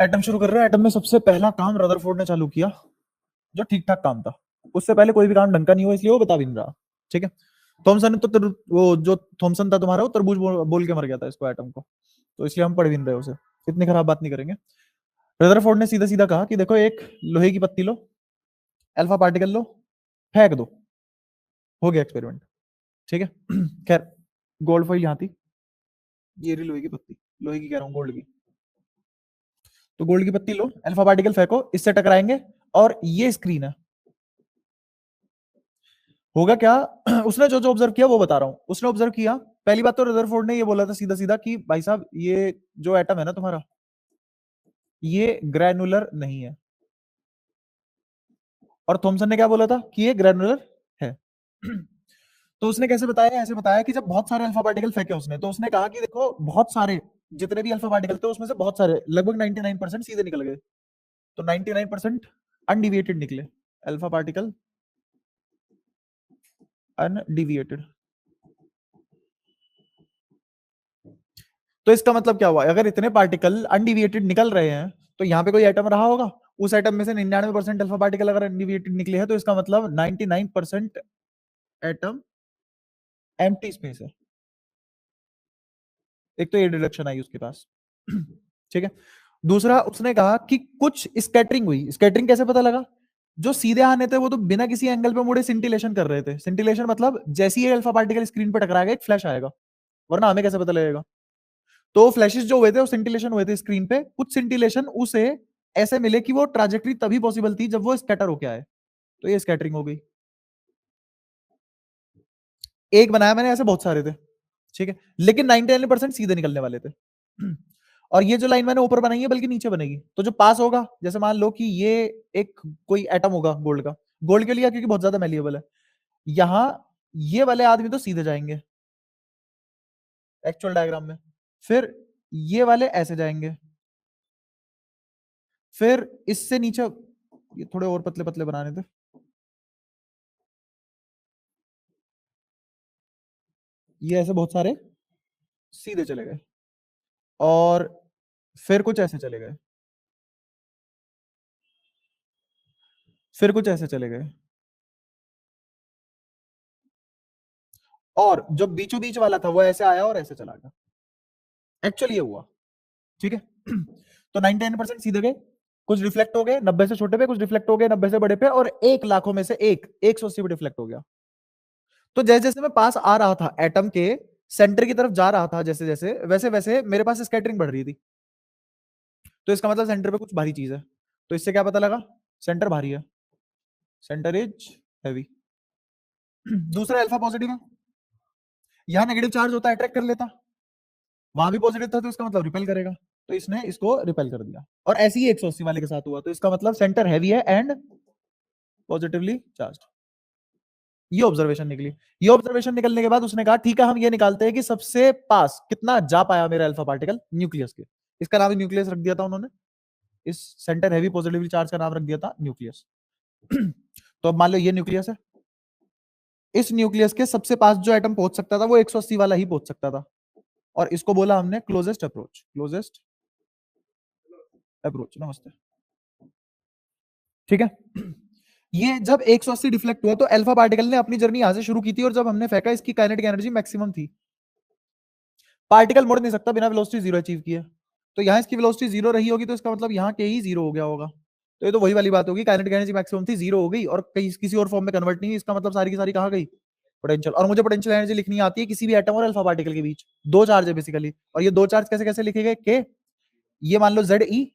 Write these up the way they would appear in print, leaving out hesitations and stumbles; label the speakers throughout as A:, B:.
A: Atom शुरू कर रहा है। एटम में सबसे पहला काम रदरफोर्ड ने चालू किया, जो ठीक ठाक काम था। उससे पहले कोई भी काम ढंग का नहीं हुआ, इसलिए वो बता भी नहीं रहा। ठीक है। थॉमसन ने तो वो जो थॉमसन था तुम्हारा, वो तरबूज बोल के मर गया था इसको, एटम को। तो इसलिए हम पढ़ भी नहीं रहे उसे, इतनी खराब बात नहीं करेंगे। रदरफोर्ड ने सीधा सीधा कहा कि देखो, एक लोहे की पत्ती लो, अल्फा पार्टिकल लो, फेंक दो, हो गया एक्सपेरिमेंट। ठीक है। खैर, गोल्ड फॉइल यहां थी, ये रही लोहे की पत्ती, लोहे की कह रहा हूँ, गोल्ड की। तो गोल्ड की पत्ती लो, अल्फा पार्टिकल फेंको, इससे टकराएंगे, और ये स्क्रीन है। होगा क्या? उसने जो जो ऑब्जर्व किया वो बता रहा हूं। उसने ऑब्जर्व किया, पहली बात तो रदरफोर्ड ने ये बोला था सीधा सीधा कि भाई साहब, ये जो एटम है ना तुम्हारा, ये ग्रैनुलर नहीं है। और थॉमसन ने क्या बोला था कि ये ग्रैनुलर है। तो उसने कैसे बताया? ऐसे बताया कि जब बहुत सारे अल्फा पार्टिकल फेंके उसने, तो उसने कहा कि देखो, बहुत सारे, जितने भी अल्फा पार्टिकल थे उसमें से बहुत सारे, लगभग 99% सीधे निकल गए। तो 99% अनडिविएटेड निकले अल्फा पार्टिकल, अनडिविएटेड। तो इसका मतलब क्या हुआ? अगर इतने पार्टिकल अनडिविएटेड निकल रहे हैं, तो यहाँ पे कोई एटम रहा होगा। उस एटम में से 99% अल्फा पार्टिकल अगर अनडिविएटेड निकले हैं, तो इसका मतलब 99% एटम एम्प्टी स्पेस है। एक तो ये डिडक्शन आई उसके पास। ठीक है। दूसरा, उसने कहा कि कुछ स्कैटरिंग हुई। स्कैटरिंग कैसे पता लगा? जो सीधे आने थे वो तो बिना किसी एंगल पे मुड़े सिंटिलेशन कर रहे थे। सिंटिलेशन मतलब जैसे ही अल्फा पार्टिकल स्क्रीन पर टकराएगा, एक फ्लैश आएगा, वरना हमें कैसे पता लगेगा? तो फ्लैशेस जो हुए थे, वो सिंटिलेशन हुए थे स्क्रीन पे। कुछ सिंटिलेशन उसे ऐसे मिले कि वो ट्राजेक्टरी तभी पॉसिबल थी जब वो स्कैटर होके आए। तो ये स्कैटरिंग हो गई। एक बनाया मैंने, ऐसे बहुत सारे थे। ठीक है। लेकिन 99% सीधे निकलने वाले थे। और ये जो लाइन मैंने ऊपर बनाई है, बल्कि नीचे बनेगी। तो जो पास होगा, जैसे मान लो कि ये एक कोई एटम होगा गोल्ड का। गोल्ड के लिए, क्योंकि बहुत ज्यादा मेलिएबल है, यहां ये वाले आदमी तो सीधे जाएंगे एक्चुअल डायग्राम में। फिर ये वाले ऐसे जाएंगे। फिर इससे नीचे, ये थोड़े और पतले पतले बनाने थे, ये ऐसे बहुत सारे सीधे चले गए। और फिर कुछ ऐसे चले गए। फिर कुछ ऐसे चले गए। और जो बीचों बीच वाला था, वो ऐसे आया और ऐसे चला गया। एक्चुअली ये हुआ। ठीक है। तो 99% सीधे गए, कुछ रिफ्लेक्ट हो गए 90 से छोटे पे, कुछ रिफ्लेक्ट हो गए 90 से बड़े पे, और एक लाखों में से एक 180 पे डिफ्लेक्ट हो गया। तो जैसे जैसे मैं पास आ रहा था एटम के सेंटर की तरफ जा रहा था, जैसे जैसे, वैसे वैसे मेरे पास स्कैटरिंग बढ़ रही थी। तो इसका मतलब सेंटर पे कुछ भारी चीज है। तो इससे क्या पता लगा? सेंटर भारी है, सेंटर इज हैवी। दूसरा, अल्फा पॉजिटिव है, यहां नेगेटिव चार्ज होता है, अट्रैक्ट कर लेता। वहां भी पॉजिटिव था, तो इसका मतलब रिपेल करेगा। तो इसने इसको रिपेल कर दिया। और ऐसे ही 180 वाले के साथ हुआ। तो इसका मतलब सेंटर हैवी है एंड पॉजिटिवली चार्ज। ये ऑब्जर्वेशन निकली। ये ऑब्जर्वेशन निकलने के बाद उसने कहा ठीक है, हम ये निकालते हैं कि सबसे पास कितना जा पाया मेरा अल्फा पार्टिकल न्यूक्लियस के। इसका नाम ही न्यूक्लियस रख दिया था उन्होंने। इस सेंटर हैवी पॉजिटिवली चार्ज का नाम रख दिया था न्यूक्लियस। तो अब मान लो ये न्यूक्लियस है। इस न्यूक्लियस के सबसे पास जो एटम पहुंच सकता था, वो 180 वाला ही पहुंच सकता था। और इसको बोला हमने क्लोजेस्ट अप्रोच। Closest approach. नमस्ते। ठीक है। ये जब 180 डिफ्लेक्ट हुआ, तो अल्फा पार्टिकल ने अपनी जर्नी यहां से शुरू की थी, और जब हमने फेंका, इसकी काइनेटिक एनर्जी मैक्सिमम थी। पार्टिकल मुड़ नहीं सकता बिना वेलोसिटी जीरो अचीव किए। तो यहाँ इसकी वेलोसिटी जीरो रही होगी, तो इसका मतलब यहाँ के ही जीरो हो गया होगा। तो ये तो वही वाली बात होगी, काइनेटिक एनर्जी मैक्सिमम थी, जीरो हो गई, और कहीं किसी और फॉर्म में कन्वर्ट नहीं हुई। इसका मतलब सारी की सारी कहाँ गई? पोटेंशियल। और मुझे पोटेंशियल एनर्जी लिखनी आती है किसी भी एटम और अल्फा पार्टिकल के बीच। दो चार्ज है बेसिकली, और ये दो चार्ज कैसे कैसे लिखे गए? के, ये मान लो जेड ई,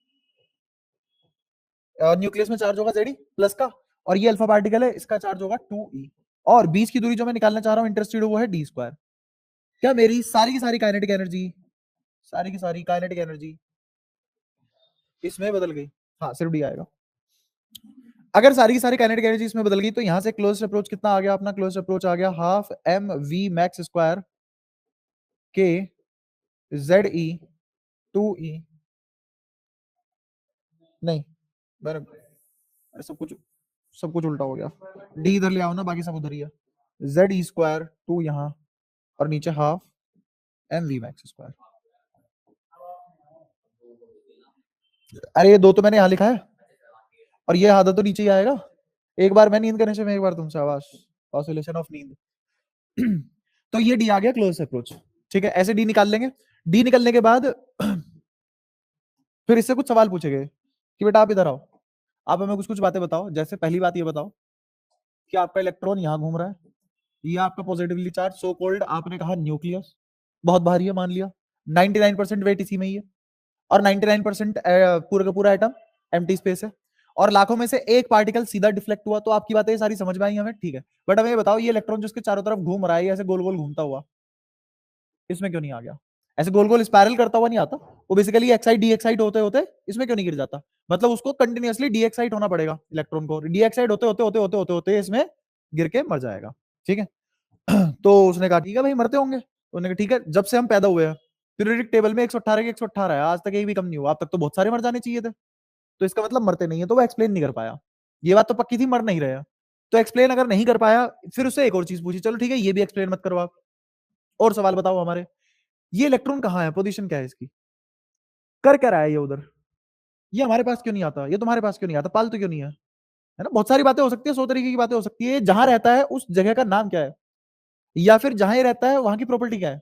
A: न्यूक्लियस में चार्ज होगा जेड ई प्लस का, और ये अल्फा पार्टिकल है, इसका चार्ज होगा 2e। और बीच की दूरी जो मैं निकालना चाह रहा हूँ इंटरेस्टेड, वो है डी स्क्वायर। क्या मेरी सारी की सारी काइनेटिक एनर्जी, सारी की सारी काइनेटिक एनर्जी इसमें बदल गई? हाँ, सिर्फ डी आएगा। अगर सारी की सारी काइनेटिक एनर्जी इसमें बदल गई, तो यहां से क्लोज्ड अप्रोच कितना आ गया? अपना क्लोज्ड अप्रोच आ गया half M V max square K Z E 2e। नहीं, मैंने सब कुछ उल्टा हो गया। डी इधर ले आओ ना, बाकी सब उधर ही है। जेड ई स्क्वायर 2 यहाँ, और नीचे half M V max square. अरे ये 2 तो मैंने यहाँ लिखा है और ये आधा तो नीचे ही आएगा। एक बार मैं नींद करने से, मैं एक बार तुमसे आवाज, ऑसिलेशन ऑफ नींद। तो ये डी आ गया क्लोज अप्रोच। ठीक है, ऐसे डी निकाल लेंगे। डी निकलने के बाद फिर इससे कुछ सवाल पूछेंगे कि बेटा आप इधर आओ, आप हमें कुछ कुछ बातें बताओ। जैसे पहली बात ये बताओ कि आपका इलेक्ट्रॉन यहाँ घूम रहा है, ये आपका पॉजिटिवली चार्ज सो कॉल्ड, आपने कहा न्यूक्लियस बहुत भारी है, मान लिया 99% वेट इसी में ही है, और 99% पूरा का पूरा एटम एम्प्टी स्पेस है, और लाखों में से एक पार्टिकल सीधा डिफ्लेक्ट हुआ। तो आपकी बातें ये सारी समझ में आई हमें, ठीक है। बट हमें ये बताओ, ये इलेक्ट्रॉन जो इसके चारों तरफ घूम रहा है, ऐसे गोल गोल घूमता हुआ, इसमें क्यों नहीं आ गया? ऐसे गोल गोल स्पाइरल करता हुआ नहीं आता वो, बेसिकली एक्साइट डी एक्साइट होते होते इसमें क्यों नहीं गिर जाता? मतलब उसको कंटिन्यूअसली डी एक्साइट होना पड़ेगा, इलेक्ट्रॉन को डी एक्साइट होते होते होते होते होते होते इसमें गिर के मर जाएगा। ठीक है। तो उसने कहा ठीक है भाई, मरते होंगे। तो उन्होंने कहा ठीक है, जब से हम पैदा हुए हैं पीरियोडिक टेबल में 118 के 118 है, आज तक एक भी कम नहीं हुआ, अब तक तो बहुत सारे मर जाने चाहिए थे, तो इसका मतलब मरते नहीं है। तो वो एक्सप्लेन नहीं कर पाया, ये बात तो पक्की थी, मर नहीं रहे हैं। तो एक्सप्लेन अगर नहीं कर पाया, फिर उससे एक और चीज पूछी, चलो ठीक है ये भी एक्सप्लेन मत करो आप, और सवाल बताओ हमारे, ये इलेक्ट्रॉन कहाँ है, पोजीशन क्या है इसकी, कर क्या रहा है ये उधर, ये हमारे पास क्यों नहीं आता, ये तुम्हारे पास क्यों नहीं आता, पालतू क्यों नहीं है? है ना, बहुत सारी बातें हो सकती है, 100 तरीके की बातें हो सकती है। जहां रहता है उस जगह का नाम क्या है, या फिर जहां ये रहता है वहां की प्रॉपर्टी क्या है।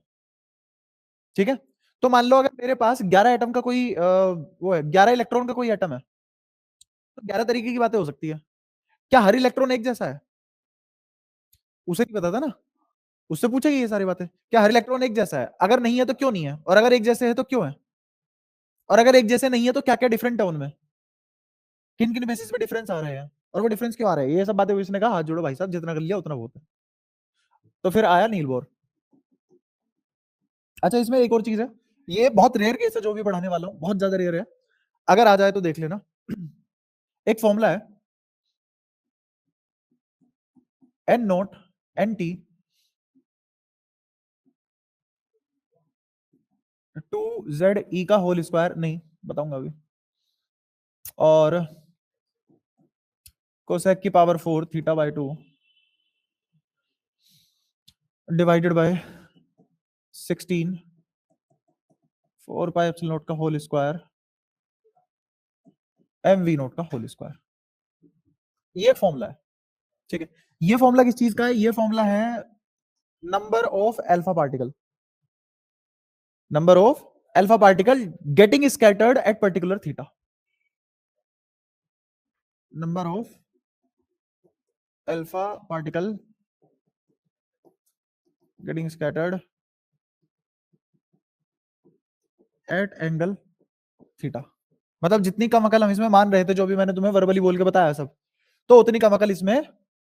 A: ठीक है। तो मान लो अगर मेरे पास 11 एटम का कोई वो है, 11 इलेक्ट्रॉन का कोई एटम है, तो 11 तरीके की बातें हो सकती है। क्या हर इलेक्ट्रॉन एक जैसा है? उसे नहीं पता था ना, उससे पूछेगी ये सारी बातें, क्या हर इलेक्ट्रॉन एक जैसा है, अगर नहीं है तो क्यों नहीं है, और अगर एक जैसे है तो क्यों है, और अगर एक जैसे नहीं है तो क्या क्या डिफरेंट है उनमें, किन किन बेसिस पे डिफरेंस आ रहे हैं, और वो डिफरेंस क्यों आ रहे हैं, ये सब बातें उसने कहा हाथ जोड़ो भाई साहब, जितना कर लिया उतना बहुत है। तो फिर आया नील बोर। अच्छा, इसमें एक और चीज है, ये बहुत रेयर केस है जो भी पढ़ाने वाला हूँ, बहुत ज्यादा रेयर है, अगर आ जाए तो देख लेना। एक फॉर्मूला है, N naught N T two Z E का होल स्क्वायर, नहीं बताऊंगा अभी, और कोसेक की power 4 theta by 2 divided by 16 4 pi epsilon naught का whole square M V naught का होल स्क्वायर, ये फॉर्मूला है। ठीक है, ये फॉर्मूला किस चीज का है, ये फॉर्मूला है number of alpha particle, number of alpha particle getting scattered at particular theta, number of alpha particle getting scattered at angle theta. मतलब जितनी कम अकल हम इसमें मान रहे थे, जो भी मैंने तुम्हें वर्बली बोल के बताया सब, तो उतनी कम अकल इसमें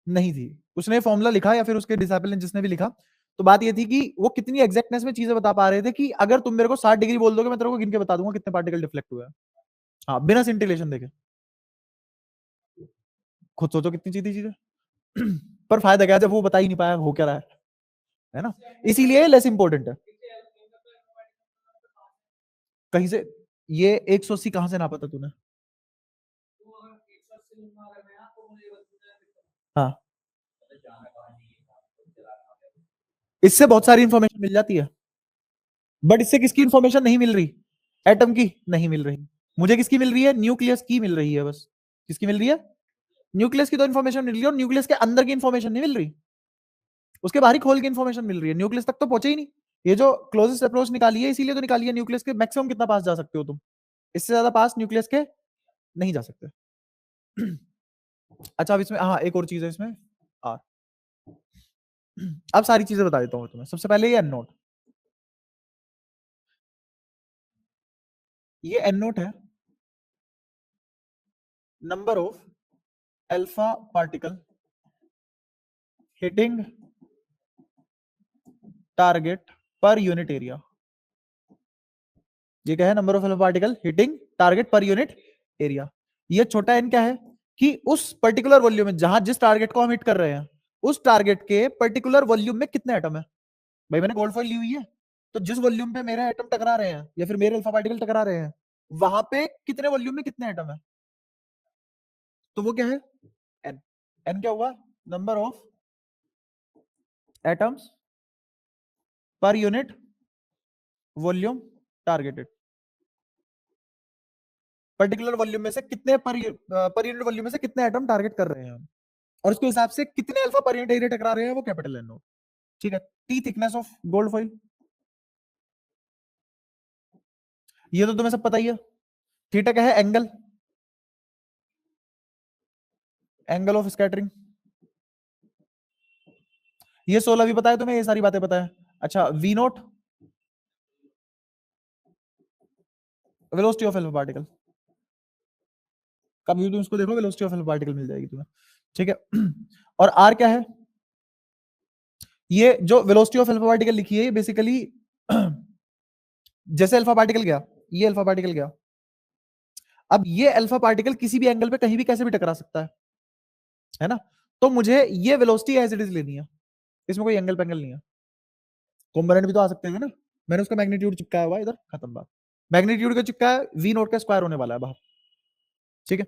A: नहीं थी। उसने फॉर्मूला लिखा या फिर उसके डिसाइपल ने जिसने भी लिखा, तो बात ये थी कि वो कितनी एग्जैक्टनेस में चीजें बता पा रहे थे कि अगर तुम मेरे को 60 डिग्री बोल दोगे, मैं तेरे को गिन के बता दूंगा कितने पार्टिकल डिफ्लेक्ट हुए हैं। हाँ, बिना सिंटिलेशन देखे। खुद सोचो कितनी सीधी चीज है। पर फायदा क्या है जब वो बता ही नहीं पाया हो क्या रहा है ना, इसीलिए लेस इंपॉर्टेंट है। कहीं से ये 180 कहां से नापा था तूने? हाँ, इससे बहुत सारी इंफॉर्मेशन मिल जाती है, बट इससे किसकी इंफॉर्मेशन नहीं मिल रही? एटम की नहीं मिल रही, मुझे किसकी मिल रही है? न्यूक्लियस की मिल रही है बस। किसकी मिल रही है? न्यूक्लियस की तो इन्फॉर्मेशन मिल रही है, और न्यूक्लियस के अंदर की इन्फॉर्मेशन नहीं मिल रही, उसके बाहरी खोल की इन्फॉर्मेशन मिल रही है, न्यूक्लियस तक तो पहुंचे ही नहीं। ये जो क्लोजेस्ट अप्रोच निकाली है, इसीलिए तो निकाली है, न्यूक्लियस के मैक्सिमम कितना पास जा सकते हो तुम, इससे ज्यादा पास न्यूक्लियस के नहीं जा सकते। अच्छा, अब इसमें हाँ एक और चीज है इसमें, आर। अब सारी चीजें बता देता हूँ तुम्हें। सबसे पहले ये एन नोट, ये एन नोट है number of alpha particle hitting target per unit area. ये क्या है? Number of alpha particle hitting target per unit area. ये छोटा एन क्या है कि उस पर्टिकुलर वॉल्यूम में जहां जिस टारगेट को हम हिट कर रहे हैं, उस टारगेट के पर्टिकुलर वॉल्यूम में कितने एटम है। भाई मैंने गोल्ड फॉइल ली हुई है, तो जिस वॉल्यूम पे मेरे एटम टकरा रहे हैं या फिर मेरे अल्फा पार्टिकल टकरा रहे हैं, वहां पे कितने वॉल्यूम में कितने एटम है, तो वो क्या है? एन। एन क्या हुआ? Number of atoms per unit volume targeted, particular volume में से कितने पर यूनिट वॉल्यूम में से कितने एटम टारगेट कर रहे हैं हम, और उसके हिसाब से कितने अल्फा पर यूनिट एरिया टकरा रहे हैं, वो कैपिटल एन नोट। ठीक है, T thickness of gold foil, ये तो तुम्हें सब पता ही है। थीटा क्या है, एंगल, एंगल ऑफ स्कैटरिंग, ये 16 भी पता है तुम्हें, ये सारी बातें पता है। अच्छा, V naught velocity of alpha particle, कभी तुम इसको देखो वेलोसिटी ऑफ अल्फा पार्टिकल मिल जाएगी तुम्हें। ठीक है, और आर क्या है, ये जो वेलोसिटी ऑफ अल्फा पार्टिकल लिखी है, ये बेसिकली जैसे अल्फा पार्टिकल गया, ये अल्फा पार्टिकल गया, अब ये अल्फा पार्टिकल किसी भी एंगल पे कहीं भी कैसे भी टकरा सकता है ना, तो मुझे ये वेलोसिटी एज इट इज लेनी है, इसमें कोई एंगल पेंगल नहीं है। कॉम्पोनेंट भी तो आ सकते हैं ना, मैंने उसका मैग्नीट्यूड चिपकाया हुआ है इधर, खत्म बात। मैग्नीट्यूड का चिपका है, वी नोट का स्क्वायर होने वाला है बाहर। ठीक है,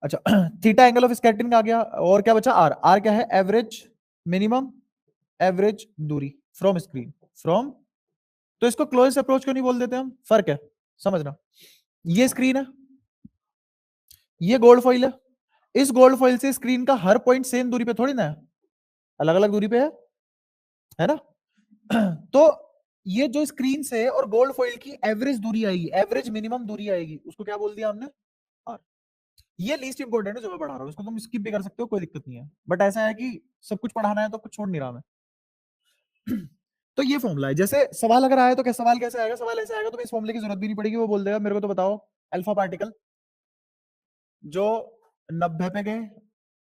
A: अच्छा थीटा एंगल ऑफ स्कैटरिंग आ गया, और क्या बचा, आर, आर क्या है, एवरेज मिनिमम एवरेज दूरी फ्रॉम स्क्रीन, फ्रॉम, तो इसको क्लोजेस्ट अप्रोच क्यों नहीं बोल देते हम, फर्क है, समझना। ये स्क्रीन है, ये गोल्ड फॉइल है, इस गोल्ड फॉइल से स्क्रीन का हर पॉइंट सेम दूरी पे थोड़ी ना है, अलग अलग दूरी पे है ना। तो ये जो स्क्रीन से और गोल्ड फॉइल की एवरेज दूरी आएगी, एवरेज मिनिमम दूरी आएगी, उसको क्या बोल दिया हमने, आर। ये लीस्ट इंपॉर्टेंट है जो मैं पढ़ा रहा हूँ, इसको तुम स्किप भी कर सकते हो, कोई दिक्कत नहीं है, बट ऐसा है कि सब कुछ पढ़ाना है तो कुछ छोड़ नहीं रहा मैं। तो ये फॉर्मूला है, जैसे सवाल अगर आया तो क्या, सवाल कैसे आएगा, सवाल ऐसे आएगा, तो इस फॉर्मूले की जरूरत भी नहीं पड़ेगी, वो बोल देगा मेरे को तो बताओ अल्फा पार्टिकल जो 90 पे गए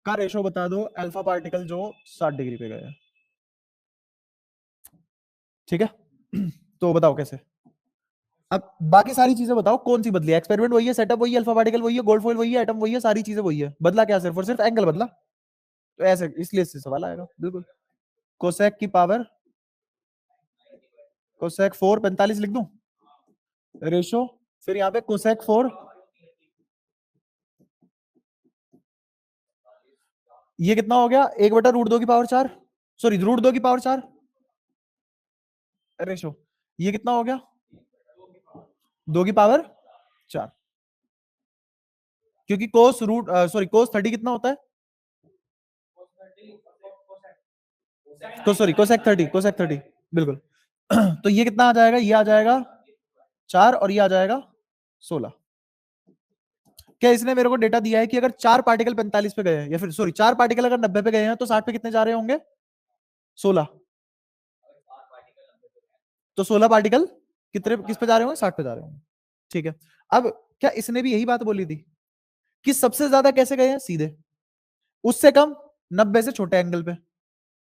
A: का रेशो बता दो, अल्फा पार्टिकल जो 60 डिग्री पे गए। ठीक है, तो बताओ कैसे। अब बाकी सारी चीजें बताओ कौन सी बदली है, एक्सपेरिमेंट वही है, सेटअप वही है, अल्फा पार्टिकल वही है, गोल्ड फॉइल वही है, एटम वही है, सारी चीजें वही है, बदला क्या सिर्फ और सिर्फ एंगल बदला, तो ऐसे इसलिए इससे सवाल आएगा बिल्कुल। कोसेक की पावर, कोसेक 4 45 लिख दूं रेशो, फिर यहाँ पे कोसेक 4, ये कितना हो गया, 1/√2 की पावर 4, सॉरी √2 की पावर 4 रेशो, ये कितना हो गया 2 की पावर 4, क्योंकि कोस रूट सॉरी कोस 30 कितना होता है, तो सॉरी कोसेक 30, कोसेक 30 बिल्कुल। तो ये कितना आ जाएगा, ये आ जाएगा 4 और ये आ जाएगा 16। क्या इसने मेरे को डेटा दिया है कि अगर 4 पार्टिकल 45 पे गए हैं, या फिर सॉरी 4 पार्टिकल अगर 90 पे गए हैं तो 60 पे कितने जा रहे होंगे, 16, तो 16 पार्टिकल कितने किस पे जा रहे होंगे, 60 पे जा रहे होंगे। ठीक है, अब क्या इसने भी यही बात बोली थी कि सबसे ज्यादा कैसे गए हैं, सीधे, उससे कम 90 से छोटे एंगल पे,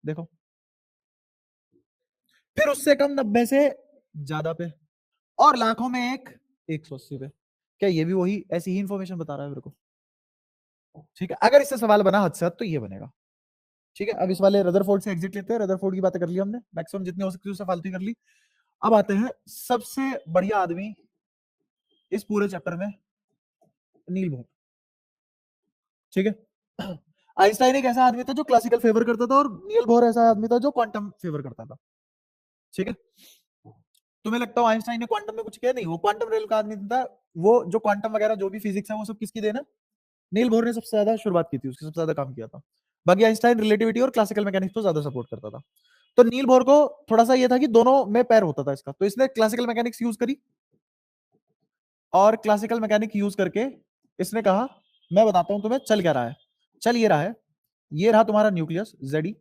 A: देखो, फिर उससे कम 90 से ज्यादा पे, और लाखों में एक 180 पे। क्या ये भी वही ऐसी ही इंफॉर्मेशन बता रहा है मेरे को। ठीक है, अगर इससे सवाल बना हद से हद तो ये बनेगा। ठीक है, अब इस वाले रदरफोर्ड से एग्जिट लेते हैं, रदरफोर्ड की बातें कर ली हमने, मैक्सिमम जितनी हो सकती है उससे फालतू कर ली। अब आते हैं सबसे बढ़िया आदमी इस पूरे चैप्टर में, नील बोर। ठीक है, आइंस्टाइन एक ऐसा आदमी था जो क्लासिकल फेवर करता था, और नील बोर ऐसा आदमी था जो क्वांटम फेवर करता था। ठीक है, तुम्हें लगता हो आइंस्टाइन ने क्वांटम में कुछ किया, नहीं, वो क्वांटम रेल का आदमी था, वो जो क्वांटम वगैरह जो भी फिजिक्स है वो सब किसकी देन है, नील बोर ने सबसे ज्यादा शुरुआत की थी, उसके सबसे ज्यादा काम किया था। बाकी आइंस्टाइन रिलेटिविटी और क्लासिकल मैकेनिक्स को ज्यादा सपोर्ट करता था। तो नील बोर को थोड़ा सा ये था कि दोनों में पैर होता था इसका, तो इसने क्लासिकल मैकेनिक्स यूज करी, और क्लासिकल मैकेनिक यूज करके इसने कहा मैं बताता हूं तुम्हें चल क्या रहा है। चल ये रहा है, ये रहा तुम्हारा न्यूक्लियस जेडी,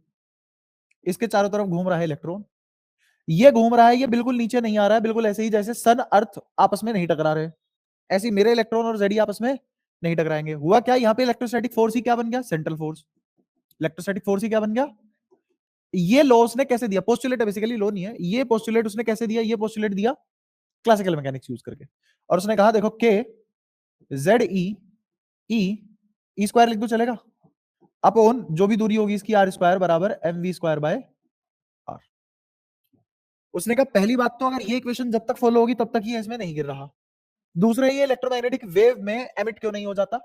A: इसके चारों तरफ घूम रहा है इलेक्ट्रॉन, ये घूम रहा है, ये बिल्कुल नीचे नहीं आ रहा है, बिल्कुल ऐसे ही जैसे सन अर्थ आपस में नहीं टकरा रहे, ऐसे ही मेरे इलेक्ट्रॉन और जेडी आपस में नहीं टकराएंगे। हुआ क्या, यहाँ पे इलेक्ट्रोस्टैटिक फोर्स ही क्या बन गया, सेंट्रल फोर्स, इलेक्ट्रोस्टैटिक फोर्स ही क्या बन गया। ये लॉ उसने कैसे दिया, पोस्टुलेट है बेसिकली, लॉ नहीं है, ये पोस्टुलेट उसने कैसे दिया, ये पोस्टुलेट दिया क्लासिकल मैकेनिक्स यूज करके, और उसने कहा देखो के जेड ई स्क्वायर लिख दो चलेगा, अपॉन जो भी दूरी होगी इसकी आर स्क्वायर बराबर M V square by R. उसने कहा पहली बात तो अगर ये इक्वेशन जब तक फॉलो होगी तब तक ये इसमें नहीं गिर रहा, दूसरा ये इलेक्ट्रोमैग्नेटिक वेव में एमिट क्यों नहीं हो जाता,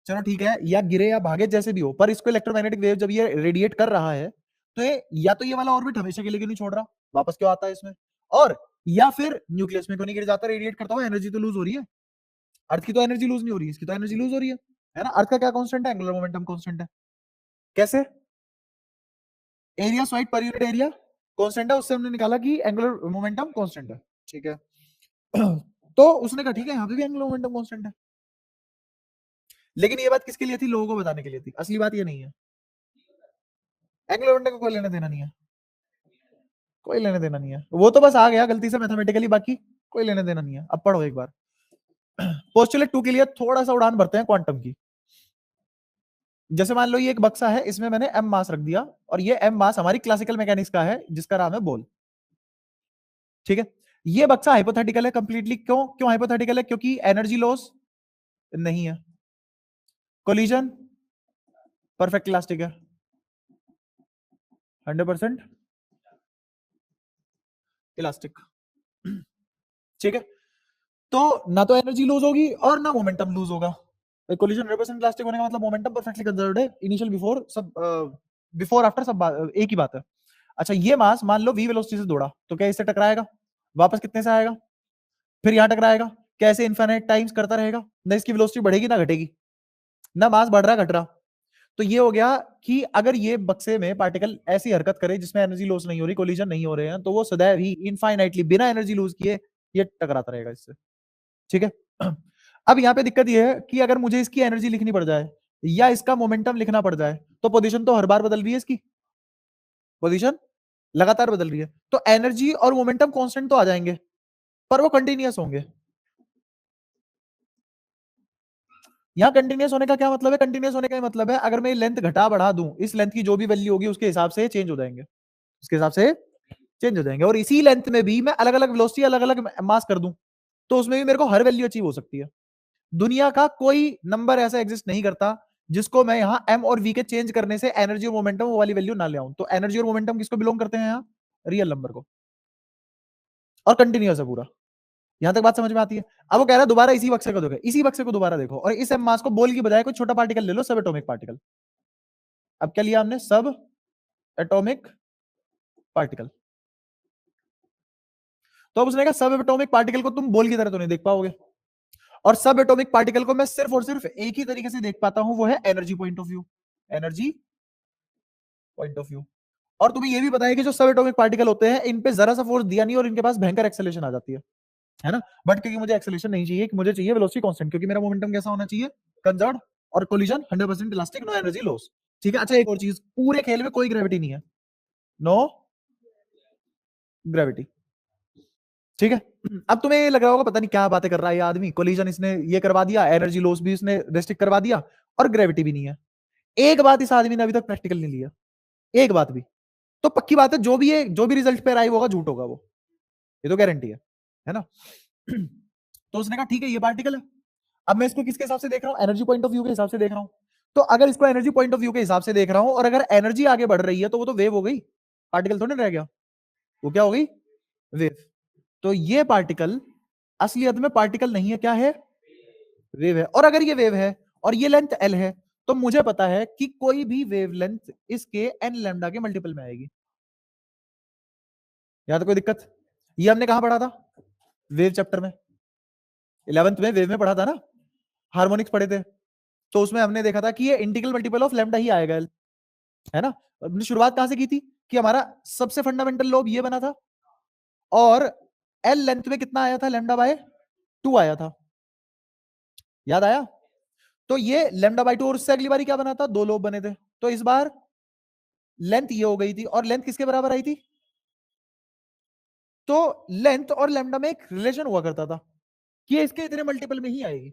A: चलो ठीक है, या गिरे या भागे जैसे भी हो, पर इसको इलेक्ट्रोमैग्नेटिक वेव जब ये रेडिएट कर रहा है तो ये या तो ये वाला ऑर्बिट हमेशा के लिए क्यों नहीं छोड़ रहा, वापस क्यों आता है इसमें, और या फिर न्यूक्लियस में क्यों नहीं गिर जाता, रेडिएट करता हुआ एनर्जी तो लूज हो रही है। अर्थ की तो एनर्जी लूज नहीं हो रही है, इसकी तो एनर्जी लूज हो रही है ना। अर्थ का क्या कांस्टेंट है? एंगुलर मोमेंटम कांस्टेंट है। कैसे? एरिया साइड पर यूनिट एरिया कांस्टेंट है, उससे हमने निकाला कि एंगुलर मोमेंटम कांस्टेंट है। ठीक है। तो उसने कहा ठीक है, यहाँ पे भी एंगुलर मोमेंटम कांस्टेंट है। लेकिन ये बात किसके लिए थी? लोगों को बताने के लिए थी, असली बात ये नहीं है। एंगुलर मोमेंटम को कोई लेना देना नहीं है, कोई लेना देना नहीं है। वो तो बस आ गया गलती से मैथमेटिकली, बाकी कोई लेना देना नहीं है। अब पढ़ो एक बार। पोस्टुलेट 2 के लिए थोड़ा सा उड़ान भरते हैं क्वांटम की। जैसे मान लो ये एक बक्सा है, इसमें मैंने m मास रख दिया, और ये m मास हमारी क्लासिकल मैकेनिक्स का है जिसका नाम है बोल। ठीक है। ये बक्सा हाइपोथेटिकल है कंप्लीटली। क्यों? क्यों हाइपोथेटिकल है? क्योंकि एनर्जी लॉस नहीं है, कोलिजन परफेक्ट इलास्टिक है, 100% इलास्टिक। ठीक है। तो ना तो एनर्जी लूज होगी और ना मोमेंटम लूज होगा। कोलिजन 100% इलास्टिक होने का मतलब मोमेंटम परफेक्टली कंजर्व्ड है, इनिशियल बिफोर सब, बिफोर आफ्टर सब एक ही बात है। अच्छा, ये मास मान लो v वेलोसिटी से दौड़ा, तो क्या इससे टकराएगा? वापस कितने से आएगा? फिर यहां टकराएगा। कैसे? इनफाइनाइट टाइम्स करता रहेगा, ना इसकी वेलोसिटी बढ़ेगी ना घटेगी, ना मास बढ़ रहा घट रहा। तो ये हो गया कि अगर ये बक्से में पार्टिकल ऐसी हरकत करे जिसमें एनर्जी लॉस नहीं हो रही, कोलिजन नहीं हो रहे हैं, तो वो सदैव ही इनफाइनाइटली बिना एनर्जी लूज किए ये टकराता रहेगा इससे। ठीक है। अब यहां पे दिक्कत ये है कि अगर मुझे इसकी एनर्जी लिखनी पड़ जाए या इसका मोमेंटम लिखना पड़ जाए, तो पोजीशन तो हर बार बदल रही है, इसकी पोजीशन लगातार बदल रही है, तो एनर्जी और मोमेंटम कांस्टेंट तो आ जाएंगे, पर वो कंटिन्यूअस होंगे। यहाँ कंटिन्यूअस होने का क्या मतलब है? कंटिन्यूअस होने का मतलब है अगर मैं लेंथ घटा बढ़ा दूं, इस लेंथ की जो भी वैल्यू होगी उसके हिसाब से चेंज हो जाएंगे, उसके हिसाब से चेंज हो जाएंगे। और इसी लेंथ में भी मैं अलग अलग वेलोसिटी, अलग अलग मास कर दूं, तो उसमें भी मेरे को हर वैल्यू अचीव हो सकती है। दुनिया का कोई नंबर ऐसा एग्जिस्ट नहीं करता जिसको मैं यहाँ m और v के चेंज करने से एनर्जी और मोमेंटम वो वाली वैल्यू ना ले आऊं। तो एनर्जी और मोमेंटम किसको बिलोंग करते हैं? यहाँ रियल नंबर को, और कंटिन्यूअस है पूरा। यहां तक बात समझ में आती है? अब वो कह रहा है दोबारा इसी बक्से को देखो, इसी बक्से को दोबारा देखो, और इस m मास को बोल की बजाय कोई छोटा पार्टिकल ले लो, सब एटॉमिक पार्टिकल। अब क्या लिया हमने? सब एटॉमिक पार्टिकल। तो अब उसने कहा सब एटॉमिक पार्टिकल को तुम बोल की तरह तो नहीं देख पाओगे, और सब एटॉमिक पार्टिकल को मैं सिर्फ और सिर्फ एक ही तरीके से देख पाता हूं, वो है energy point of view. Energy point of view. और तुम्हें यह भी पता है कि जो सब एटॉमिक पार्टिकल होते हैं इन पे जरा सा फोर्स दिया नहीं और इनके पास भयंकर एक्सेलरेशन आ जाती है ना। बट क्योंकि मुझे एक्सेलरेशन नहीं चाहिए, मुझे चाहिए वेलोसिटी कांस्टेंट, क्योंकि मेरा मोमेंटम कैसा होना चाहिए? कंजर्व्ड, और collision 100% elastic, no energy loss. ठीक है। अच्छा, एक और चीज, पूरे खेल में कोई ग्रेविटी नहीं है, नो ग्रेविटी। ठीक है। अब तुम्हें ये लग रहा होगा पता नहीं क्या बातें कर रहा है ये आदमी, कोलिजन इसने ये करवा दिया, एनर्जी लॉस भी इसने रेस्ट्रिक्ट करवा दिया, और ग्रेविटी भी नहीं है। एक बात इस आदमी ने अभी तक प्रैक्टिकल नहीं लिया, एक बात भी। तो पक्की बात है, जो भी रिजल्ट पे आई होगा झूठ होगा वो, ये तो गारंटी है ना। तो उसने कहा ठीक है, ये पार्टिकल है। अब मैं इसको किसके हिसाब से देख रहा हूं? एनर्जी पॉइंट ऑफ व्यू के हिसाब से देख रहा हूं। तो अगर इसको एनर्जी पॉइंट ऑफ व्यू के हिसाब से देख रहा हूं, और अगर एनर्जी आगे बढ़ रही है, तो वो तो वेव हो गई, पार्टिकल थोड़ी रह गया, वो क्या हो गई? वेव। तो ये पार्टिकल असलियत में पार्टिकल नहीं है, क्या है? वेव है। और अगर ये वेव है और ये लेंथ एल है, तो मुझे पता है कि कोई भी वेव लेंथ इसके एन लैम्डा के मल्टीपल में आएगी। यहां तो कोई दिक्कत? ये हमने कहां पढ़ा था? वेव चैप्टर में, 11th में वेव में पढ़ा था ना, हार्मोनिक्स पढ़े थे। तो उसमें हमने देखा था कि ये इंटीग्रल मल्टीपल ऑफ लैम्डा ही आएगा, है ना। हमने शुरुआत कहां से की थी कि हमारा सबसे फंडामेंटल लॉ ये बना था, और एल लेंथ में कितना आया था? लैम्डा बाय 2 आया था, याद आया? तो ये लैम्डा बाय 2, और उससे अगली बारी क्या बना था? 2 लोब बने थे। तो इस बार लेंथ ये हो गई थी, और लेंथ किसके बराबर आई थी? तो लेंथ और लैम्डा में एक रिलेशन हुआ करता था कि ये इसके इतने मल्टीपल में ही आएगी,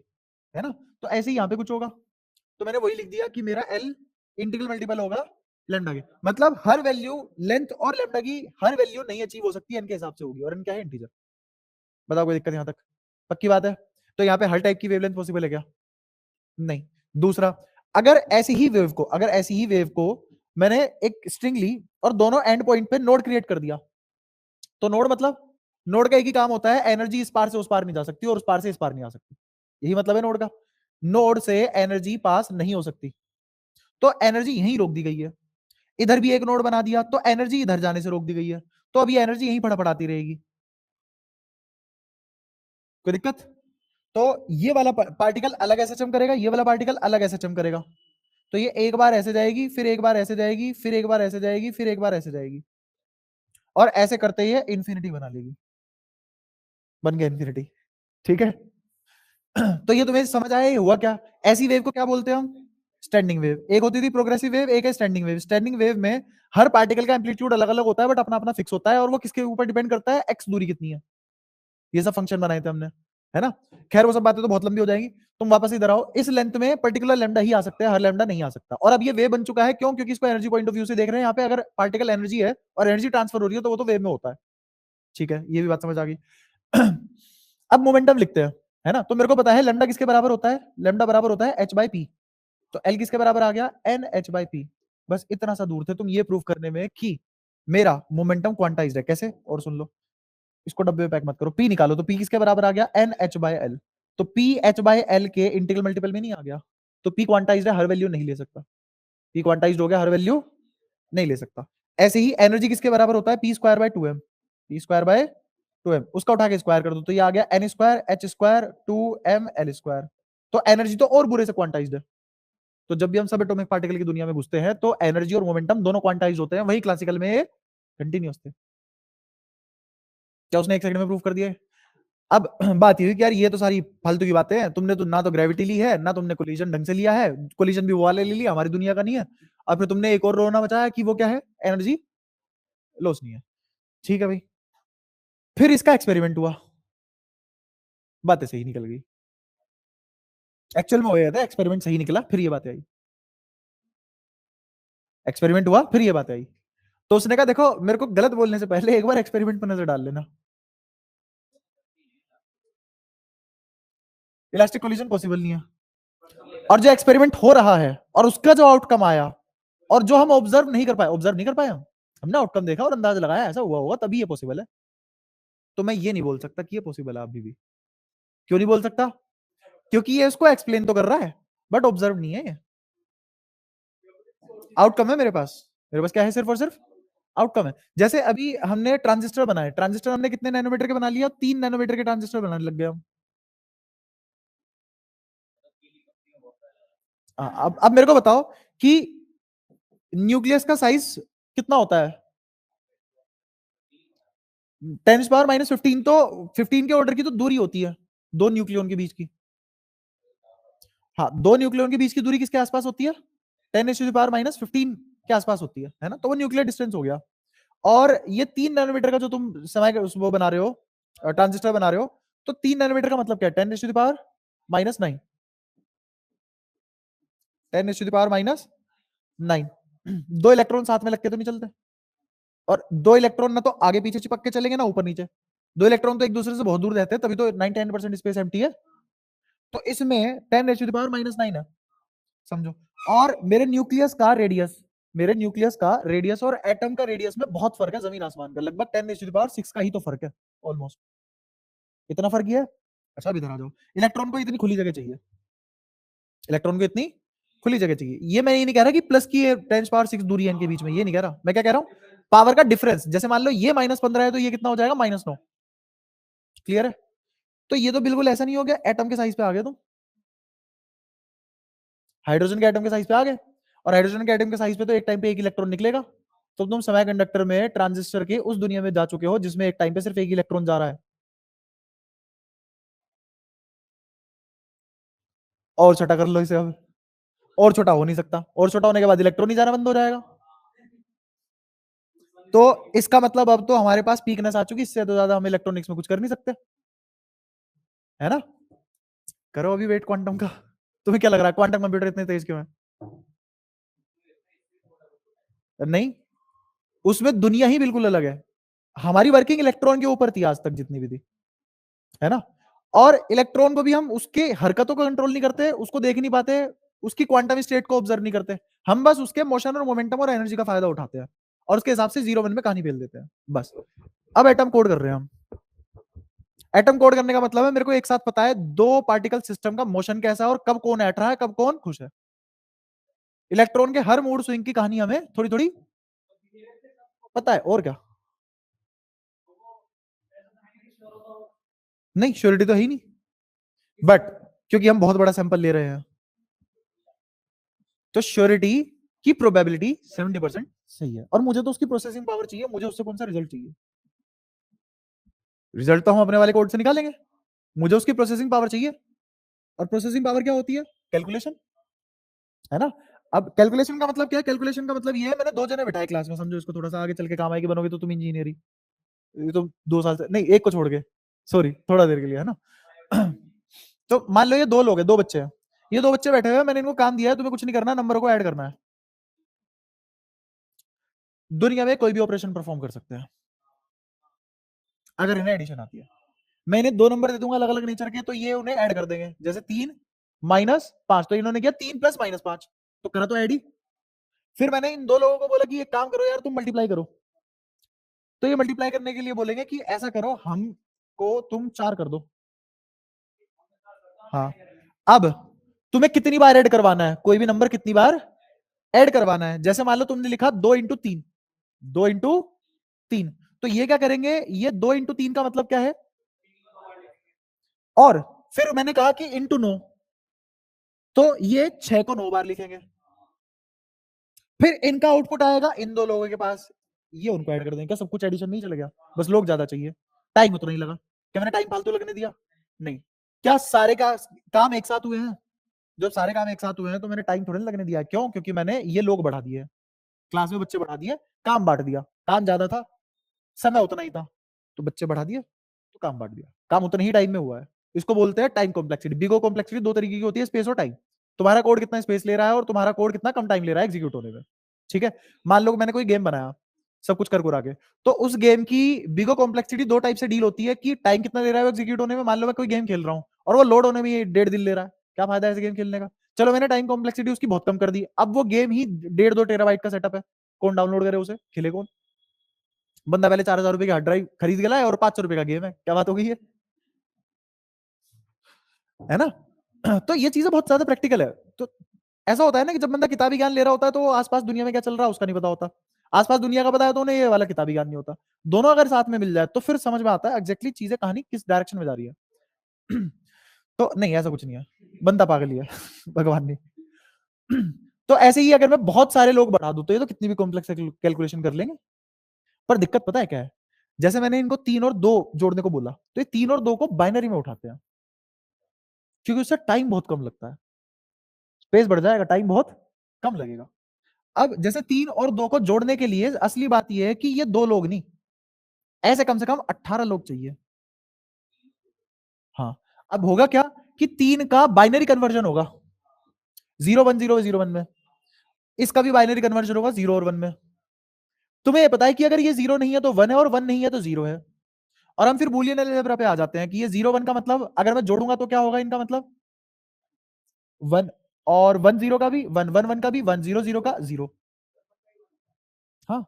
A: है ना। तो ऐसे ही यहां पे कुछ होगा। तो मैंने वही लिख दिया कि मेरा एल इंटीग्रल मल्टीपल होगा लैम्डा के, मतलब हर वैल्यू लेंथ और लैम्डा की हर वैल्यू नहीं अचीव हो सकती, एन के हिसाब से होगी, और एन क्या है? इंटीजर। बताओ कोई दिक्कत यहां तक? पक्की बात है? तो यहां पे हर टाइप की वेवलेंथ पॉसिबल है क्या? नहीं। दूसरा, अगर ऐसी ही वेव को मैंने एक स्ट्रिंग ली और दोनों एंड पॉइंट पे नोड क्रिएट कर दिया, तो नोड मतलब, नोड का एक ही काम होता है, एनर्जी इस पार से उस पार नहीं जा सकती और उस पार से इस पार नहीं आ सकती, यही मतलब है नोड का। नोड से एनर्जी पास नहीं हो सकती, तो एनर्जी यहीं रोक दी गई है। इधर भी एक नोड बना दिया, तो एनर्जी इधर जाने से रोक दी गई है, तो अभी एनर्जी यहीं फड़फड़ाती रहेगी। कोई दिक्कत? तो ये वाला पार्टिकल अलग एसएचएम करेगा, ये वाला पार्टिकल अलग एसएचएम करेगा। तो ये एक बार ऐसे जाएगी, फिर एक बार ऐसे जाएगी, फिर एक बार ऐसे जाएगी, फिर एक बार ऐसे जाएगी, और ऐसे करते ही इंफिनिटी बना लेगी। बन गया इंफिनिटी। ठीक है। तो ये तुम्हें समझ आया ये हुआ क्या? ऐसी वेव को क्या बोलते हैं हम? Standing wave. एक होती थी प्रोग्रेसिव वेव, एक है स्टैंडिंग वेव। स्टैंडिंग वेव में हर पार्टिकल का एम्पलीट्यूड अलग अलग होता है, बट अपना अपना फिक्स होता है, और वो किसके ऊपर डिपेंड करता है? एक्स दूरी कितनी है। ये सब फंक्शन बनाए थे हमने, है ना। खैर वो सब बातें तो बहुत लंबी हो जाएंगी, तुम वापस इधर आओ। इस लेंथ में पर्टिकुलर लैम्डा ही आ सकता है, हर लैम्डा नहीं आ सकता। और अब ये वेव बन चुका है, क्यों? क्योंकि इसको एनर्जी पॉइंट ऑफ व्यू से देख रहे हैं। यहाँ पे अगर पार्टिकल एनर्जी है और एनर्जी ट्रांसफर हो रही है, तो वो तो वेव में होता है। ठीक है, ये भी बात समझ आ गई। अब मोमेंटम लिखते हैं, है ना। तो मेरे को पता है लैम्डा किसके बराबर होता है? लैम्डा बराबर होता है h बाई पी। तो L किसके बराबर आ गया? N H by P. बस इतना सा दूर थे तुम ये प्रूव करने में कि मेरा मोमेंटम क्वांटाइज्ड है। कैसे? और सुन लो, इसको डब्बे में पैक मत करो, पी निकालो। तो पी किसके बराबर आ गया? N H by L. तो पी एच बाई एल के इंटीग्रल मल्टीपल में नहीं आ गया। तो पी क्वांटाइज्ड है, हर वैल्यू नहीं ले सकता। पी क्वांटाइज्ड हो गया, हर वैल्यू नहीं ले सकता। ऐसे ही एनर्जी किसके बराबर होता है? P square by 2m। P square by 2m, उसका उठा के स्क्वायर कर दो, तो ये आ गया N square H square 2m L square. तो एनर्जी तो और बुरे से क्वांटाइज्ड है। तो जब भी हम सब एटॉमिक पार्टिकल की दुनिया में घुसते हैं, तो एनर्जी और मोमेंटम दोनों क्वांटाइज्ड होते हैं। वही क्लासिकल में कंटिन्यूअस थे। क्या उसने एक सेकंड में प्रूव कर दिया? अब बात ये हुई कि यार ये तो सारी फालतू की बातें हैं, तुमने तो ना तो ग्रेविटी ली है, ना तुमने कोलिजन ढंग से लिया है। कोलिजन भी वो वाले ले लिया, हमारी दुनिया का नहीं है। और फिर तुमने एक और रोना बचाया कि वो क्या है? एनर्जी लॉस नहीं है। ठीक है भाई, फिर इसका एक्सपेरिमेंट हुआ, बातें सही निकल गई। एक्चुअल में हो गया था, एक्सपेरिमेंट सही निकला, फिर ये बातें आई। एक्सपेरिमेंट हुआ, फिर ये बात आई। तो उसने कहा देखो, मेरे को गलत बोलने से पहले एक बार एक्सपेरिमेंट पर नजर डाल लेना। इलास्टिक कोलिजन पॉसिबल नहीं है। और जो एक्सपेरिमेंट हो रहा है और उसका जो आउटकम आया, और जो हम ऑब्जर्व नहीं कर पाए, ऑब्जर्व नहीं कर पाए हमने आउटकम देखा और अंदाज लगाया ऐसा हुआ होगा, तभी ये पॉसिबल है। तो मैं ये नहीं बोल सकता कि ये पॉसिबल है अभी भी। क्यों नहीं बोल सकता? क्योंकि ये उसको एक्सप्लेन तो कर रहा है, बट ऑब्जर्व नहीं है ये। आउटकम है मेरे पास। मेरे पास क्या है? सिर्फ और सिर्फ आउटकम है। जैसे अभी हमने ट्रांजिस्टर बनाए, ट्रांजिस्टर हमने कितने नैनोमीटर के बना लिया? 3 नैनोमीटर के ट्रांजिस्टर बनाने लग गए हम। अब मेरे को बताओ कि न्यूक्लियस का साइज कितना होता है? 10⁻⁻15। तो 15 के ऑर्डर की तो दूरी होती है दो न्यूक्लियन के बीच की। हाँ, दो न्यूक्लियन के बीच की दूरी किसके आसपास होती है? 10⁻⁻15 के आसपास होती है ना। तो वो न्यूक्लियर डिस्टेंस हो गया। और ये 3 नैनोमीटर का जो तुम समय वो बना रहे हो, ट्रांजिस्टर बना रहे हो, तो 3 नैनोमीटर का मतलब क्या है? 10⁻⁻9। 10⁻⁻9। दो इलेक्ट्रॉन साथ में लग के तो नहीं चलते, और दो इलेक्ट्रॉन ना तो आगे पीछे चिपक के चलेंगे, ना ऊपर नीचे। दो इलेक्ट्रॉन तो एक दूसरे से बहुत दूर रहते हैं, तभी तो 99% स्पेस एम्प्टी है। तो इसमें 10⁻⁻9 है, समझो। और मेरे न्यूक्लियस और एटम का रेडियस में बहुत फर्क है, जमीन आसमान का। लगभग 10⁻6 का ही तो फर्क है, ऑलमोस्ट इतना फर्क ही है। अच्छा, अब इधर आ जाओ। इलेक्ट्रॉन को इतनी खुली जगह चाहिए, इलेक्ट्रॉन को इतनी खुली जगह चाहिए। ये मैं ये नहीं कह रहा कि प्लस की 10⁻6 दूरी है इनके बीच में, ये नहीं कह रहा। मैं क्या कह रहा हूं? पावर का डिफरेंस। जैसे मान लो ये -15 है, तो ये कितना हो जाएगा? -9। क्लियर है? तो ये तो बिल्कुल ऐसा नहीं हो गया, एटम के साइज पे आ गया तुम। हाइड्रोजन के एटम के साइज पे आ गए, और हाइड्रोजन के एटम के साइज पे तो एक टाइम पे एक इलेक्ट्रॉन निकलेगा। तो तुम समय कंडक्टर में ट्रांजिस्टर के उस दुनिया में जा चुके हो जिसमें एक टाइम पे सिर्फ एक इलेक्ट्रॉन जा रहा है। और छोटा कर लो इसे अब। और छोटा हो नहीं सकता, और छोटा होने के बाद इलेक्ट्रॉन ही जाना बंद हो जाएगा। तो इसका मतलब अब तो हमारे पास पीकनेस आ चुकी, इससे तो ज्यादा हम इलेक्ट्रॉनिक्स में कुछ कर नहीं सकते, है ना। करो अभी वेट क्वांटम का। तुम्हें क्या लग रहा है क्वांटम कंप्यूटर इतने तेज क्यों है? नहीं, उसमें दुनिया ही बिल्कुल अलग है। हमारी वर्किंग इलेक्ट्रॉन के ऊपर थी आज तक जितनी भी थी, है ना। और इलेक्ट्रॉन को भी हम उसके हरकतों को कंट्रोल नहीं करते, उसको देख नहीं पाते, उसकी क्वांटम स्टेट को ऑब्जर्व नहीं करते। हम बस उसके मोशन और मोमेंटम और एनर्जी का फायदा उठाते हैं, और उसके हिसाब से 0 1 में कहानी फेल देते हैं, बस। अब एटम कोड कर रहे हैं हम। एटम कोड करने का मतलब है मेरे को एक साथ पता है दो पार्टिकल सिस्टम का मोशन कैसा है, और कब कौन हट रहा है, कब कौन खुश है। इलेक्ट्रॉन के हर मूड स्विंग की कहानी हमें थोड़ी थोड़ी पता है, और क्या। नहीं, श्योरिटी तो है ही नहीं। बट क्योंकि हम बहुत बड़ा सैंपल ले रहे हैं तो श्योरिटी की प्रोबेबिलिटी 70% सही है। और मुझे तो उसकी प्रोसेसिंग पावर चाहिए, मुझे उससे कौन सा रिजल्ट चाहिए? रिजल्ट तो हम अपने वाले कोड से निकालेंगे, मुझे उसकी प्रोसेसिंग पावर चाहिए। और प्रोसेसिंग पावर क्या होती है? कैलकुलेशन, है ना? अब कैलकुलेशन का मतलब क्या है? कैलकुलेशन का मतलब ये है, मैंने दो जने बिठाए क्लास में, समझो इसको, थोड़ा सा आगे चल के काम आएगी, बनोगे तो तुम इंजीनियर ही। ये तो 2 साल से नहीं, एक को छोड़ के, सॉरी, थोड़ा देर के लिए, है ना? तो मान लो ये दो लोग हैं, दो बच्चे हैं, ये दो बच्चे बैठे हुए हैं, मैंने इनको काम दिया है, तुम्हें कुछ नहीं करना, नंबरों को ऐड करना है। दुनिया में कोई भी ऑपरेशन परफॉर्म कर सकते हैं अगर इन्हें एडिशन आती है। मैं इन्हें दो नंबर दे दूंगा अलग अलग नेचर के, तो ये उन्हें ऐड कर देंगे, जैसे 3 - 5, तो इन्होंने किया 3 + -5, तो करा तो ऐड ही। फिर मैंने इन दो लोगों को बोला कि एक काम करो यार, तुम मल्टीप्लाई करो, तो ये मल्टीप्लाई करने के लिए बोलेंगे कि ऐसा करो, हमको तुम 4 कर दो। हाँ, अब तुम्हें कितनी बार ऐड करवाना है, कोई भी नंबर कितनी बार ऐड करवाना है? जैसे मान लो तुमने लिखा 2 × 3, 2 × 3, तो ये क्या करेंगे, ये 2 × 3 का मतलब क्या है? और फिर मैंने कहा कि इंटू 9, तो ये 6 को 9 बार लिखेंगे। फिर इनका आउटपुट आएगा इन दो लोगों के पास, ये उनको ऐड कर देंगे। क्या सब कुछ एडिशन नहीं चलेगा? बस लोग ज्यादा चाहिए, टाइम उतना ही लगा। क्या मैंने टाइम फालतू लगने दिया? नहीं। क्या सारे का काम एक साथ हुए हैं? जब सारे काम एक साथ हुए हैं तो मैंने टाइम थोड़ी ना लगने दिया। क्यों? क्योंकि मैंने ये लोग बढ़ा दिए, क्लास में बच्चे बढ़ा दिए, काम बांट दिया। काम ज्यादा था, समय उतना ही था, तो बच्चे बढ़ा दिए, तो काम बांट दिया, काम उतने ही टाइम में हुआ है। इसको बोलते हैं टाइम कॉम्प्लेक्सिटी। बिगो कॉम्प्लेक्सिटी दो तरीके की होती है, स्पेस और टाइम। तुम्हारा कोड कितना स्पेस ले रहा है और तुम्हारा कोड कितना कम टाइम ले रहा है एग्जीक्यूट होने में। ठीक है, मान लो मैंने कोई गेम बनाया, सब कुछ कर कुरा के, तो उस गेम की बिगो कॉम्प्लेक्सिटी दो टाइप से डील होती है कि टाइम कितना ले रहा है एग्जीक्यूट होने में। मान लो मैं कोई गेम खेल रहा हूँ और वो लोड होने में 1.5 दिन ले रहा है, क्या फायदा है ऐसे गेम खेलने का? चलो मैंने टाइम कॉम्प्लेक्सिटी उसकी बहुत कम कर दी, अब वो गेम ही 1.5-2 टेराबाइट का सेटअप है, कौन डाउनलोड करे उसे, खेले कौन? बंदा पहले 4,000 रुपए की हार्ड ड्राइव खरीद के लाए और 500 रुपए का गेम है, क्या बात हो गई है ना? तो ये चीजें बहुत ज्यादा प्रैक्टिकल है। तो ऐसा होता है ना कि जब बंदा किताबी ज्ञान ले रहा होता है तो आसपास दुनिया में क्या चल रहा है उसका नहीं पता होता, आसपास दुनिया का पता है तो उन्हें ये वाला किताबी ज्ञान नहीं होता। दोनों अगर साथ में मिल जाए तो फिर समझ में आता है एग्जैक्टली चीजें, कहानी किस डायरेक्शन में जा रही है। तो नहीं, ऐसा कुछ नहीं है, बंदा पागल ही है। भगवान नहीं। तो ऐसे ही अगर मैं बहुत सारे लोग बढ़ा दूं तो ये तो कितनी भी कॉम्प्लेक्स कैलकुलेशन कर लेंगे। पर दिक्कत पता है क्या है? जैसे मैंने इनको 3 और 2 जोड़ने को बोला, तो ये 3 और 2 को बाइनरी में उठाते हैं, क्योंकि उससे टाइम बहुत कम लगता है, स्पेस बढ़ जाएगा, टाइम बहुत कम लगेगा। अब जैसे 3 और 2 को जोड़ने के लिए असली बात यह है कि ये 2 लोग नहीं, ऐसे कम से कम 18 लोग चाहिए। हाँ, अब होगा क्या कि 3 का बाइनरी कन्वर्जन होगा, 0 1 0 0 1 में, इसका भी बाइनरी कन्वर्जन होगा 0 और 1 में। तुम्हें ये पता है कि अगर ये 0 नहीं है तो 1 है और 1 नहीं है तो 0 है। और हम फिर बूलियन अलजेब्रा पे आ जाते हैं कि ये 0 1 का मतलब अगर मैं जोड़ूंगा तो क्या होगा, इनका मतलब 1, और 1 0 का भी 1, 1 1 का भी 1, 0 0 का 0। हाँ,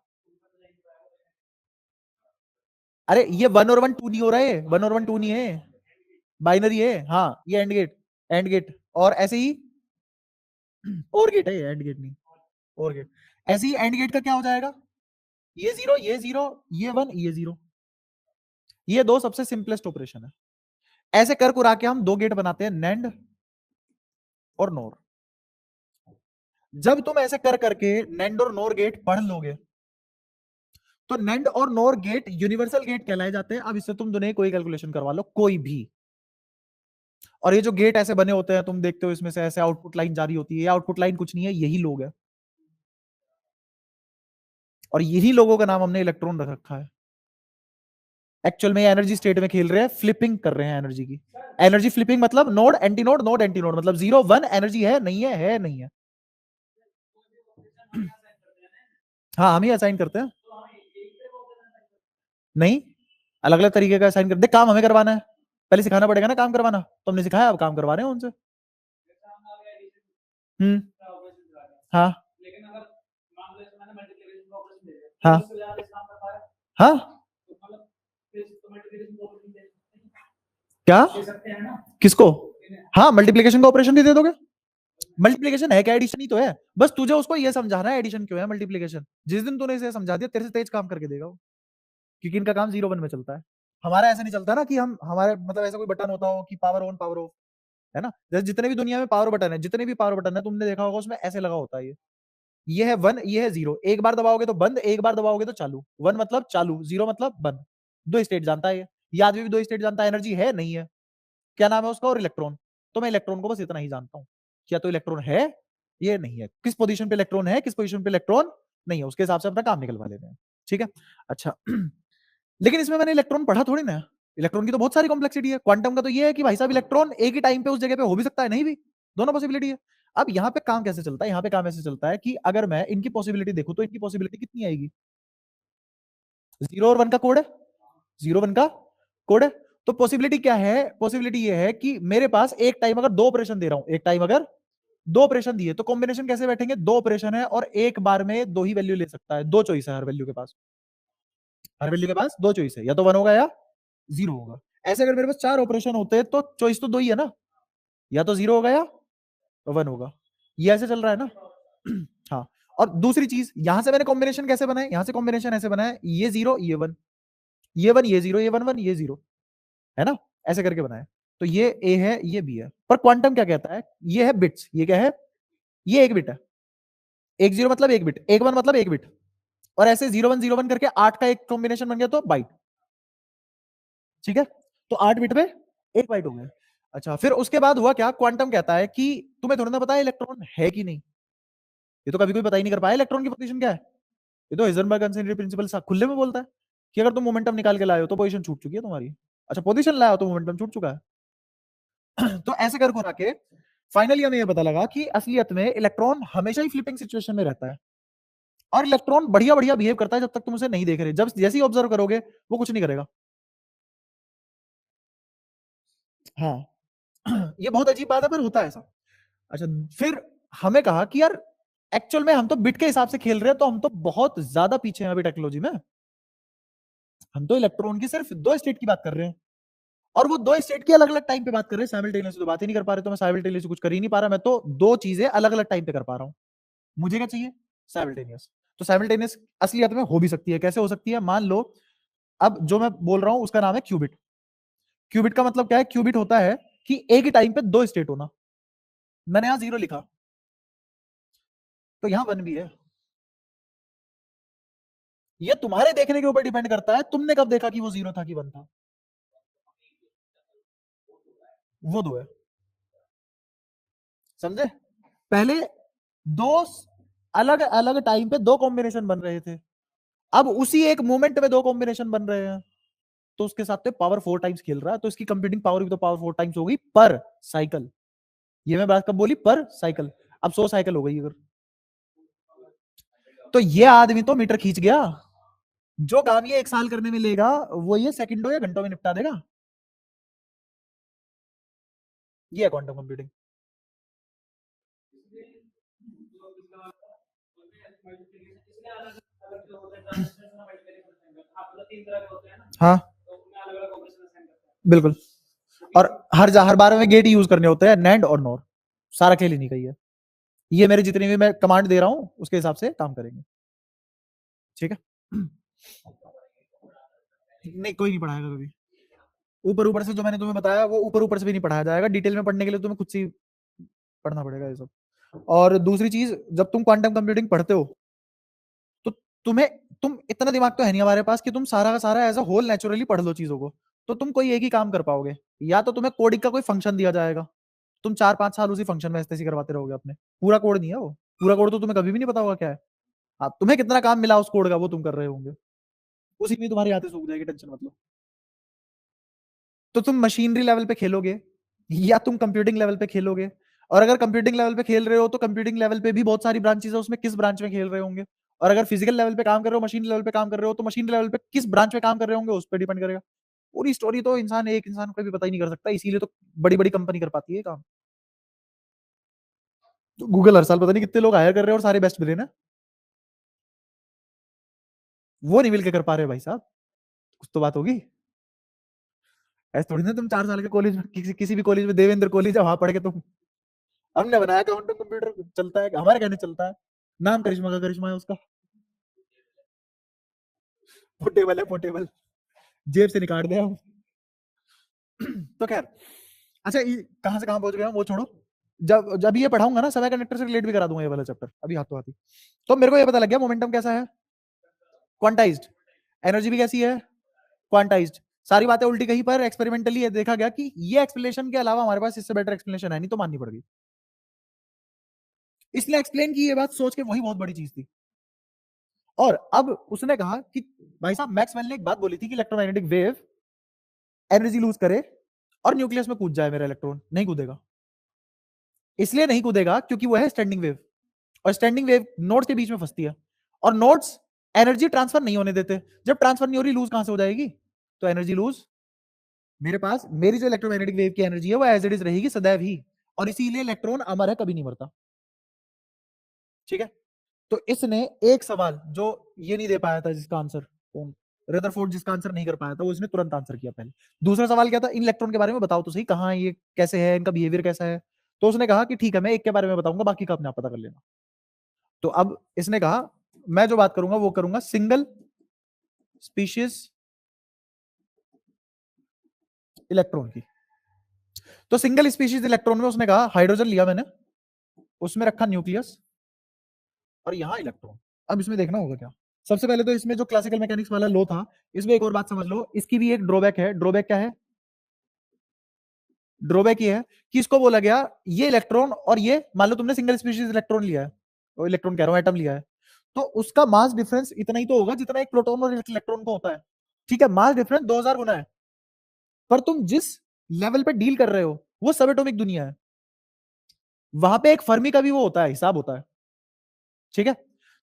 A: अरे ये 1 और 1 2 नहीं हो रहा है, 1 और 1 2 नहीं है, बाइनरी है। हाँ, ये एंड गेट, एंड गेट, और ऐसे ही और गेट है, एंड गेट नहीं, और गेट। ऐसे ही एंड गेट का क्या हो जाएगा, ये 0 ये 0 ये 1 ये 0, ये दो सबसे सिंपलेस्ट ऑपरेशन है। ऐसे कर कुरा के हम 2 गेट बनाते हैं, नैंड और नोर। जब तुम ऐसे कर करके नैंड और नोर गेट पढ़ लोगे तो नैंड और नोर गेट यूनिवर्सल गेट कहलाए जाते हैं। अब इससे तुम दोनों कोई कैलकुलेशन करवा लो, कोई भी। और ये जो गेट ऐसे बने होते हैं तुम देखते हो, इसमें से ऐसे आउटपुट लाइन जारी होती है, ये आउटपुट लाइन कुछ नहीं है, यही लोग है, और यही लोगों का नाम हमने इलेक्ट्रॉन रख रखा है। एक्चुअल में एनर्जी स्टेट में खेल रहे हैं, फ्लिपिंग कर रहे हैं एनर्जी की। एनर्जी फ्लिपिंग मतलब node anti node, node anti node, मतलब 0 1 एनर्जी है नहीं है, है नहीं है। हाँ, हम ही असाइन करते हैं, नहीं, अलग अलग तरीके का असाइन कर दे। काम हमें करवाना है, पहले सिखाना पड़ेगा ना काम करवाना, तो हमने सिखाया, अब काम करवा रहे हैं उनसे। हम्म, हाँ, हाँ, हाँ, क्या, किसको? हाँ, मल्टीप्लीकेशन का ऑपरेशन भी दे दोगे। मल्टीप्लीकेशन है क्या, एडिशन ही तो है। बस तुझे उसको ये समझाना है एडिशन क्यों है, मल्टीप्लीकेशन। जिस दिन तूने इसे समझा दिया तेरे से तेज काम करके देगा वो, क्योंकि इनका काम 0 1 में चलता है। हमारा ऐसा नहीं चलता ना कि हम, हमारे मतलब ऐसा कोई बटन होता हो कि पावर ऑन पावर ऑफ। है ना? जैसे जितने भी दुनिया में पावर बटन है, जितने भी पावर बटन है तुमने देखा होगा उसमें ऐसे लगा होता है ये है 1, ये है 0। एक बार दबाओगे तो बंद, एक बार दबाओगे तो चालू। 1 मतलब चालू, 0 मतलब बंद। 2 स्टेट जानता है ये आदमी भी 2 स्टेट जानता है। एनर्जी है, नहीं है, क्या नाम है उसका, और इलेक्ट्रॉन। तो मैं इलेक्ट्रॉन को बस इतना ही जानता हूँ, क्या तो इलेक्ट्रॉन है, ये नहीं है, किस पोजीशन पे इलेक्ट्रॉन है, किस पोजीशन पे इलेक्ट्रॉन नहीं है, उसके हिसाब से अपना काम निकलवा लेते हैं। ठीक है, अच्छा लेकिन इसमें मैंने इलेक्ट्रॉन पढ़ा थोड़ी ना, इलेक्ट्रॉन की तो बहुत सारी कॉम्प्लेक्सिटी है। क्वांटम का तो ये है कि भाई साहब इलेक्ट्रॉन एक ही टाइम पे उस जगह पे हो भी सकता है, नहीं भी, दोनों पॉसिबिलिटी है। अब यहाँ पे काम कैसे चलता है, यहाँ पे काम ऐसे चलता है कि अगर मैं इनकी पॉसिबिलिटी देखूं तो इनकी पॉसिबिलिटी कितनी आएगी, 0 और 1 का कोड है, 0 1 का कोड है। तो पॉसिबिलिटी क्या है, पॉसिबिलिटी ये है कि मेरे पास एक टाइम अगर 2 ऑपरेशन दे रहा हूं, एक टाइम अगर 2 ऑपरेशन दिए तो कॉम्बिनेशन कैसे बैठेंगे, 2 ऑपरेशन है और एक बार में 2 ही वैल्यू ले सकता है, 2 चॉइस है हर वैल्यू के पास, हर वैल्यू के पास 2 चॉइस है, या तो 1 होगा या 0 होगा। ऐसे अगर मेरे पास 4 ऑपरेशन होते हैं तो चॉइस तो 2 ही है ना, या तो 0 होगा या 1 होगा। ये ऐसे चल रहा है ना। हाँ, और दूसरी चीज यहां से मैंने कॉम्बिनेशन कैसे बनाए, यहां से कॉम्बिनेशन ऐसे बनाए, ये 0 ये 1, ये 1 ये 0, ये 1 1 ये 0, है ना, ऐसे करके बनाए। तो ये ए है, ये बी है। पर क्वांटम क्या कहता है, ये है बिट्स, ये क्या है, ये एक बिट है, एक 0 मतलब एक बिट, एक 1 मतलब एक बिट, और ऐसे 0 1 0 1 करके 8 का एक कॉम्बिनेशन बन गया तो बाइट। ठीक है, तो 8 बिट में एक बाइट हो गया। अच्छा, फिर उसके बाद हुआ क्या, क्वांटम कहता है कि तुम्हें थोड़ा ना पता है इलेक्ट्रॉन है कि नहीं, ये तो कभी कोई पता ही नहीं कर पाया इलेक्ट्रॉन की पोजीशन क्या है। ये तो हाइजेनबर्ग अनसर्टेनिटी प्रिंसिपल खुले में बोलता है कि अगर तुम मोमेंटम निकाल के लाए हो तो पोजीशन छूट चुकी है तुम्हारी। अच्छा, पोजीशन लाया हो तो मोमेंटम छूट चुका है। तो ऐसे कर को के फाइनली हमें ये पता लगा कि असलियत में इलेक्ट्रॉन हमेशा ही फ्लिपिंग सिचुएशन में रहता है, और इलेक्ट्रॉन बढ़िया बढ़िया बिहेव करता है जब तक तुम उसे नहीं देख रहे, जब जैसे ही ऑब्जर्व करोगे वो कुछ नहीं करेगा। हाँ। ये बहुत अजीब बात है पर होता है ऐसा। अच्छा, फिर हमें कहा कि यार एक्चुअल में हम तो बिट के हिसाब से खेल रहे हैं, तो हम तो बहुत ज्यादा पीछे हैं अभी टेक्नोलॉजी में। हम तो इलेक्ट्रॉन की सिर्फ 2 स्टेट की बात कर रहे हैं, और वो 2 स्टेट की अलग अलग टाइम पे बात कर रहे हैं, साइमल्टेनियसली तो बात ही नहीं कर पा रहे। तो मैं साइमल्टेनियसली कुछ कर ही नहीं पा रहा, मैं तो 2 चीजें अलग अलग टाइम पे कर पा रहा हूं। मुझे क्या चाहिए, साइमल्टेनियस। तो साइमल्टेनियस असलियत में हो भी सकती है, कैसे हो सकती है, मान लो अब जो मैं बोल रहा हूं उसका नाम है क्यूबिट। क्यूबिट का मतलब क्या है, क्यूबिट होता है कि एक ही टाइम पे 2 स्टेट होना। मैंने यहां 0 लिखा तो यहां 1 भी है। ये तुम्हारे देखने के ऊपर डिपेंड करता है, तुमने कब देखा कि वो 0 था कि 1 था। वो 2 है, समझे। पहले 2 अलग अलग टाइम पे 2 कॉम्बिनेशन बन रहे थे, अब उसी एक मोमेंट में 2 कॉम्बिनेशन बन रहे हैं, तो उसके साथ तो पावर 4 टाइम्स खेल रहा है, तो इसकी कंप्यूटिंग पावर भी तो पावर 4 टाइम्स हो गई पर साइकिल। ये मैं बात कब बोली, पर साइकिल। अब 100 साइकिल हो गई अगर, तो ये आदमी तो मीटर खींच गया। जो काम ये 1 साल करने में लेगा वो ये सेकंडों या घंटों में निपटा देगा। ये है क्वांटम कंप्यूटिंग। हाँ, बिल्कुल। और हर बार में गेट यूज करने होते हैं, नैंड और नॉर, सारा खेल ही नहीं कही है। ये मेरे जितनी भी मैं कमांड दे रहा हूं उसके हिसाब से काम करेंगे। ठीक है। नहीं, कोई नहीं पढ़ाएगा कभी। ऊपर ऊपर से जो मैंने तुम्हें बताया वो ऊपर ऊपर से भी नहीं पढ़ाया जाएगा, डिटेल में पढ़ने के लिए तुम्हें खुद से पढ़ना पड़ेगा ये सब। और दूसरी चीज, जब तुम क्वांटम कंप्यूटिंग पढ़ते हो तो तुम्हें, तुम इतना दिमाग तो है नहीं हमारे पास कि तुम सारा का सारा एज अ होल नेचुरली पढ़ लो चीजों को। तो तुम कोई एक ही काम कर पाओगे, या तो तुम्हें कोडिंग का कोई फंक्शन दिया जाएगा, तुम 4 5 साल उसी फंक्शन में ऐसे करवाते रहोगे अपने। पूरा कोड नहीं है वो, पूरा कोड तो तुम्हें कभी भी नहीं पता होगा क्या है। हाँ, तुम्हें कितना काम मिला उस कोड का वो तुम कर रहे होंगे, उसी में तुम्हारी आते सूख जाएगी, टेंशन मतलब। तो तुम मशीनरी लेवल पे खेलोगे या तुम कंप्यूटिंग लेवल पे खेलोगे। और अगर कंप्यूटिंग लेवल पे खेल रहे हो तो कंप्यूटिंग लेवल पे भी बहुत सारी ब्रांचेस है, उसमें किस ब्रांच में खेल रहे होंगे। और अगर फिजिकल लेवल पे काम कर रहे हो, मशीन लेवल पे काम कर रहे हो, तो मशीन लेवल पे किस ब्रांच में काम कर रहे होंगे उस पर डिपेंड करेगा। पूरी स्टोरी तो एक इंसान को भी पता ही नहीं कर सकता, इसीलिए तो बड़ी बड़ी कंपनी कर पाती है काम। तो गूगल हर साल पता नहीं कितने लोग हायर कर रहे हैं और सारे बेस्ट ब्रेन है, वो नहीं मिलकर कर पा रहे भाई साहब, कुछ तो बात होगी। ऐसे थोड़ी ना तुम 4 साल के कॉलेज में किसी भी कॉलेज में, देवेंद्र कॉलेज है वहां पढ़ के तुम, हमने बनाया क्वांटम कंप्यूटर चलता है, हमारे कहने चलता है। नाम करिश्मा का करिश्मा है उसका, पोर्टेबल है पोर्टेबल, जेब से निकाल दे हम। तो खैर, अच्छा कहां से कहां पहुंच गया वो छोड़ो, जब जब ये पढ़ाऊंगा ना समय कंडक्टर से रिलेट भी करा दूंगा ये वाला चैप्टर, अभी हाथों हाथी। तो मेरे को ये पता लग गया मोमेंटम कैसा है, क्वांटाइज्ड, एनर्जी भी कैसी है, क्वांटाइज्ड। सारी बातें उल्टी कहीं पर एक्सपेरिमेंटली ये देखा गया कि ये एक्सप्लेनेशन के अलावा हमारे पास इससे बेटर एक्सप्लेनेशन है नहीं, तो माननी पड़ गई। इसलिए एक्सप्लेन की ये बात सोच के वही बहुत बड़ी चीज थी। और अब उसने कहा कि भाई साहब मैक्सवेल ने एक बात बोली थी कि इलेक्ट्रोमैग्नेटिक वेव एनर्जी लूज करे और न्यूक्लियस में कूद जाए मेरा इलेक्ट्रॉन, नहीं कूदेगा। इसलिए नहीं कूदेगा क्योंकि वो है स्टैंडिंग वेव, और स्टैंडिंग वेव नोड्स के बीच में फंसती है, और नोड्स एनर्जी ट्रांसफर नहीं होने देते। जब ट्रांसफर नहीं हो रही, लूज कहां से हो जाएगी? तो एनर्जी लूज मेरे पास, मेरी जो इलेक्ट्रोमैग्नेटिक वेव की एनर्जी है वो एज इट इज रहेगी सदैव ही, और इसीलिए इलेक्ट्रॉन अमर है, कभी नहीं मरता। ठीक है, तो इसने एक सवाल जो ये नहीं दे पाया था, जिसका आंसर कौन, रदरफोर्ड, जिसका आंसर नहीं कर पाया था, वो इसने तुरंत आंसर किया पहले। दूसरा सवाल क्या था, इन इलेक्ट्रॉन के बारे में बताओ तो सही, कहां ये कैसे है, इनका बिहेवियर कैसा है। तो उसने कहा कि ठीक है मैं एक के बारे में बताऊंगा, बाकी का अपने आप पता कर लेना। तो अब इसने कहा मैं जो बात करूंगा वो करूंगा सिंगल स्पीशीज इलेक्ट्रॉन की। तो सिंगल स्पीशीज इलेक्ट्रॉन में उसने कहा हाइड्रोजन लिया मैंने, उसमें रखा न्यूक्लियस, और यहां इलेक्ट्रॉन। अब इसमें देखना होगा क्या, सबसे पहले तो इसमें जो क्लासिकल मैकेनिक्स वाला लॉ था, इसमें एक और बात समझ लो, इसकी भी एक ड्रॉबैक है। ड्रॉबैक क्या है? ड्रॉबैक ये है कि इसको बोला गया ये इलेक्ट्रॉन, और ये मान लो तुमने सिंगल स्पीशीज इलेक्ट्रॉन लिया है, और इलेक्ट्रॉन कह रहा हूं एटम लिया है, तो उसका मास डिफरेंस इतना ही तो होगा जितना एक प्रोटॉन और इलेक्ट्रॉन को होता है। ठीक है, मास डिफरेंस 2000 गुना है, पर तुम जिस लेवल पे डील कर रहे हो वो सब एटॉमिक दुनिया है, वहां पे एक फर्मी का भी वो होता है, हिसाब होता है। ठीक है,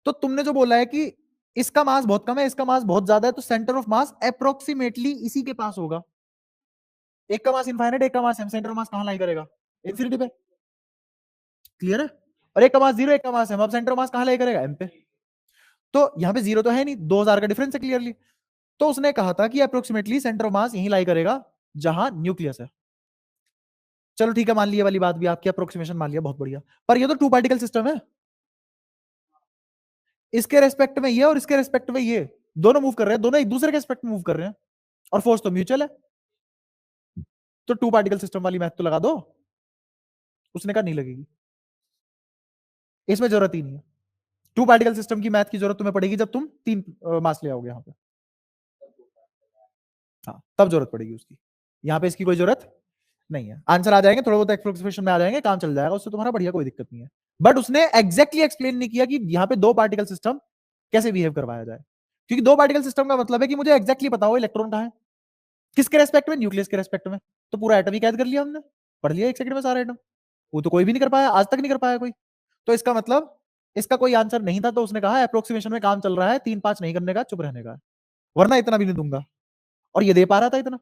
A: तो तुमने जो बोला है कि इसका मास बहुत कम है, इसका मास बहुत ज्यादा है, तो सेंटर ऑफ मास अप्रोक्सीमेटली इसी के पास होगा। एक का मास इनफाइनाइट, एक का मास एम, सेंटर ऑफ मास कहां लाई करेगा? इंफिनिटी पे। क्लियर है? और एक का मास जीरो, एक का मास एम, अब सेंटर ऑफ मास कहां लाई करेगा? एम पे। तो यहां पे जीरो तो है नहीं, 2000 का डिफरेंस है क्लियरली। तो उसने कहा था कि अप्रोक्सीमेटली सेंटर ऑफ मास यहीं लाई करेगा जहां न्यूक्लियस है। चलो ठीक है, मान लिया वाली बात भी आपकी, अप्रोक्सीमेशन मान लिया, बहुत बढ़िया। पर ये तो टू पार्टिकल सिस्टम है, इसके रेस्पेक्ट में ये और इसके रेस्पेक्ट में ये दोनों मूव कर रहे हैं, दोनों एक दूसरे के रेस्पेक्ट में मूव कर रहे हैं, और फोर्स तो म्यूचुअल है। तो टू पार्टिकल सिस्टम वाली मैथ तो लगा दो। उसने कहा नहीं लगेगी, इसमें जरूरत ही नहीं है। टू पार्टिकल सिस्टम की मैथ की जरूरत तुम्हें पड़ेगी जब तुम तीन मास ले आओगे यहाँ पे, हाँ तब जरूरत पड़ेगी उसकी, यहाँ पे इसकी कोई जरूरत नहीं है। आंसर आ जाएंगे, थोड़ा बहुत एक्सप्रेशन में आ जाएंगे, काम चल जाएगा, उससे तुम्हारा बढ़िया, कोई दिक्कत नहीं है। बट उसने एग्जैक्टली एक्सप्लेन नहीं किया कि यहाँ पे दो पार्टिकल सिस्टम कैसे बिहेव करवाया जाए, क्योंकि दो पार्टिकल सिस्टम का मतलब है कि मुझे एग्जैक्टली पता हो इलेक्ट्रॉन कहाँ है, किसके रेस्पेक्ट में, न्यूक्लियस के रेस्पेक्ट में। तो पूरा एटम ही कैद कर लिया हमने, पढ़ लिया एक सेकंड में सारा एटम। वो तो कोई भी नहीं कर पाया, आज तक नहीं कर पाया कोई। तो इसका मतलब इसका कोई आंसर नहीं था, तो उसने कहा अप्रोक्सीमेशन में काम चल रहा है, 3-5 नहीं करने का, चुप रहने का, वरना इतना भी नहीं दूंगा। और ये दे पा रहा था इतना,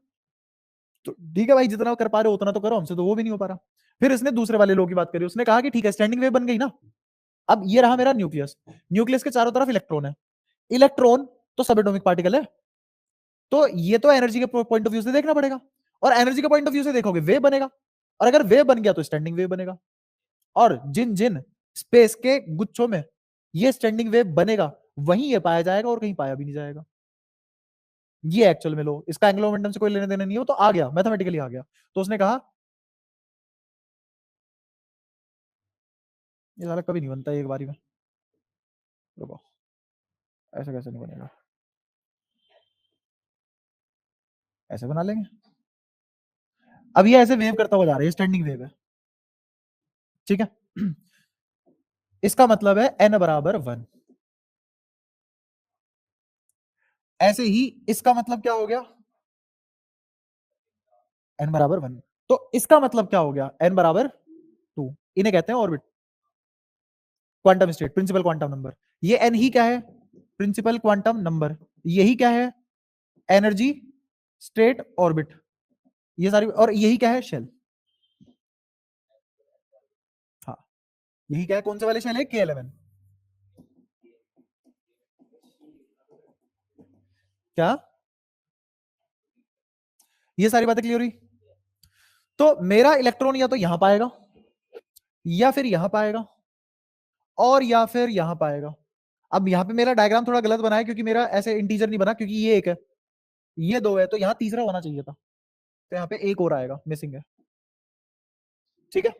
A: तो ठीक है भाई, जितना कर पा रहे हो उतना तो करो, हमसे तो वो भी नहीं हो पा रहा। फिर इसने दूसरे वाले लो की बात करी, उसने कहा कि ठीक है स्टैंडिंग वेव बन गई ना, अब ये रहा मेरा न्यूक्लियस, न्यूक्लियस के चारों तरफ इलेक्ट्रॉन है, इलेक्ट्रॉन तो सब एटॉमिक पार्टिकल है, तो ये तो एनर्जी के पॉइंट ऑफ व्यू से देखना पड़ेगा, और एनर्जी के पॉइंट ऑफ व्यू से देखोगे वेव बनेगा, और अगर वेव बन गया तो स्टैंडिंग वेव बनेगा। और जिन जिन स्पेस के गुच्छों में ये स्टैंडिंग वेव बनेगा वहीं ये पाया जाएगा, और कहीं पाया भी नहीं जाएगा। ये एक्चुअल में लो, इसका एंगुलर मोमेंटम से कोई लेने देने नहीं हो, तो आ गया मैथमेटिकली आ गया। तो उसने कहा ये साला कभी नहीं बनता एक बारी में, रुको, ऐसा कैसे नहीं बनेगा, ऐसे बना लेंगे। अब ये ऐसे वेव करता हुआ जा रहा है, स्टैंडिंग वेव है, ठीक है। इसका मतलब है n बराबर 1, ऐसे ही इसका मतलब क्या हो गया, n बराबर 1, तो इसका मतलब क्या हो गया, n बराबर 2। इन्हें कहते हैं orbit, quantum state, principal quantum number. ये n ही क्या है, प्रिंसिपल क्वांटम नंबर। यही क्या है, एनर्जी स्टेट ऑर्बिट। ये सारी, और यही क्या है, शेल। हाँ, यही क्या है, कौन से वाले शेल है, K11। क्या, ये सारी बातें क्लियर हुई? तो मेरा इलेक्ट्रॉन या तो यहां पाएगा, या फिर यहां पाएगा, और या फिर यहां पाएगा। अब यहां पे मेरा डायग्राम थोड़ा गलत बना है, क्योंकि मेरा ऐसे इंटीजर नहीं बना, क्योंकि ये एक है, ये दो है, तो यहां तीसरा होना चाहिए था, तो यहाँ पे एक और आएगा, मिसिंग है। ठीक है।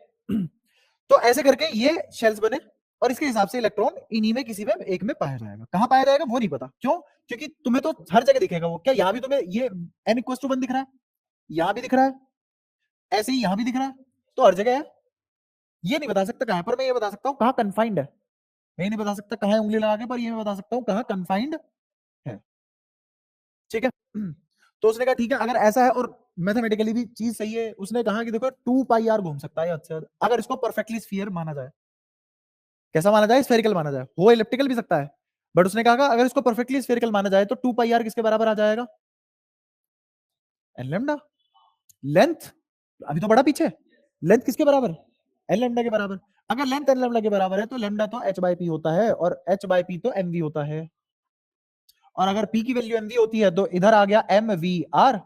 A: तो ऐसे करके ये शेल्स बने और इसके हिसाब से इलेक्ट्रॉन इन्हीं में किसी में एक में पाया जाएगा। कहां पाया जाएगा वो नहीं पता, क्यों? क्योंकि तुम्हें तो हर जगह दिखेगा वो। क्या यहां भी तुम्हें ये n=1 दिख रहा है? यहां भी दिख रहा है, ऐसे ही यहां भी दिख रहा है, तो हर जगह है। ये नहीं बता सकता कहां पर, मैं ये बता सकता हूं कहां कन्फाइंड है। मैं नहीं बता सकता कहां उंगली लगा के, पर ये मैं बता सकता हूं कहां कन्फाइंड है। ठीक है। तो उसने कहा ठीक है, अगर ऐसा है और मैथमेटिकली भी चीज सही है, उसने कहा कि देखो 2πr घूम सकता है अच्छा, अगर इसको परफेक्टली स्फीयर माना जाए। कैसा माना जाए? स्फेरिकल माना जाए, वो इलिप्टिकल भी सकता है, बट उसने कहा अगर इसको परफेक्टली स्फेरिकल माना जाए तो 2πr किसके बराबर आ जाएगा? N lambda. लेंथ अभी तो बड़ा पीछे, लेंथ किसके बराबर? एन लेमडा के बराबर। अगर लेंथ एन लेमडा के बराबर है तो लेमडा तो h/p होता है और h/p तो mv होता है। और अगर p की वैल्यू mv होती है तो इधर आ गया mvr,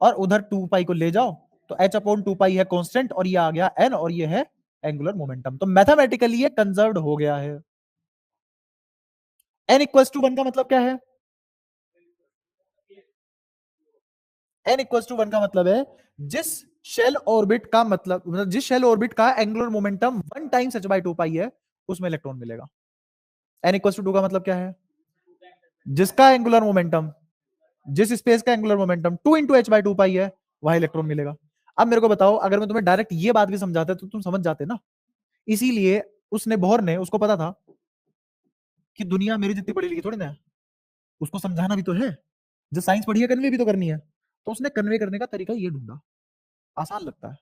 A: और उधर 2π को ले जाओ तो h/2π है कांस्टेंट, और ये आ गया n, और ये है एंगुलर मोमेंटम। तो मैथमेटिकली ये कंजर्व्ड हो गया है। n=1 का मतलब क्या है? n=1 का मतलब है जिस शेल ऑर्बिट का मतलब जिस शेल ऑर्बिट का एंगुलर मोमेंटम 1 टाइम्स h/2π है उसमें इलेक्ट्रॉन मिलेगा। n=2 का मतलब क्या है? जिसका एंगुलर मोमेंटम, जिस स्पेस का एंगुलर मोमेंटम 2 इंटू h/2π है वहां इलेक्ट्रॉन मिलेगा। अब मेरे को बताओ, अगर मैं तुम्हें डायरेक्ट ये बात भी समझाता तो तुम समझ जाते ना। इसीलिए उसने, बोहर ने, उसको पता था कि दुनिया मेरी जितनी पढ़ी लिखी थोड़ी ना है, उसको समझाना भी तो है। जो साइंस पढ़ी है कन्वे भी तो करनी है। तो उसने कन्वे करने का तरीका ये ढूंढा, आसान लगता है।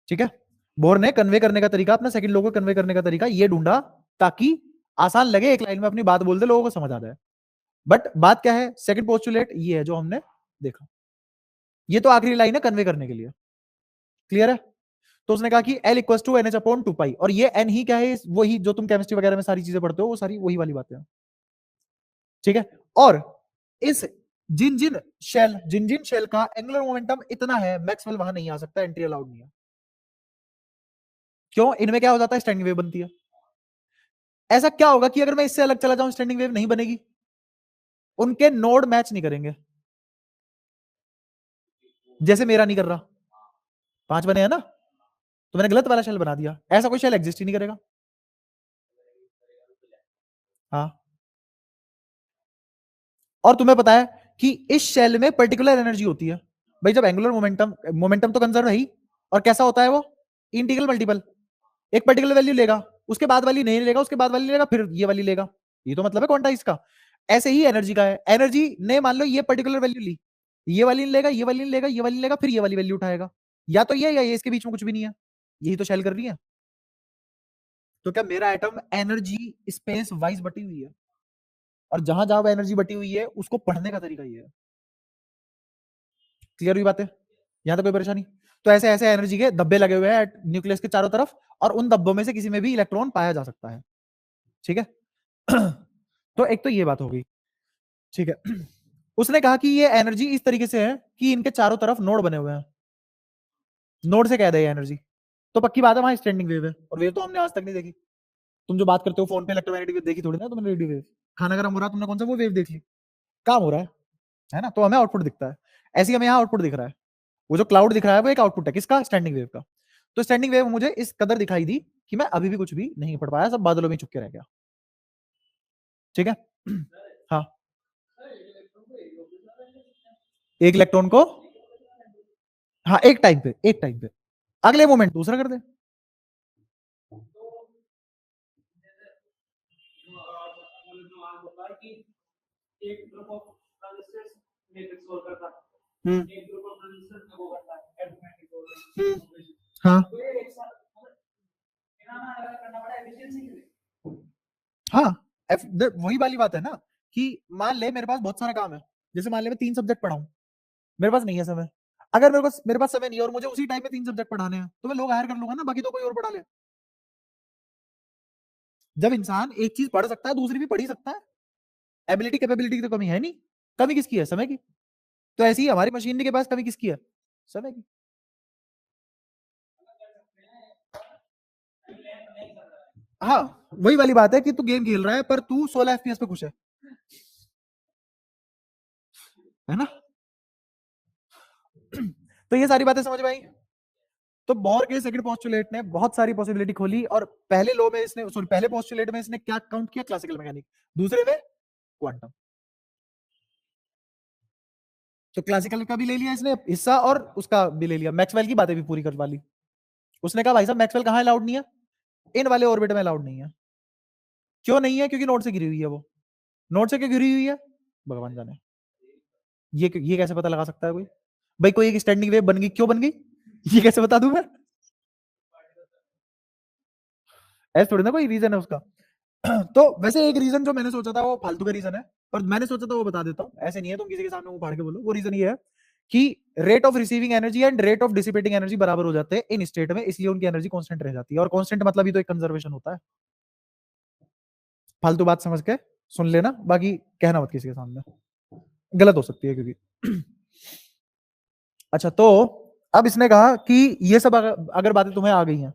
A: ठीक है। बोर ने कन्वे करने का तरीका, अपना सेकंड लॉ को कन्वे करने का तरीका ये ढूंढा ताकि आसान लगे, एक लाइन में अपनी बात बोल दे, लोगों को समझ आ जाए। बट बात क्या है? सेकंड पोस्टुलेट ये है जो हमने देखा, ये तो आखिरी लाइन है कन्वे करने के लिए। क्लियर है? तो उसने कहा कि L=NH/2π, और ये n ही क्या है? वही जो तुम केमिस्ट्री वगैरह में सारी चीजें पढ़ते हो, वो सारी वही वाली बातें हैं। ठीक है। और इस जिन जिन शेल का एंगुलर मोमेंटम इतना है, मैक्सवेल वहां नहीं आ सकता, एंट्री अलाउड नहीं है। क्यों? इनमें क्या हो जाता है? स्टैंडिंग वेव बनती है। ऐसा क्या होगा कि अगर मैं इससे अलग चला जाऊं स्टैंडिंग वेव नहीं बनेगी? उनके नोड मैच नहीं करेंगे। जैसे मेरा नहीं कर रहा, 5 बने हैं ना, तो मैंने गलत वाला शेल बना दिया। ऐसा कोई शेल एग्जिस्ट ही नहीं करेगा। हाँ। और तुम्हें पता है कि इस शेल में पर्टिकुलर एनर्जी होती है। भाई जब एंगुलर मोमेंटम, मोमेंटम तो कंजर्व है ही, और कैसा होता है वो? Integral multiple. एक पर्टिकुलर वैल्यू लेगा, उसके बाद वाली नहीं लेगा, उसके बाद वाली लेगा, फिर ये वाली लेगा। ये तो मतलब है क्वांटाइज का। ऐसे ही एनर्जी का है। एनर्जी ने मान लो ये पर्टिकुलर वैल्यू ली, ये वाली नहीं लेगा, ये वाली नहीं लेगा, ये वाली लेगा, फिर ये वाली वैल्यू उठाएगा। या तो ये या ये, इसके बीच में कुछ भी नहीं है। यही तो शेल कर रही है। तो क्या मेरा एटम एनर्जी स्पेस वाइज बटी हुई है, और जहां जहां एनर्जी बटी हुई है उसको पढ़ने का तरीका ये है। क्लियर हुई बात है? यहां तक कोई परेशानी? तो ऐसे ऐसे एनर्जी के धब्बे लगे हुए हैं न्यूक्लियस के चारों तरफ, और उन धब्बों में से किसी में भी इलेक्ट्रॉन पाया जा सकता है। ठीक है। तो एक तो ये बात हो गई। ठीक है। उसने कहा कि ये एनर्जी इस तरीके से है कि इनके चारों तरफ नोड बने हुए हैं। नोड से कह दे एनर्जी, तो पक्की बात है वहां स्टैंडिंग वेव है। और वेव तो हमने आज तक नहीं देखी। तुम जो बात करते हो फोन पे इलेक्ट्रोमैग्नेटिक वेव देखी थोड़ी ना तुमने, रेडियो वेव। खाना गर्म हो रहा है, तुमने कौन सा वो वेव देख ली? काम हो रहा है ना? तो हमें आउटपुट दिखता है। ऐसे ही हमें यहाँ आउटपुट दिख रहा है। वो जो क्लाउड दिख रहा है वो एक आउटपुट है किसका? स्टैंडिंग वेव का। तो स्टैंडिंग वेव मुझे इस कदर दिखाई दी कि मैं अभी भी कुछ भी नहीं पढ़ पाया, सब बादलों में चुपके रह गया। ठीक है। हाँ, एक इलेक्ट्रॉन को, हाँ एक टाइम पे, एक टाइम पे, अगले मोमेंट दूसरा कर दे। हम्म, हाँ हाँ। वही वाली बात है ना कि मान ले मेरे पास बहुत सारा काम है। जैसे मान ले मैं 3 सब्जेक्ट पढ़ाऊं, मेरे पास नहीं है समय। अगर मेरे पास समय नहीं है और मुझे उसी टाइम में 3 सब्जेक्ट पढ़ाने हैं, तो मैं लोग हायर कर लूंगा ना, बाकी तो कोई और पढ़ा ले। जब इंसान एक चीज पढ़ सकता है, दूसरी भी पढ़ ही सकता है। एबिलिटी कैपेबिलिटी की तो कमी है नहीं। कमी किसकी है? समय की। तो ऐसी ही हमारी मशीनरी के पास कमी किसकी है? समय की। हाँ, वही वाली बात है कि तू गेम खेल रहा है पर तू 16 FPS पे खुश है ना? तो ये सारी बातें समझ में आई। तो बोर के सेकंड पोस्टुलेट ने बहुत सारी पॉसिबिलिटी खोली, और पहले लॉ में इसने, सॉरी पहले पोस्टुलेट में इसने क्या काउंट किया, क्लासिकल मैकेनिक, दूसरे में क्वांटम। तो क्लासिकल का भी ले लिया इसने हिस्सा और उसका भी ले लिया, मैक्सवेल की बातें भी पूरी करवा ली। उसने कहा भाई साहब मैक्सवेल कहाँ अलाउड नहीं है, इन वाले ऑर्बिट में अलाउड नहीं है। क्यों नहीं है? क्योंकि नोड से गिरी हुई है वो। नोड से क्यों गिरी हुई है, भगवान जाने। ये कैसे पता लगा सकता है कोई? भाई कोई एक स्टैंडिंग वेव बन गई, क्यों बन गई, ये कैसे बता दूं मैं? ऐसा थोड़ी ना कोई रीजन है उसका। तो वैसे एक रीजन जो मैंने सोचा था वो फालतू का रीजन है, पर मैंने सोचा था वो बता देता हूँ। ऐसे नहीं है तुम किसी के सामने मुंह फाड़ के बोलो। वो रीजन ये है कि rate of receiving energy and rate of dissipating energy बराबर हो जाते हैं इन स्टेट में, इसलिए उनकी एनर्जी कांस्टेंट रह जाती है। और कांस्टेंट मतलब ही तो एक कंजर्वेशन होता है। फालतू बात समझ के सुन लेना, बाकी कहना मत किसी के सामने, गलत हो सकती है क्योंकि। अच्छा, तो अब इसने कहा कि ये सब अगर बातें तुम्हें आ गई हैं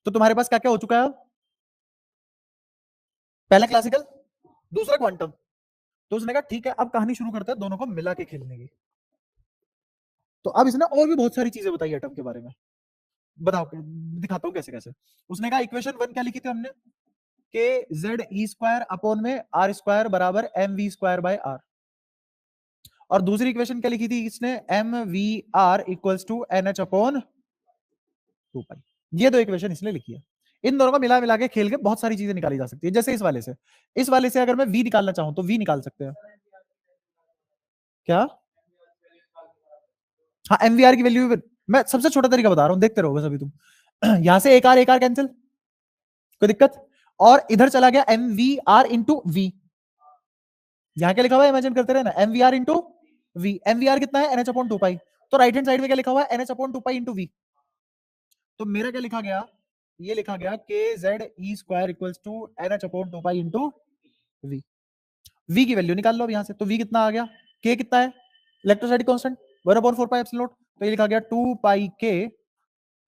A: तो तुम्हारे पास क्या क्या हो चुका है? पहला क्लासिकल, दूसरा क्वांटम। तो उसने कहा ठीक है, अब कहानी शुरू करते हैं दोनों को मिला के खेलने की। तो अब इसने और भी बहुत सारी चीजें बताई एटम के बारे में। बताओ, दिखाता हूं कैसे कैसे। उसने कहा इक्वेशन 1 क्या लिखी थी हमने, K Z E square upon में आर स्क्वायर बराबर M V square by R. और दूसरी इक्वेशन क्या लिखी थी इसने, M V R equals to N H upon 2 pi. ये दो इक्वेशन इसने लिखी है। इन दोनों को मिला मिला के खेल के बहुत सारी चीजें निकाली जा सकती है। जैसे इस वाले से अगर मैं वी निकालना चाहूं तो वी निकाल सकते हैं। क्या? हाँ, एमवीआर की वैल्यू मैं सबसे छोटा तरीका बता रहा हूं, देखते रहो बस अभी तुम। यहां से एक आर कैंसिल, कोई दिक्कत? और इधर चला गया M V R into V. यहां क्या लिखा हुआ है, इमेजिन करते रहे ना, M V R into V. M V R कितना है, एनएच अपॉन 2 पाई। तो राइट हैंड साइड में क्या लिखा हुआ है, N H upon 2 pi into V. तो मेरा क्या लिखा गया, ये लिखा गया K Z E square equals to N H upon 2 pi into V. V की वैल्यू निकाल लो अब यहां से। तो वी कितना आ गया, के कितना है, electrostatic constant 1/4 pi epsilon not. तो ये लिखा गया 2 पाई के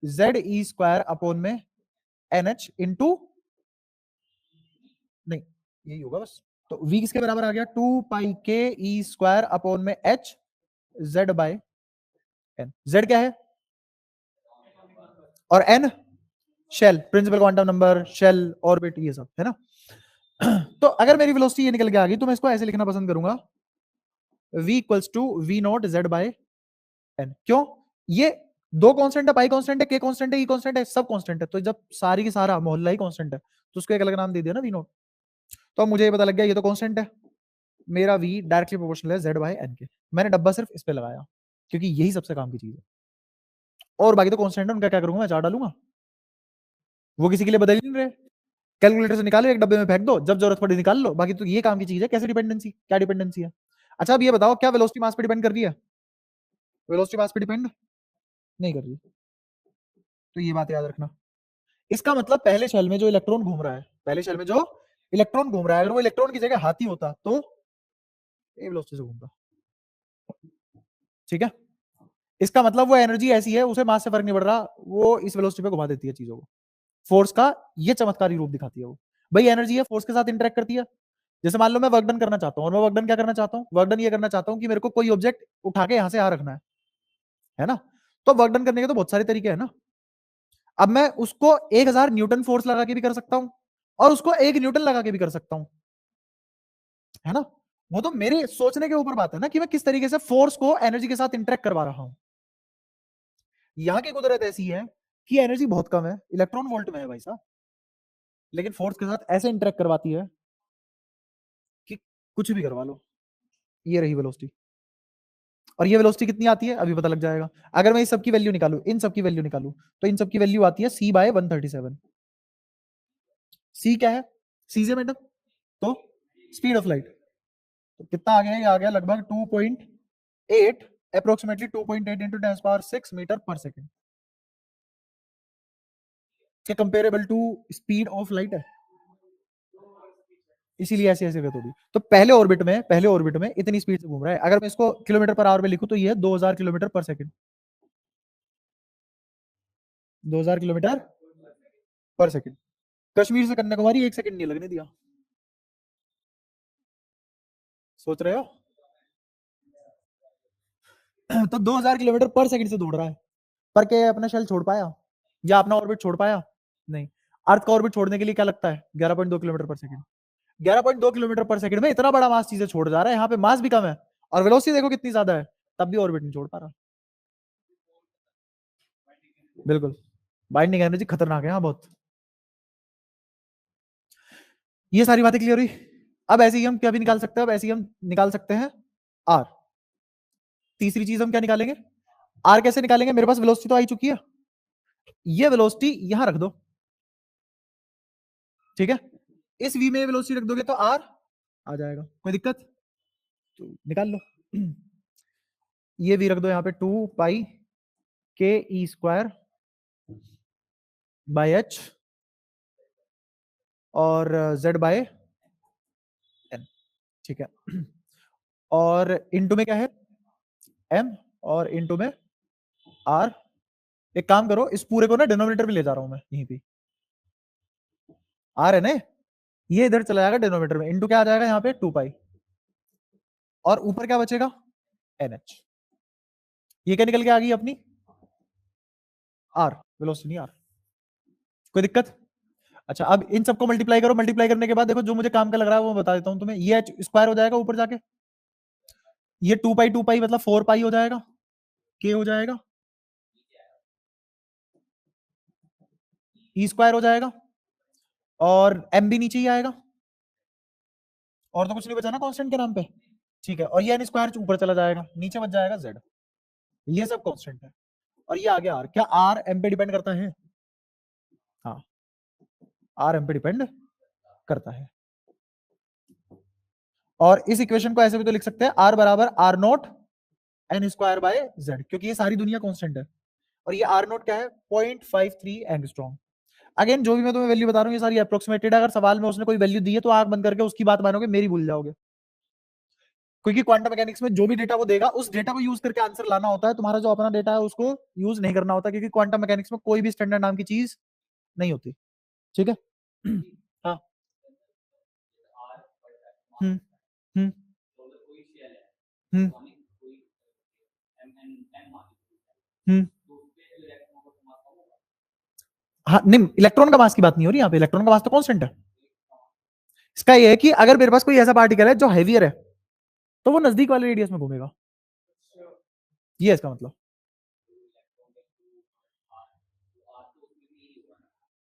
A: जेड ई स्क्वायर अपॉन में एनएच इंटू, नहीं यही होगा बस। तो v किसके बराबर आ गया, 2 pi K E square upon में H Z by N. Z क्या है और N shell, principal quantum number, shell orbit, ये सब है ना। तो अगर मेरी वेलोसिटी ये निकल के आ गई तो मैं इसको ऐसे लिखना पसंद करूंगा, v equals to V naught Z by N. क्यों? ये दो कांस्टेंट है, पाई कांस्टेंट है, के कांस्टेंट है, ई कांस्टेंट है, सब कांस्टेंट है। तो जब सारी की सारा मोहल्ला ही कांस्टेंट है तो उसको एक अलग नाम दे दिया ना, वी नॉट। तो अब मुझे ये पता लग गया ये तो कांस्टेंट है, मेरा v डायरेक्टली प्रोपोर्शनल है z बाय n के। मैंने डब्बा सिर्फ इस पे लगाया क्योंकि यही सबसे काम की चीज है। और बाकी तो कांस्टेंट है, उनका क्या करूंगा मैं, चार डालूंगा, वो किसी के लिए बदल ही नहीं रहे। कैलकुलेटर से निकालो, एक डब्बे में फेंक दो, जब जरूरत पड़े निकाल लो। बाकी तो ये काम की चीज है। कैसे डिपेंडेंसी, क्या डिपेंडेंसी है? अच्छा अब ये बताओ, क्या वेलोसिटी मास पे डिपेंड कर रही है? वेलोसिटी मास पे डिपेंड नहीं कर रही। तो ये बात याद रखना। इसका मतलब पहले शेल में जो इलेक्ट्रॉन घूम रहा है, पहले शेल में जो इलेक्ट्रॉन घूम रहा है, अगर वो इलेक्ट्रॉन की जगह हाथी होता तो ये वेलोसिटी से घूमता। ठीक है, इसका मतलब वो एनर्जी ऐसी है, उसे मास से फर्क नहीं पड़ रहा, वो इस वेलोसिटी पे घुमा देती है चीजों को। फोर्स का ये चमत्कारी रूप दिखाती है वो। भाई एनर्जी है, फोर्स के साथ इंटरेक्ट करती है। जैसे मान लो मैं वर्क डन करना चाहता हूँ, और मैं वर्क डन क्या करना चाहता हूँ, वर्क डन ये करना चाहता हूँ कि मेरे को कोई ऑब्जेक्ट उठा के यहां से यहां रखना है ना। तो वर्क डन करने के तो बहुत सारे तरीके हैं ना। अब मैं उसको 1000 न्यूटन फोर्स लगा के भी कर सकता हूँ, और उसको 1 न्यूटन लगा के भी कर सकता हूँ, है ना। वो तो मेरे सोचने के ऊपर बात है ना कि मैं किस तरीके से फोर्स को एनर्जी के साथ इंटरेक्ट करवा रहा हूं। यहाँ की कुदरत ऐसी है कि एनर्जी बहुत कम है, इलेक्ट्रॉन वोल्ट में है भाई साहब, लेकिन फोर्स के साथ ऐसे इंटरेक्ट करवाती है कि कुछ भी करवा लो। ये रही वेलोसिटी, और ये वेलोसिटी कितनी आती है अभी पता लग जाएगा। अगर मैं इस सब की वैल्यू निकालू, इन सब की वैल्यू निकालू, तो इन सब की वैल्यू आती है c बाय 137। c क्या है, c से मैडम, तो स्पीड ऑफ लाइट। तो कितना आ गया, ये आ गया लगभग 2.8, approximately 2.8 into 10⁻6 metre per second के comparable to speed of light है। इसीलिए ऐसे ऐसे थोड़ी। तो पहले ऑर्बिट में इतनी स्पीड से घूम रहा है। अगर मैं इसको किलोमीटर पर आवर में लिखूं तो ये है 2000 किलोमीटर पर सेकंड। 2000 किलोमीटर पर सेकंड। कश्मीर से कन्याकुमारी 1 सेकंड नहीं लगने दिया। सोच रहे हो? तो 2000 किलोमीटर पर सेकंड से दौड़ रहा है। पर क्या ये अपना शेल छोड़ पाया या अपना ऑर्बिट छोड़ पाया? नहीं। अर्थ का ऑर्बिट छोड़ने के लिए क्या लगता है? 11.2 किलोमीटर पर सेकंड। 11.2 किलोमीटर पर सेकंड में इतना बड़ा मास चीजें छोड़ जा रहा है, यहाँ पे मास भी कम है और वेलोसिटी देखो कितनी ज्यादा है, तब भी ऑर्बिट नहीं छोड़ पा रहा। बिल्कुल, बाइंडिंग एनर्जी खतरनाक है यहाँ बहुत। ये सारी बातें क्लियर हुई। अब ऐसे ही हम क्या भी निकाल सकते हैं, अब ऐसे ही हम निकाल सकते हैं आर। तीसरी चीज हम क्या निकालेंगे? आर कैसे निकालेंगे? मेरे पास वेलोसिटी तो आई चुकी है, ये वेलोसिटी यहां रख दो, ठीक है? इस वी में वेलोसिटी रख दोगे तो आर आ जाएगा, कोई दिक्कत? तो निकाल लो। ये भी रख दो यहाँ पे 2 pi K E square by H और जेड बाय एन, ठीक है? और इनटू में क्या है? एम, और इनटू में आर। एक काम करो, इस पूरे को ना डिनोमिनेटर में ले जा रहा हूं मैं, यहीं पे आर है ना, ये इधर चला जाएगा डिनोमिनेटर में, इनटू क्या आ जाएगा यहाँ पे 2 पाई, और ऊपर क्या बचेगा? NH। ये क्या निकल के आ गई अपनी? R, velocity R. कोई दिक्कत? अच्छा, अब इन सबको मल्टीप्लाई करो, मल्टीप्लाई करने के बाद देखो जो मुझे काम का लग रहा है वो बता देता हूं तुम्हें। ये स्क्वायर हो जाएगा ऊपर जाके, ये 2 पाई मतलब 4 पाई हो जाएगा, के हो जाएगा, ई स्क्वायर हो जाएगा, और एम भी नीचे ही आएगा, और तो कुछ नहीं बचा ना कांस्टेंट के नाम पे, ठीक है? और ये एन स्क्वायर ऊपर चला जाएगा, नीचे बच जाएगा जेड। ये सब कांस्टेंट है, और ये आ गया आर। क्या आर एम पे डिपेंड करता है? हाँ, आर एम पे डिपेंड करता है। और इस इक्वेशन को ऐसे भी तो लिख सकते हैं, आर बराबर R naught N square by Z, क्योंकि ये सारी दुनिया कांस्टेंट है, और ये आर नोट क्या है? 0.53 एंगस्ट्रॉम। अगेन जो भी मैं तुम्हें वैल्यू बता रहा हूँ ये सारी अप्रोक्सीमेटेड है, अगर सवाल में उसने कोई वैल्यू दी है तो आंख बंद करके उसकी बात मानोगे, मेरी भूल जाओगे, क्योंकि क्वांटम मैकेनिक्स में जो भी डेटा वो देगा उस डेटा को यूज करके आंसर लाना होता है। तुम्हारा जो अपना डेटा है उसको यूज नहीं करना होता, क्योंकि क्वांटम मैकेनिक्स में कोई भी स्टैंडर्ड नाम की चीज नहीं होती, ठीक है? हाँ। हम्म हम्म हम्म हम्म हाँ, नहीं, इलेक्ट्रॉन का मास की बात नहीं हो रही यहाँ पे, इलेक्ट्रॉन का मास तो कांस्टेंट है। इसका ये है कि अगर मेरे पास कोई ऐसा पार्टिकल है जो हैवियर है तो वो नजदीक वाले रेडियस में घूमेगा, ये है इसका मतलब।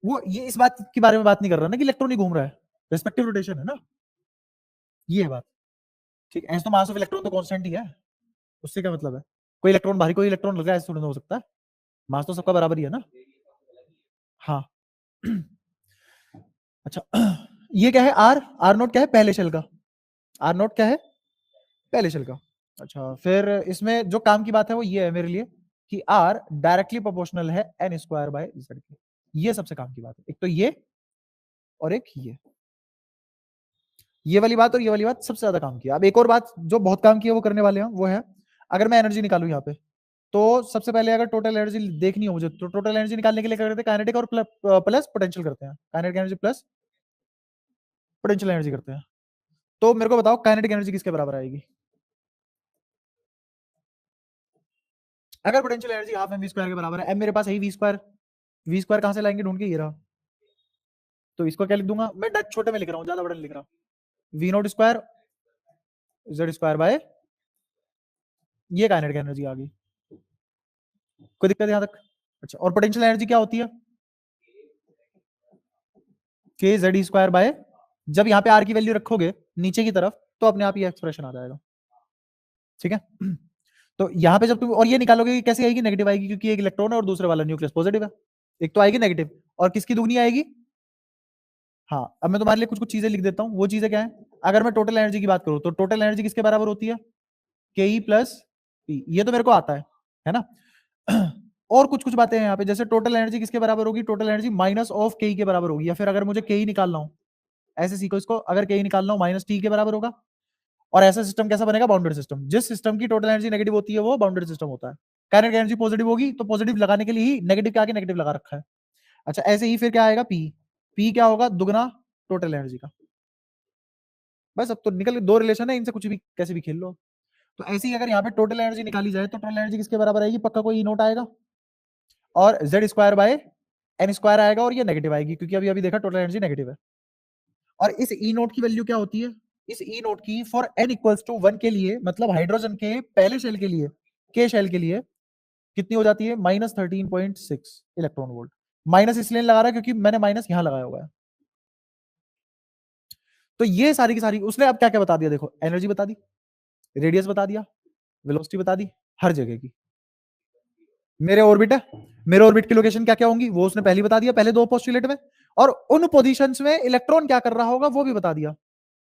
A: वो ये इस बात के बारे में बात नहीं कर रहा ना कि इलेक्ट्रॉन ही घूम रहा है, रेस्पेक्टिव रोटेशन है ना, ये है बात, ठीक है? ऐसे तो मास ऑफ इलेक्ट्रॉन तो कांस्टेंट ही है, उससे क्या मतलब है? कोई इलेक्ट्रॉन बाहरी, कोई इलेक्ट्रॉन लग रहा है, ऐसे थोड़ी ना हो सकता है, मास तो सबका बराबर ही है ना। हाँ। अच्छा, ये क्या है? आर, आर नोट क्या है? पहले शेल का। आर नोट क्या है? पहले शेल का। अच्छा, फिर इसमें जो काम की बात है वो ये है मेरे लिए कि आर डायरेक्टली प्रोपोर्शनल है एन स्क्वायर बाय जेड के। ये सबसे काम की बात है, एक तो ये और एक ये वाली बात और ये वाली बात सबसे ज्यादा काम किया। अब एक और बात जो बहुत काम की है वो करने वाले हैं, वो है अगर मैं एनर्जी निकालूं यहाँ पे, तो सबसे पहले अगर टोटल एनर्जी देखनी हो मुझे, तो टोटल एनर्जी निकालने के लिए क्या करते हैं? काइनेटिक और प्लस पोटेंशियल करते हैं, kinetic energy plus potential energy करते हैं। तो मेरे को बताओ काइनेटिक एनर्जी किसके बराबर आएगी? अगर potential energy half M V square के बराबर है, एम मेरे पास है वी स्क्वायर, वी स्क्वायर कहां से लाएंगे ढूंढ के? ये रहा। तो इसको क्या लिख दूंगा मैं? छोटे में लिख रहा हूँ, ज्यादा बड़ा नहीं लिख रहा। V naught square Z square by, ये काइनेटिक एनर्जी आ गई। कोई दिक्कत यहां तक? अच्छा, और पोटेंशियल एनर्जी क्या होती है? के जेड स्क्वायर बाय, जब यहाँ पे आर की वैल्यू रखोगे नीचे की तरफ तो अपने आप ये एक्सप्रेशन आ जाएगा, ठीक है? तो यहाँ पे जब तुम और ये निकालोगे कि कैसे आएगी? नेगेटिव आएगी, क्योंकि एक इलेक्ट्रॉन है और दूसरे वाला न्यूक्लियस पॉजिटिव है, एक तो आएगी नेगेटिव, और किसकी दुगनी आएगी? हाँ, अब मैं तुम्हारे लिए कुछ कुछ चीजें लिख देता हूँ, वो चीजें क्या है? अगर मैं टोटल एनर्जी की बात करूँ तो टोटल एनर्जी किसके बराबर होती है? के ई प्लस पी, ये तो मेरे को आता है ना? और कुछ कुछ बातें हैं यहाँ पे, जैसे टोटल एनर्जी किसके बराबर होगी? टोटल एनर्जी माइनस ऑफ के ई के बराबर होगी, या फिर अगर मुझे के ई निकालना हो, ऐसे सीखो इसको, अगर के ई निकालना हो माइनस टी के बराबर होगा। और ऐसा सिस्टम कैसा बनेगा? Bounded system. जिस सिस्टम की टोटल एनर्जी नेगेटिव होती है वो बाउंडेड सिस्टम होता है। काइनेटिक एनर्जी पॉजिटिव होगी तो पॉजिटिव लगाने के लिए ही नेगेटिव के आगे नेगेटिव लगा रखा है। अच्छा, ऐसे ही फिर क्या आएगा? पी, पी क्या होगा? दुगना टोटल एनर्जी का। बस अब तो निकल गए, दो रिलेशन है, इनसे कुछ भी कैसे भी खेल लो। तो ऐसे ही अगर यहाँ पे टोटल एनर्जी निकाली जाए तो टोटल एनर्जी किसके बराबर आएगी? पक्का कोई नोट आएगा? और Z square by N square आएगा, और ये नेगेटिव आएगी क्योंकि अभी अभी देखा टोटल एनर्जी नेगेटिव है। और इस ई नोट की वैल्यू क्या होती है? इस ई नोट की फॉर एन इक्वल्स टू 1 के लिए, मतलब हाइड्रोजन के पहले शेल के लिए, के शेल के लिए कितनी हो जाती है? -13.6 इलेक्ट्रॉन वोल्ट। माइनस इसलिए लगा रहा है क्योंकि मैंने माइनस यहां लगाया हुआ है। तो ये सारी की सारी उसने अब क्या क्या बता दिया, देखो एनर्जी बता दी, रेडियस बता दिया, वेलोसिटी बता दी, हर जगह की। मेरे ऑर्बिट है, मेरे ऑर्बिट की लोकेशन क्या क्या होंगी वो उसने पहले बता दिया, पहले दो पोस्टुलेट में, और उन पोजीशंस में इलेक्ट्रॉन क्या कर रहा होगा वो भी बता दिया।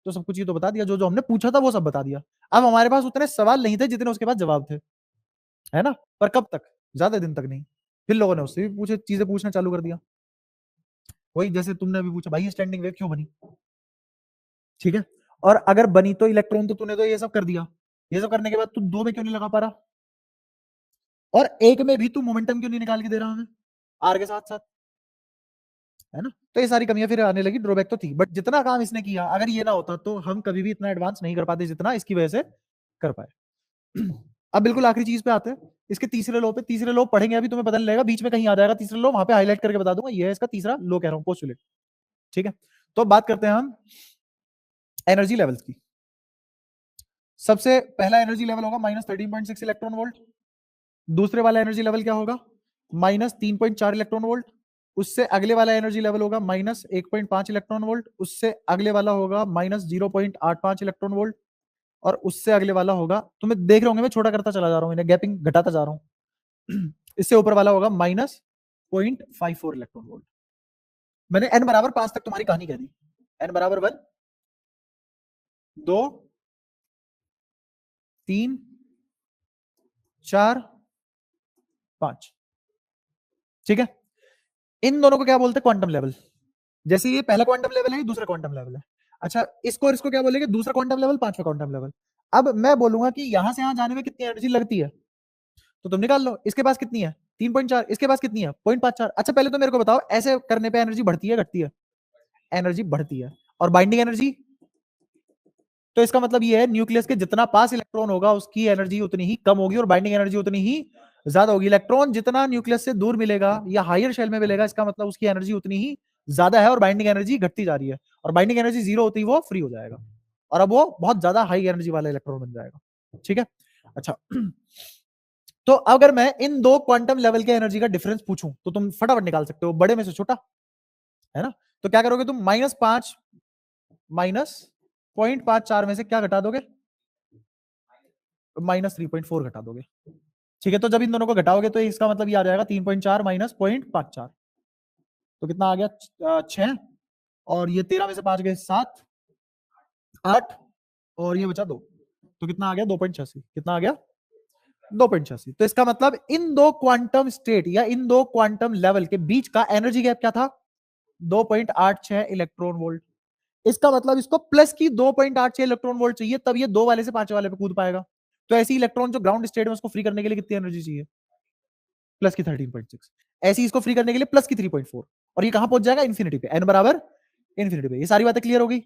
A: तो सब कुछ ये तो बता दिया, जो जो हमने पूछा था वो सब बता दिया। अब हमारे पास उतने सवाल नहीं थे जितने उसके पास जवाब थे, है ना? पर कब तक? ज्यादा दिन तक नहीं। फिर लोगों ने उससे भी पूछे, चीजें पूछना चालू कर दिया। वही जैसे तुमने अभी पूछा, भाई स्टैंडिंग वेव क्यों बनी? ठीक है, और अगर बनी तो इलेक्ट्रॉन तो तूने तो ये सब कर दिया, ये सब करने के बाद तू दो में क्यों नहीं लगा पा रहा? और एक में भी तू मोमेंटम क्यों नहीं निकाल के दे रहा हमें आर के साथ साथ? है ना? तो ये सारी कमियां फिर आने लगी, ड्रॉबैक तो थी, बट जितना काम इसने किया, अगर ये ना होता तो हम कभी भी इतना एडवांस नहीं कर पाते जितना इसकी वजह से कर पाए। अब बिल्कुल आखिरी चीज पे आते हैं, इसके तीसरे लो पे। तीसरे लो पढ़ेंगे अभी, तुम्हें पता नहीं लगेगा, बीच में कहीं आ जाएगा तीसरा लो, वहां पे हाईलाइट करके बता दूंगा, ये है इसका तीसरा लो कह रहा हूं, पोस्टुलेट। ठीक है, तो बात करते हैं हम एनर्जी लेवल्स की। सबसे पहला एनर्जी लेवल होगा -13.6 इलेक्ट्रॉन वोल्ट। दूसरे वाला एनर्जी लेवल क्या होगा? -3.4 इलेक्ट्रॉन वोल्ट। उससे अगले वाला एनर्जी लेवल होगा -1.5 इलेक्ट्रॉन वोल्ट। उससे अगले वाला होगा -0.85 इलेक्ट्रॉन वोल्ट। और उससे अगले वाला होगा, तुम्हें देख रहे होंगे मैं छोटा करता चला जा रहा हूं, इन्हें गैपिंग घटाता जा रहा हूं। इससे ऊपर वाला होगा -0.54 इलेक्ट्रॉन वोल्ट। मैंने n बराबर 5 तक तुम्हारी कहानी कह दी। n बराबर 1, 2, 3, 4, 5। ठीक है, इन दोनों को क्या बोलते हैं? Quantum level. जैसे ये पहला क्वांटम लेवल है, दूसरा क्वांटम लेवल है। अच्छा, इसको और इसको क्या बोलेंगे? दूसरा क्वांटम लेवल, पांचवा क्वांटम लेवल। अब मैं बोलूंगा कि यहां से यहां जाने में कितनी एनर्जी लगती है, तो तुम निकाल लो। इसके पास कितनी है? 3.4। इसके पास कितनी है? 0.54। अच्छा, पहले तो मेरे को बताओ, ऐसे करने पे एनर्जी बढ़ती है घटती है? एनर्जी बढ़ती है। और बाइंडिंग एनर्जी, तो इसका मतलब ये है न्यूक्लियस के जितना पास इलेक्ट्रॉन होगा उसकी एनर्जी उतनी ही कम होगी और बाइंडिंग एनर्जी उतनी ही ज्यादा होगी। इलेक्ट्रॉन जितना न्यूक्लियस से दूर मिलेगा या हायर शेल में मिलेगा, इसका मतलब उसकी एनर्जी उतनी ही ज्यादा है और बाइंडिंग एनर्जी घटती जा रही है। और बाइंडिंग एनर्जी जीरो होती है वो फ्री हो जाएगा, और अब वो बहुत ज्यादा हाई एनर्जी वाला इलेक्ट्रॉन बन जाएगा। ठीक है, अच्छा। तो अगर मैं इन दो क्वांटम लेवल के एनर्जी का डिफरेंस पूछूं तो तुम फटाफट निकाल सकते हो, बड़े में से छोटा, है ना? तो क्या करोगे तुम? -5 -0.54 में से क्या घटा दोगे? -3.4 घटा दोगे। ठीक है, तो जब इन दोनों को घटाओगे तो इसका मतलब ये आ जाएगा 3.4 माइनस 0.54। तो कितना आ गया? 6। और ये 13 में से 5 गए 7, 8, और ये बचा 2। तो कितना आ गया? 2.86। कितना आ गया? 2.86। तो इसका मतलब इन दो क्वांटम स्टेट या इन दो क्वांटम लेवल के बीच का एनर्जी गैप क्या था? 2.86 इलेक्ट्रॉन वोल्ट। इसका मतलब इसको प्लस की 2.86 इलेक्ट्रॉन वोल्ट चाहिए, तब ये 2 वाले से 5 वाले पे कूद पाएगा। तो ऐसी इलेक्ट्रॉन जो ग्राउंड स्टेट में, उसको फ्री करने के लिए कितनी एनर्जी चाहिए? प्लस की 13.6। ऐसी इसको फ्री करने के लिए प्लस की 3.4। और ये कहां पहुंच जाएगा? इन्फिनिटी पे, एन बराबर इन्फिनिटी पे। ये सारी बातें क्लियर हो गई?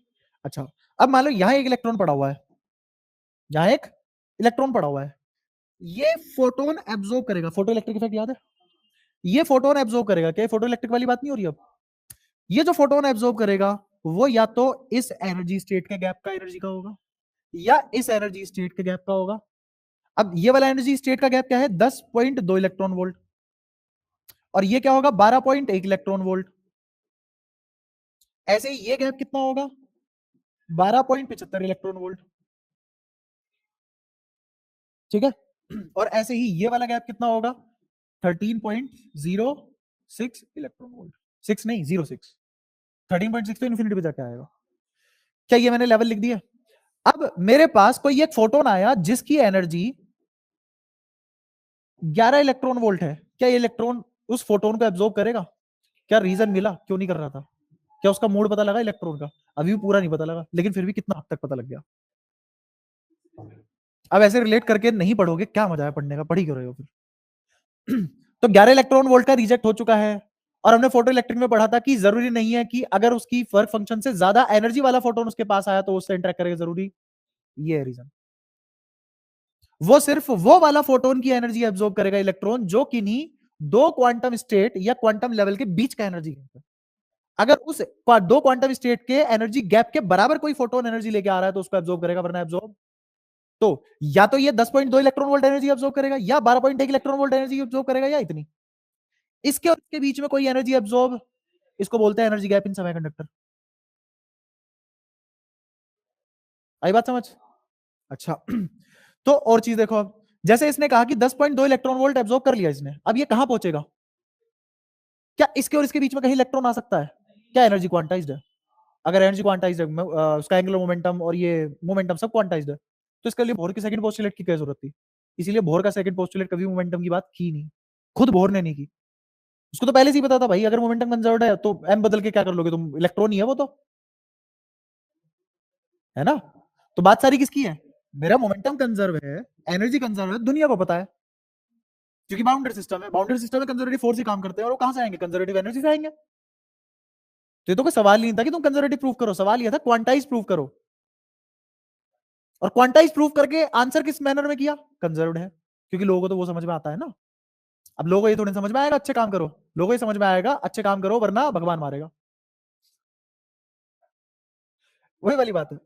A: अच्छा, अब मान लो यहां एक इलेक्ट्रॉन पड़ा हुआ है, यहां एक इलेक्ट्रॉन पड़ा हुआ है, ये फोटोन एब्जॉर्ब करेगा। फोटो इलेक्ट्रिक इफेक्ट याद है? ये फोटोन एब्जॉर्ब करेगा। क्या फोटो इलेक्ट्रिक वाली बात नहीं हो रही अब? ये जो फोटोन एब्जॉर्ब करेगा वो या तो इस एनर्जी स्टेट के गैप का एनर्जी का होगा या इस एनर्जी स्टेट के गैप का होगा। अब ये वाला एनर्जी स्टेट का गैप क्या है? 10.2 इलेक्ट्रॉन वोल्ट। और ये क्या होगा? 12.1 इलेक्ट्रॉन वोल्ट। ऐसे ही ये गैप कितना होगा? 12.75 इलेक्ट्रॉन वोल्ट। ठीक है, और ऐसे ही ये वाला गैप कितना होगा? 13.06 इलेक्ट्रॉन वोल्ट। 6 नहीं, 06। 13.6 तो इन्फिनिटी पे जाके आएगा। क्या ये मैंने लेवल लिख दिया? अब मेरे पास कोई एक फोटोन आया जिसकी एनर्जी 11 इलेक्ट्रॉन वोल्ट है। क्या ये इलेक्ट्रॉन उस फोटोन को एब्जॉर्ब करेगा? क्या रीजन मिला क्यों नहीं कर रहा था? क्या उसका मोड पता लगा इलेक्ट्रॉन का? अभी भी पूरा नहीं पता लगा, लेकिन फिर भी कितना हद तक पता लग गया। अब ऐसे रिलेट करके नहीं पढ़ोगे, क्या मजा है पढ़ने का? पढ़ ही क्यों रहे हो फिर? तो 11 इलेक्ट्रॉन वोल्ट का रिजेक्ट हो चुका है। और हमने फोटो इलेक्ट्रिक में पढ़ा था कि जरूरी नहीं है कि अगर उसकी वर्क फंक्शन से ज्यादा एनर्जी वाला फोटोन उसके पास आया तो उससे इंटरेक्ट करेगा, जरूरी ये है रीजन। वो सिर्फ वो वाला फोटोन की एनर्जी एब्जॉर्ब करेगा इलेक्ट्रॉन जो किन्हीं दो क्वांटम स्टेट या क्वांटम लेवल के बीच का एनर्जी गैप है। अगर उस दो क्वांटम स्टेट के एनर्जी गैप के बराबर कोई फोटोन एनर्जी लेके आ रहा है तो उसको एब्जॉर्ब करेगा, वरना एब्जॉर्ब तो या तो ये 10.2 इलेक्ट्रॉन वोल्ट एनर्जी एब्जॉर्ब करेगा, या 12.1 इलेक्ट्रॉन वोल्ट एनर्जी एब्जॉर्ब करेगा, या इतनी। इसके और इसके बीच में कोई एनर्जी एब्जॉर्ब, इसको बोलते हैं एनर्जी गैप इन सेमीकंडक्टर। आई बात समझ? अच्छा तो और चीज देखो, अब जैसे इसने कहा कि 10.2 इलेक्ट्रॉन वोल्ट एब्जॉर्ब कर लिया इसने, अब ये कहां पहुंचेगा? क्या इसके और इसके बीच में कहीं इलेक्ट्रॉन आ सकता है? क्या एनर्जी क्वांटाइज्ड है? अगर एनर्जी क्वांटाइज्ड है, उसका एंगुलर मोमेंटम और ये मोमेंटम सब क्वांटाइज्ड है, तो इसके लिए बोर की सेकंड पोस्टुलेट की क्या जरूरत थी? इसीलिए बोर का सेकंड पोस्टुलेट कभी मोमेंटम की बात की नहीं, खुद बोर ने नहीं की। उसको तो पहले से ही पता था भाई, अगर मोमेंटम कंजर्व्ड है तो एम बदल के क्या कर लोगे तुम, इलेक्ट्रॉन ही है वो तो, है ना? तो बात सारी किसकी है? मेरा मोमेंटम कंजर्व है, एनर्जी कंजर्व है, दुनिया को पता है, क्योंकि बाउंड्री सिस्टम है। बाउंड्री सिस्टम में कंजर्वेटिव फोर्स ही काम करते हैं, और वो कहां से आएंगे? कंजर्वेटिव एनर्जी से आएंगे। तो ये तो कोई सवाल ही नहीं था कि तुम कंजर्वेटिव प्रूफ करो, सवाल ये था क्वांटाइज प्रूफ करो। और क्वांटाइज प्रूफ करके आंसर किस मैनर में किया? कंजर्व्ड है, क्योंकि लोगों को तो वो समझ में आता है ना। अब लोगों को ये थोड़ी समझ में आएगा अच्छे काम करो, लोगों को ये समझ में आएगा अच्छे काम करो वरना भगवान मारेगा, वही वाली बात है।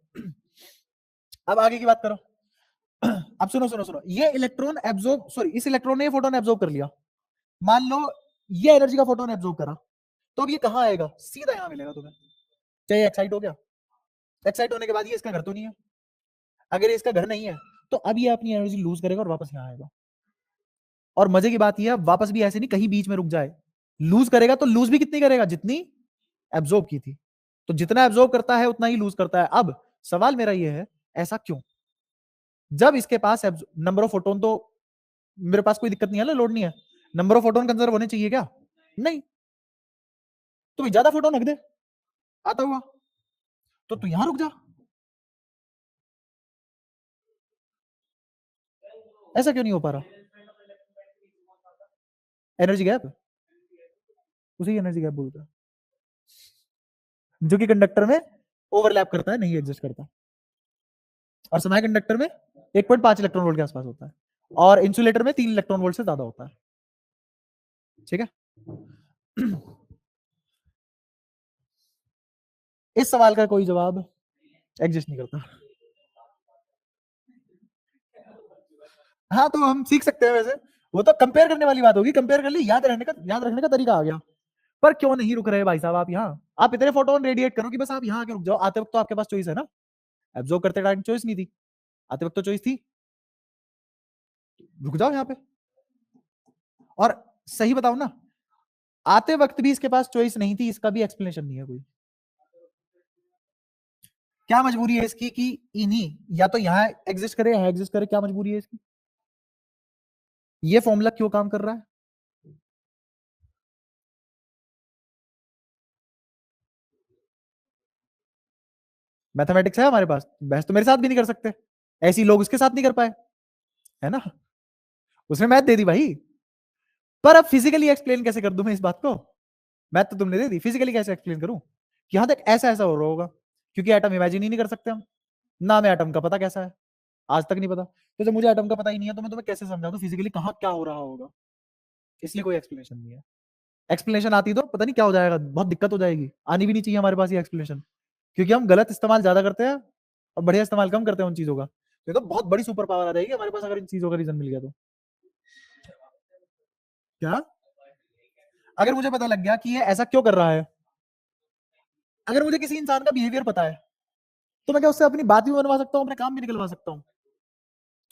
A: अब आगे की बात करो। अब सुनो सुनो सुनो, ये इलेक्ट्रॉन एब्जॉर्ब, सॉरी इस इलेक्ट्रॉन ने ये फोटोन एब्जॉर्ब कर लिया, मान लो ये एनर्जी का फोटोन एब्जॉर्ब करा, तो अब ये कहां आएगा? सीधा यहां मिलेगा तुम्हें। चाहे एक्साइट हो गया, एक्साइट होने के बाद ये इसका घर तो नहीं है, अगर ये इसका घर नहीं है तो अब ये अपनी एनर्जी लूज करेगा और वापस यहाँ आएगा। और मजे की बात ये है, वापस भी ऐसे नहीं कहीं बीच में रुक जाए, लूज करेगा तो लूज भी कितनी करेगा? जितनी एब्जॉर्ब की थी। तो जितना एब्जॉर्ब करता है उतना ही लूज करता है। अब सवाल मेरा ये है, ऐसा क्यों? जब इसके पास नंबर ऑफ फोटोन, तो मेरे पास कोई दिक्कत नहीं है ना, लोड नहीं है, नंबर ऑफ फोटोन कंजर्व होने चाहिए क्या? नहीं, तो भाई ज्यादा फोटोन रख दे, आता हुआ, तो तू यहां रुक जा। ऐसा क्यों नहीं हो पा रहा? एनर्जी गैप, उसी एनर्जी गैप बोलता है, जो कि कंडक्टर में ओवरलैप करता है, नहीं एग्जिस्ट करता। और सेमी कंडक्टर में 1.5 इलेक्ट्रॉन वोल्ट के आसपास होता है, और इंसुलेटर में 3 इलेक्ट्रॉन वोल्ट से ज्यादा होता है। ठीक है। इस सवाल का कोई जवाब एग्जिस्ट नहीं करता। हाँ, तो हम सीख सकते हैं वैसे, वो तो कंपेयर करने वाली बात होगी, कंपेयर कर ली, याद रखने का तरीका आ गया। पर क्यों नहीं रुक रहे भाई साहब आप यहाँ? आप इतने फोटोन रेडिएट करो कि बस आप यहाँ आके रुक जाओ। आते वक्त तो आपके पास चॉइस है ना, एब्जॉर्ब करते टाइम चॉइस नहीं थी, आते वक्त तो चॉइस थी, रुक जाओ यहाँ पे। और सही बताओ ना, आते वक्त भी इसके पास चॉइस नहीं थी, इसका भी एक्सप्लेनेशन नहीं है कोई। क्या मजबूरी है इसकी कि इन्हीं या तो यहां एग्जिस्ट करे, यहां एग्जिस्ट करे? क्या मजबूरी है इसकी? ये फॉर्मूला क्यों काम कर रहा है? मैथमेटिक्स है हमारे पास, बहस तो मेरे साथ भी नहीं कर सकते, ऐसी लोग उसके साथ नहीं कर पाए, है ना? उसने मैथ दे दी भाई, पर अब फिजिकली एक्सप्लेन कैसे कर दूं मैं इस बात को? मैथ तो तुमने दे दी, फिजिकली कैसे एक्सप्लेन करूं कि यहां तक ऐसा ऐसा हो रहा होगा? क्योंकि एटम इमेजिन ही नहीं कर सकते हम, ना मैं एटम का पता कैसा है, आज तक नहीं पता। तो जब मुझे एटम का पता ही नहीं है तो मैं तुम्हें कैसे समझा दूं फिजिकली कहां क्या हो रहा होगा? इसलिए कोई एक्सप्लेनेशन नहीं है। एक्सप्लेनेशन आती तो पता नहीं क्या हो जाएगा, बहुत दिक्कत हो जाएगी, आनी भी नहीं चाहिए हमारे पास ये एक्सप्लेनेशन, क्योंकि हम गलत इस्तेमाल ज्यादा करते हैं और बढ़िया इस्तेमाल कम करते हैं उन चीजों का। तो ये तो बहुत बड़ी सुपर पावर आ जाएगी हमारे पास अगर इन चीजों का रीजन मिल गया तो। क्या? अगर मुझे पता लग गया कि ये ऐसा क्यों कर रहा है, अगर मुझे किसी इंसान का बिहेवियर पता है, तो मैं क्या उससे अपनी बात भी बनवा सकता हूँ, अपने काम भी निकलवा सकता हूँ?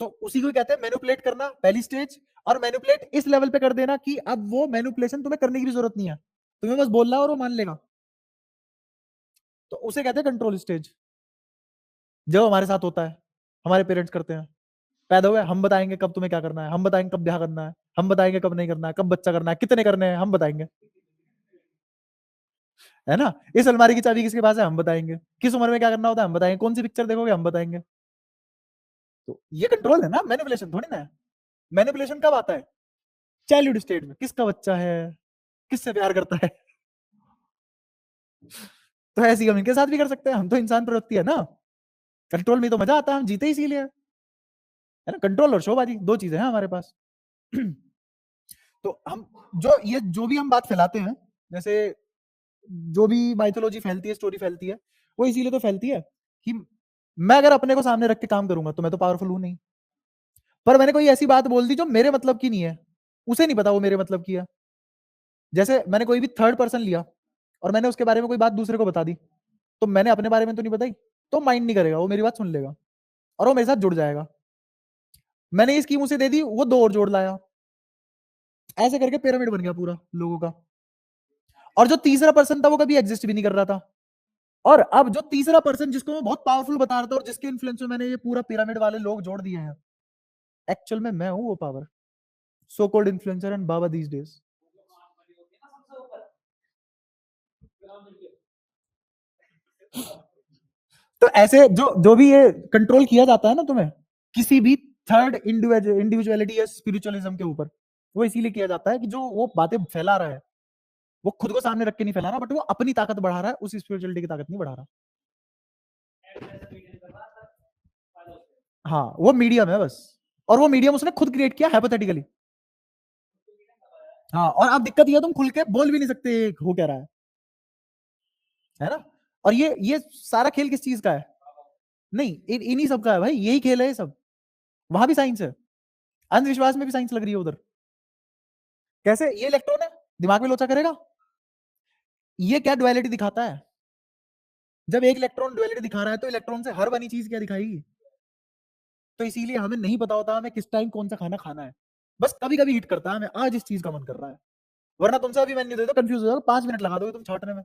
A: तो उसी को कहते हैं मैनिपुलेट करना, पहली स्टेज। और मैनिपुलेट इस लेवल पे कर देना कि अब वो मैनिपुलेशन तुम्हें करने की भी जरूरत नहीं है, तुम्हें बस बोलना और वो मान लेगा। तो उसे कहते हैं कंट्रोल स्टेज। जो हमारे साथ होता है, हमारे पेरेंट्स करते हैं, पैदा हुए हम बताएंगे कब तुम्हें क्या करना है, हम बताएंगे कब ब्याह करना है, हम बताएंगे कब नहीं करना है, कब बच्चा करना है, कितने करने हैं हम बताएंगे, है ना? इस अलमारी की चाबी किसके पास है हम बताएंगे, किस उम्र में क्या करना होता है हम बताएंगे, कौन सी पिक्चर देखोगे हम बताएंगे। तो ये कंट्रोल है ना, मैनिपुलेशन थोड़ी ना है। मैनिपुलेशन कब आता है? चाइल्डहुड स्टेट में, किसका बच्चा है, किससे प्यार करता है। तो ऐसी हम इनके साथ भी कर सकते हैं, हम तो इंसान प्रवृत्ति है ना, कंट्रोल में तो मजा आता है, हम जीते इसीलिए, है ना? कंट्रोल और शोबाजी दो चीजें हैं हमारे पास। तो हम जो भी हम बात फैलाते हैं, जैसे जो भी माइथोलॉजी फैलती है, स्टोरी फैलती है, वो इसीलिए तो फैलती है कि मैं अगर अपने को सामने रख के काम करूंगा तो मैं तो पावरफुल हूं नहीं, पर मैंने कोई ऐसी बात बोल दी जो मेरे मतलब की नहीं है, उसे नहीं पता वो मेरे मतलब की है। जैसे मैंने कोई भी थर्ड पर्सन लिया और मैंने उसके बारे में कोई बात दूसरे को बता दी, तो मैंने अपने बारे में तो नहीं बताई, तो माइंड नहीं करेगा, वो मेरी बात सुन लेगा और वो मेरे साथ जुड़ जाएगा। मैंने ये स्कीम उसे दे दी, वो 2 और जोड़ लाया, ऐसे करके पिरामिड बन गया पूरा लोगों का। और जो तीसरा पर्सन था वो कभी एग्जिस्ट भी नहीं कर रहा था। और अब जो तीसरा पर्सन जिसको मैं बहुत पावरफुल बता रहा था और जिसके इन्फ्लुएंस में मैंने ये पूरा पिरामिड वाले लोग जोड़ दिए हैं, एक्चुअल में मैं हूं वो power, so called influencer and बाबा दीस डेज। तो ऐसे जो भी ये कंट्रोल किया जाता है ना तुम्हें किसी भी थर्ड इंडिविजुअलिटी या स्पिरिचुअलिज्म के ऊपर, वो इसीलिए किया जाता है कि जो वो बातें फैला रहा है वो खुद को सामने रख के नहीं फैला रहा, बट वो अपनी ताकत बढ़ा रहा है, उस स्पिरिचुअलिटी की ताकत नहीं बढ़ा रहा। हाँ, वो मीडियम है बस, और वो मीडियम उसने खुद क्रिएट किया हाइपोथेटिकली। हाँ, और अब दिक्कत ये तुम खुल के बोल भी नहीं सकते हो क्या रहा है ना? और ये सारा खेल किस चीज का है? नहीं, इन्हीं सब का है भाई, यही खेल है ये सब। वहां भी साइंस है, अंधविश्वास में भी साइंस लग रही है उधर। कैसे? ये इलेक्ट्रॉन है, दिमाग में लोचा करेगा। ये क्या डुअलिटी दिखाता है? जब एक इलेक्ट्रॉन डुअलिटी दिखा रहा है तो इलेक्ट्रॉन से हर बनी चीज क्या दिखाएगी? तो इसीलिए हमें नहीं पता होता हमें किस टाइम कौन सा खाना खाना है, बस कभी कभी हिट करता है हमें, आज इस चीज का मन कर रहा है, वरना तुमसे अभी मेन्यू दे दो कंफ्यूज हो जाओगे, 5 मिनट लगा दोगे तुम छांटने में।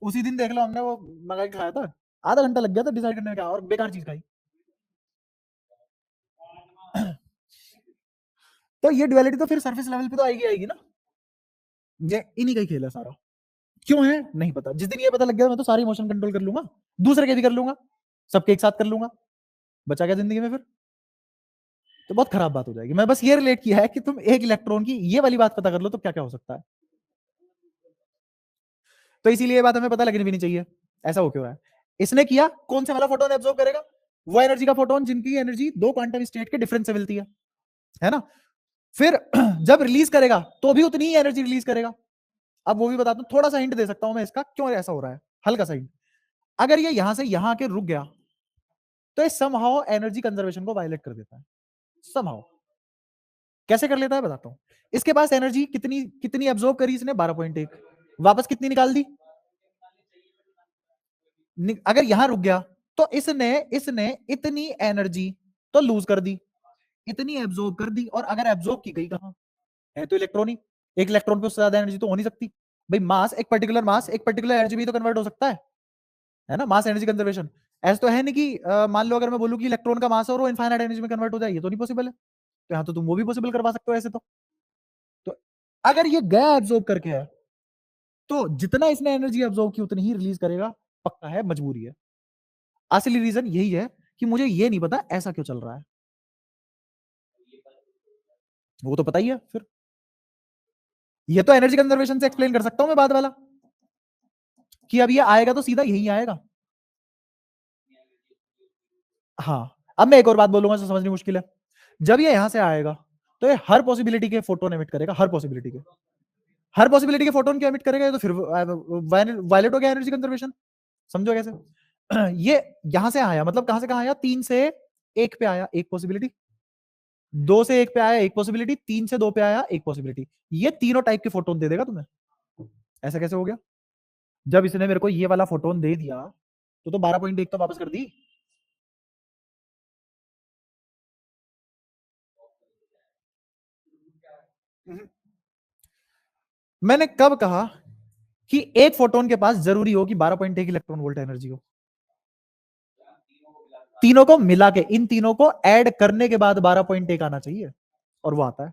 A: उसी दिन देख लो हमने वो मंगा के खाया था, आधा घंटा लग गया था डिसाइड करने में क्या, और बेकार चीज खाई। तो ये डुअलिटी तो फिर सरफेस लेवल पे तो आएगी आएगी ना, ये इन्हीं का ही खेल है सारा। क्यों है नहीं पता, जिस दिन ये पता लग गया मैं तो सारी इमोशन कंट्रोल कर लूंगा, दूसरे के भी कर लूंगा, सबके एक साथ कर लूंगा, बचा क्या जिंदगी में फिर? तो बहुत खराब बात हो जाएगी। मैं बस ये रिलेट किया है कि तुम एक इलेक्ट्रॉन की ये वाली बात पता कर लो तो क्या क्या हो सकता है। तो इसीलिए ये बात हमें पता लगनी भी नहीं चाहिए ऐसा हो क्यों रहा है। इसने किया, कौन से वाला फोटोन एब्जॉर्ब करेगा? वो एनर्जी का फोटोन जिनकी एनर्जी 2 क्वांटम स्टेट के डिफरेंस से मिलती है ना? फिर जब रिलीज करेगा तो भी उतनी ही एनर्जी रिलीज करेगा। अब वो भी बताता हूं, थोड़ा सा हिंट दे सकता हूं मैं इसका क्यों ऐसा हो रहा है, हल्का सा हिंट। अगर ये यहां से यहां के रुक गया तो ये समहाउ एनर्जी कंजर्वेशन को वायलेट कर देता है, समहाउ। कैसे कर लेता है बताता हूं। इसके पास एनर्जी कितनी कितनी एब्जॉर्ब करी इसने? 12.1। वापस कितनी निकाल दी? अगर यहां रुक गया तो इसने इसने इतनी एनर्जी तो लूज कर दी, इतनी एब्जॉर्ब कर दी, और अगर एब्जॉर्ब की गई कहां? है तो इलेक्ट्रॉन ही, एक इलेक्ट्रॉन पे उससे ज्यादा एनर्जी तो हो नहीं सकती भाई। मास, एक पर्टिकुलर मास एक पर्टिकुलर एनर्जी में तो कन्वर्ट हो सकता है ना? Mass energy conservation. ऐसा तो है नहीं कि मान लो अगर मैं बोलूं कि इलेक्ट्रॉन का मास है और वो इनफाइनाइट एनर्जी में कन्वर्ट हो जाए, ये तो नहीं पॉसिबल है। तो यहाँ तो तुम वो भी पॉसिबल करवा सकते हो ऐसे तो अगर ये गया एब्जॉर्ब करके है तो जितना इसने एनर्जी एब्जॉर्ब की उतनी ही रिलीज करेगा, पक्का है, मजबूरी है। असली रीजन यही है कि मुझे ये नहीं पता ऐसा क्यों चल रहा है, वो तो पता ही है फिर। ये तो एनर्जी कंजर्वेशन से एक्सप्लेन कर सकता हूं मैं बाद वाला, कि अब ये आएगा तो सीधा यही आएगा। हाँ, अब मैं एक और बात बोलूंगा जो समझनी मुश्किल है। जब ये यहां से आएगा तो ये हर पॉसिबिलिटी के फोटोन एमिट करेगा, हर पॉसिबिलिटी के फोटोन क्या एमिट करेगा, ये तो फिर वायलेट हो गया एनर्जी कंजर्वेशन। समझो कैसे? ये यहां से आया मतलब कहां से कहां आया? 3 से 1 पे आया एक पॉसिबिलिटी, 2 से 1 पे आया एक पॉसिबिलिटी, 3 से 2 पे आया एक पॉसिबिलिटी। ये तीनों टाइप के फोटोन दे देगा तुम्हें। ऐसा कैसे हो गया? जब इसने मेरे को ये वाला फोटोन दे दिया तो 12.1 तो वापस कर दी। मैंने कब कहा कि एक फोटोन के पास जरूरी हो कि 12.1 इलेक्ट्रॉन वोल्ट एनर्जी हो? तीनों को मिला के, इन तीनों को ऐड करने के बाद 12.1 आना चाहिए, और वो आता है।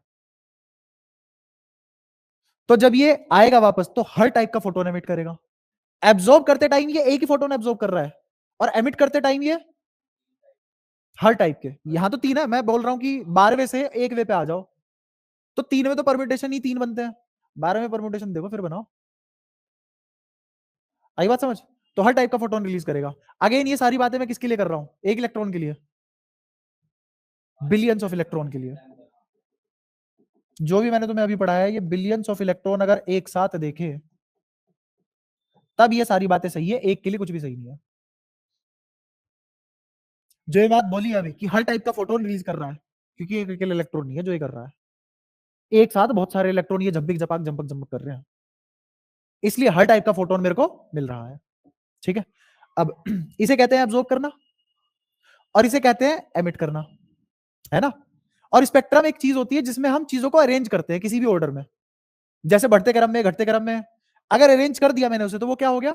A: तो जब ये आएगा वापस तो हर टाइप का फोटोन एमिट करेगा। एब्जॉर्ब करते टाइम ये एक ही फोटोन एब्जॉर्ब कर रहा है, और एमिट करते टाइम ये हर टाइप के। यहां तो 3 है, मैं बोल रहा हूं कि 12वें से 1वें पे आ जाओ, तो 3 में तो परम्यूटेशन ही 3 बनते हैं, 12वें परम्यूटेशन देखो फिर बनाओ। आई बात समझ? तो हर टाइप का फोटोन रिलीज करेगा। अगेन ये सारी बातें मैं किसके लिए कर रहा हूं? एक इलेक्ट्रॉन के लिए, बिलियंस ऑफ इलेक्ट्रॉन के लिए। जो भी मैंने तुम्हें अभी पढ़ाया है, ये बिलियंस ऑफ इलेक्ट्रॉन अगर एक साथ देखे तब ये सारी बातें सही है, एक के लिए कुछ भी सही नहीं है। जो ये बात बोली अभी कि हर टाइप का फोटोन रिलीज कर रहा है, क्योंकि एक अकेले इलेक्ट्रॉन नहीं है जो ये कर रहा है, एक साथ बहुत सारे इलेक्ट्रॉन ये झपक झपाक झपक झपक कर रहे हैं, इसलिए हर टाइप का फोटोन मेरे को मिल रहा है। ठीक है, अब इसे कहते हैं एब्जॉर्ब करना और इसे कहते हैं एमिट करना, है ना। और स्पेक्ट्रम एक चीज होती है जिसमें हम चीजों को अरेंज करते हैं किसी भी ऑर्डर में, जैसे बढ़ते क्रम में घटते क्रम में, अगर अरेंज कर दिया मैंने उसे तो वो क्या हो गया,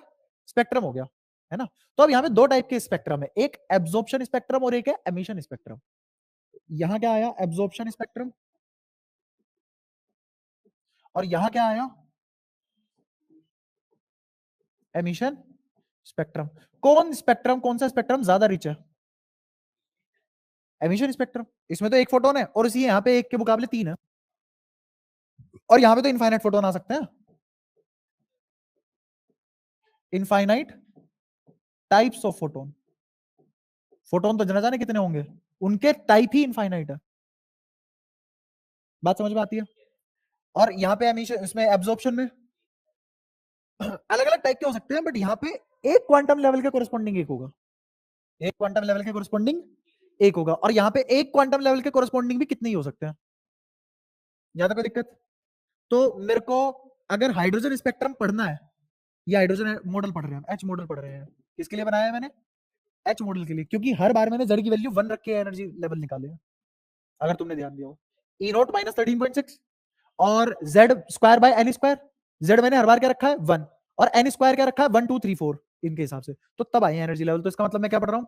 A: स्पेक्ट्रम हो गया, है ना। तो अब यहां पे दो टाइप के स्पेक्ट्रम है, एक एब्जॉर्प्शन स्पेक्ट्रम और एक है एमिशन स्पेक्ट्रम। यहां क्या आया, एब्जॉर्प्शन स्पेक्ट्रम, और यहां क्या आया, एमिशन स्पेक्ट्रम। कौन सा स्पेक्ट्रम ज्यादा रिच है, एमिशन स्पेक्ट्रम। इसमें तो एक फोटोन है और इसी यहाँ पे एक के मुकाबले तीन है, और यहां पे तो इनफाइनाइट फोटोन आ सकते हैं, infinite types of photon. Photon तो जना जाने कितने होंगे, उनके टाइप ही इनफाइनाइट है। बात समझ में आती है। और यहाँ पे एमिशन, इसमें एब्जॉर्प्शन में अलग अलग टाइप के हो सकते हैं, बट यहाँ पे एक क्वांटम लेवल के कोरिस्पॉन्डिंग एक होगा, एक क्वांटम लेवल के कोरिस्पॉन्डिंग एक होगा, और यहाँ पे एक क्वांटम लेवल के कोरिस्पॉन्डिंग भी कितने ही हो सकते हैं, ज्यादा कोई दिक्कत। तो मेरे को अगर हाइड्रोजन स्पेक्ट्रम पढ़ना है, ये हाइड्रोजन मॉडल पढ़ रहे हैं, एच मॉडल पढ़ रहे हैं, किसके लिए बनाया है मैंने, एच मॉडल के लिए, क्योंकि हर बार मैंने जेड की वैल्यू 1 रख के एनर्जी लेवल निकाले हैं, अगर तुमने ध्यान दिया हो। ई नोट माइनस 13.6 और Z square by N square, Z मैंने हर बार क्या रखा है 1, और एन स्क्वायर क्या रखा है 1 2 3 4 इनके हिसाब से, तो तब आई एनर्जी लेवल। तो इसका मतलब मैं क्या पढ़ रहा हूं,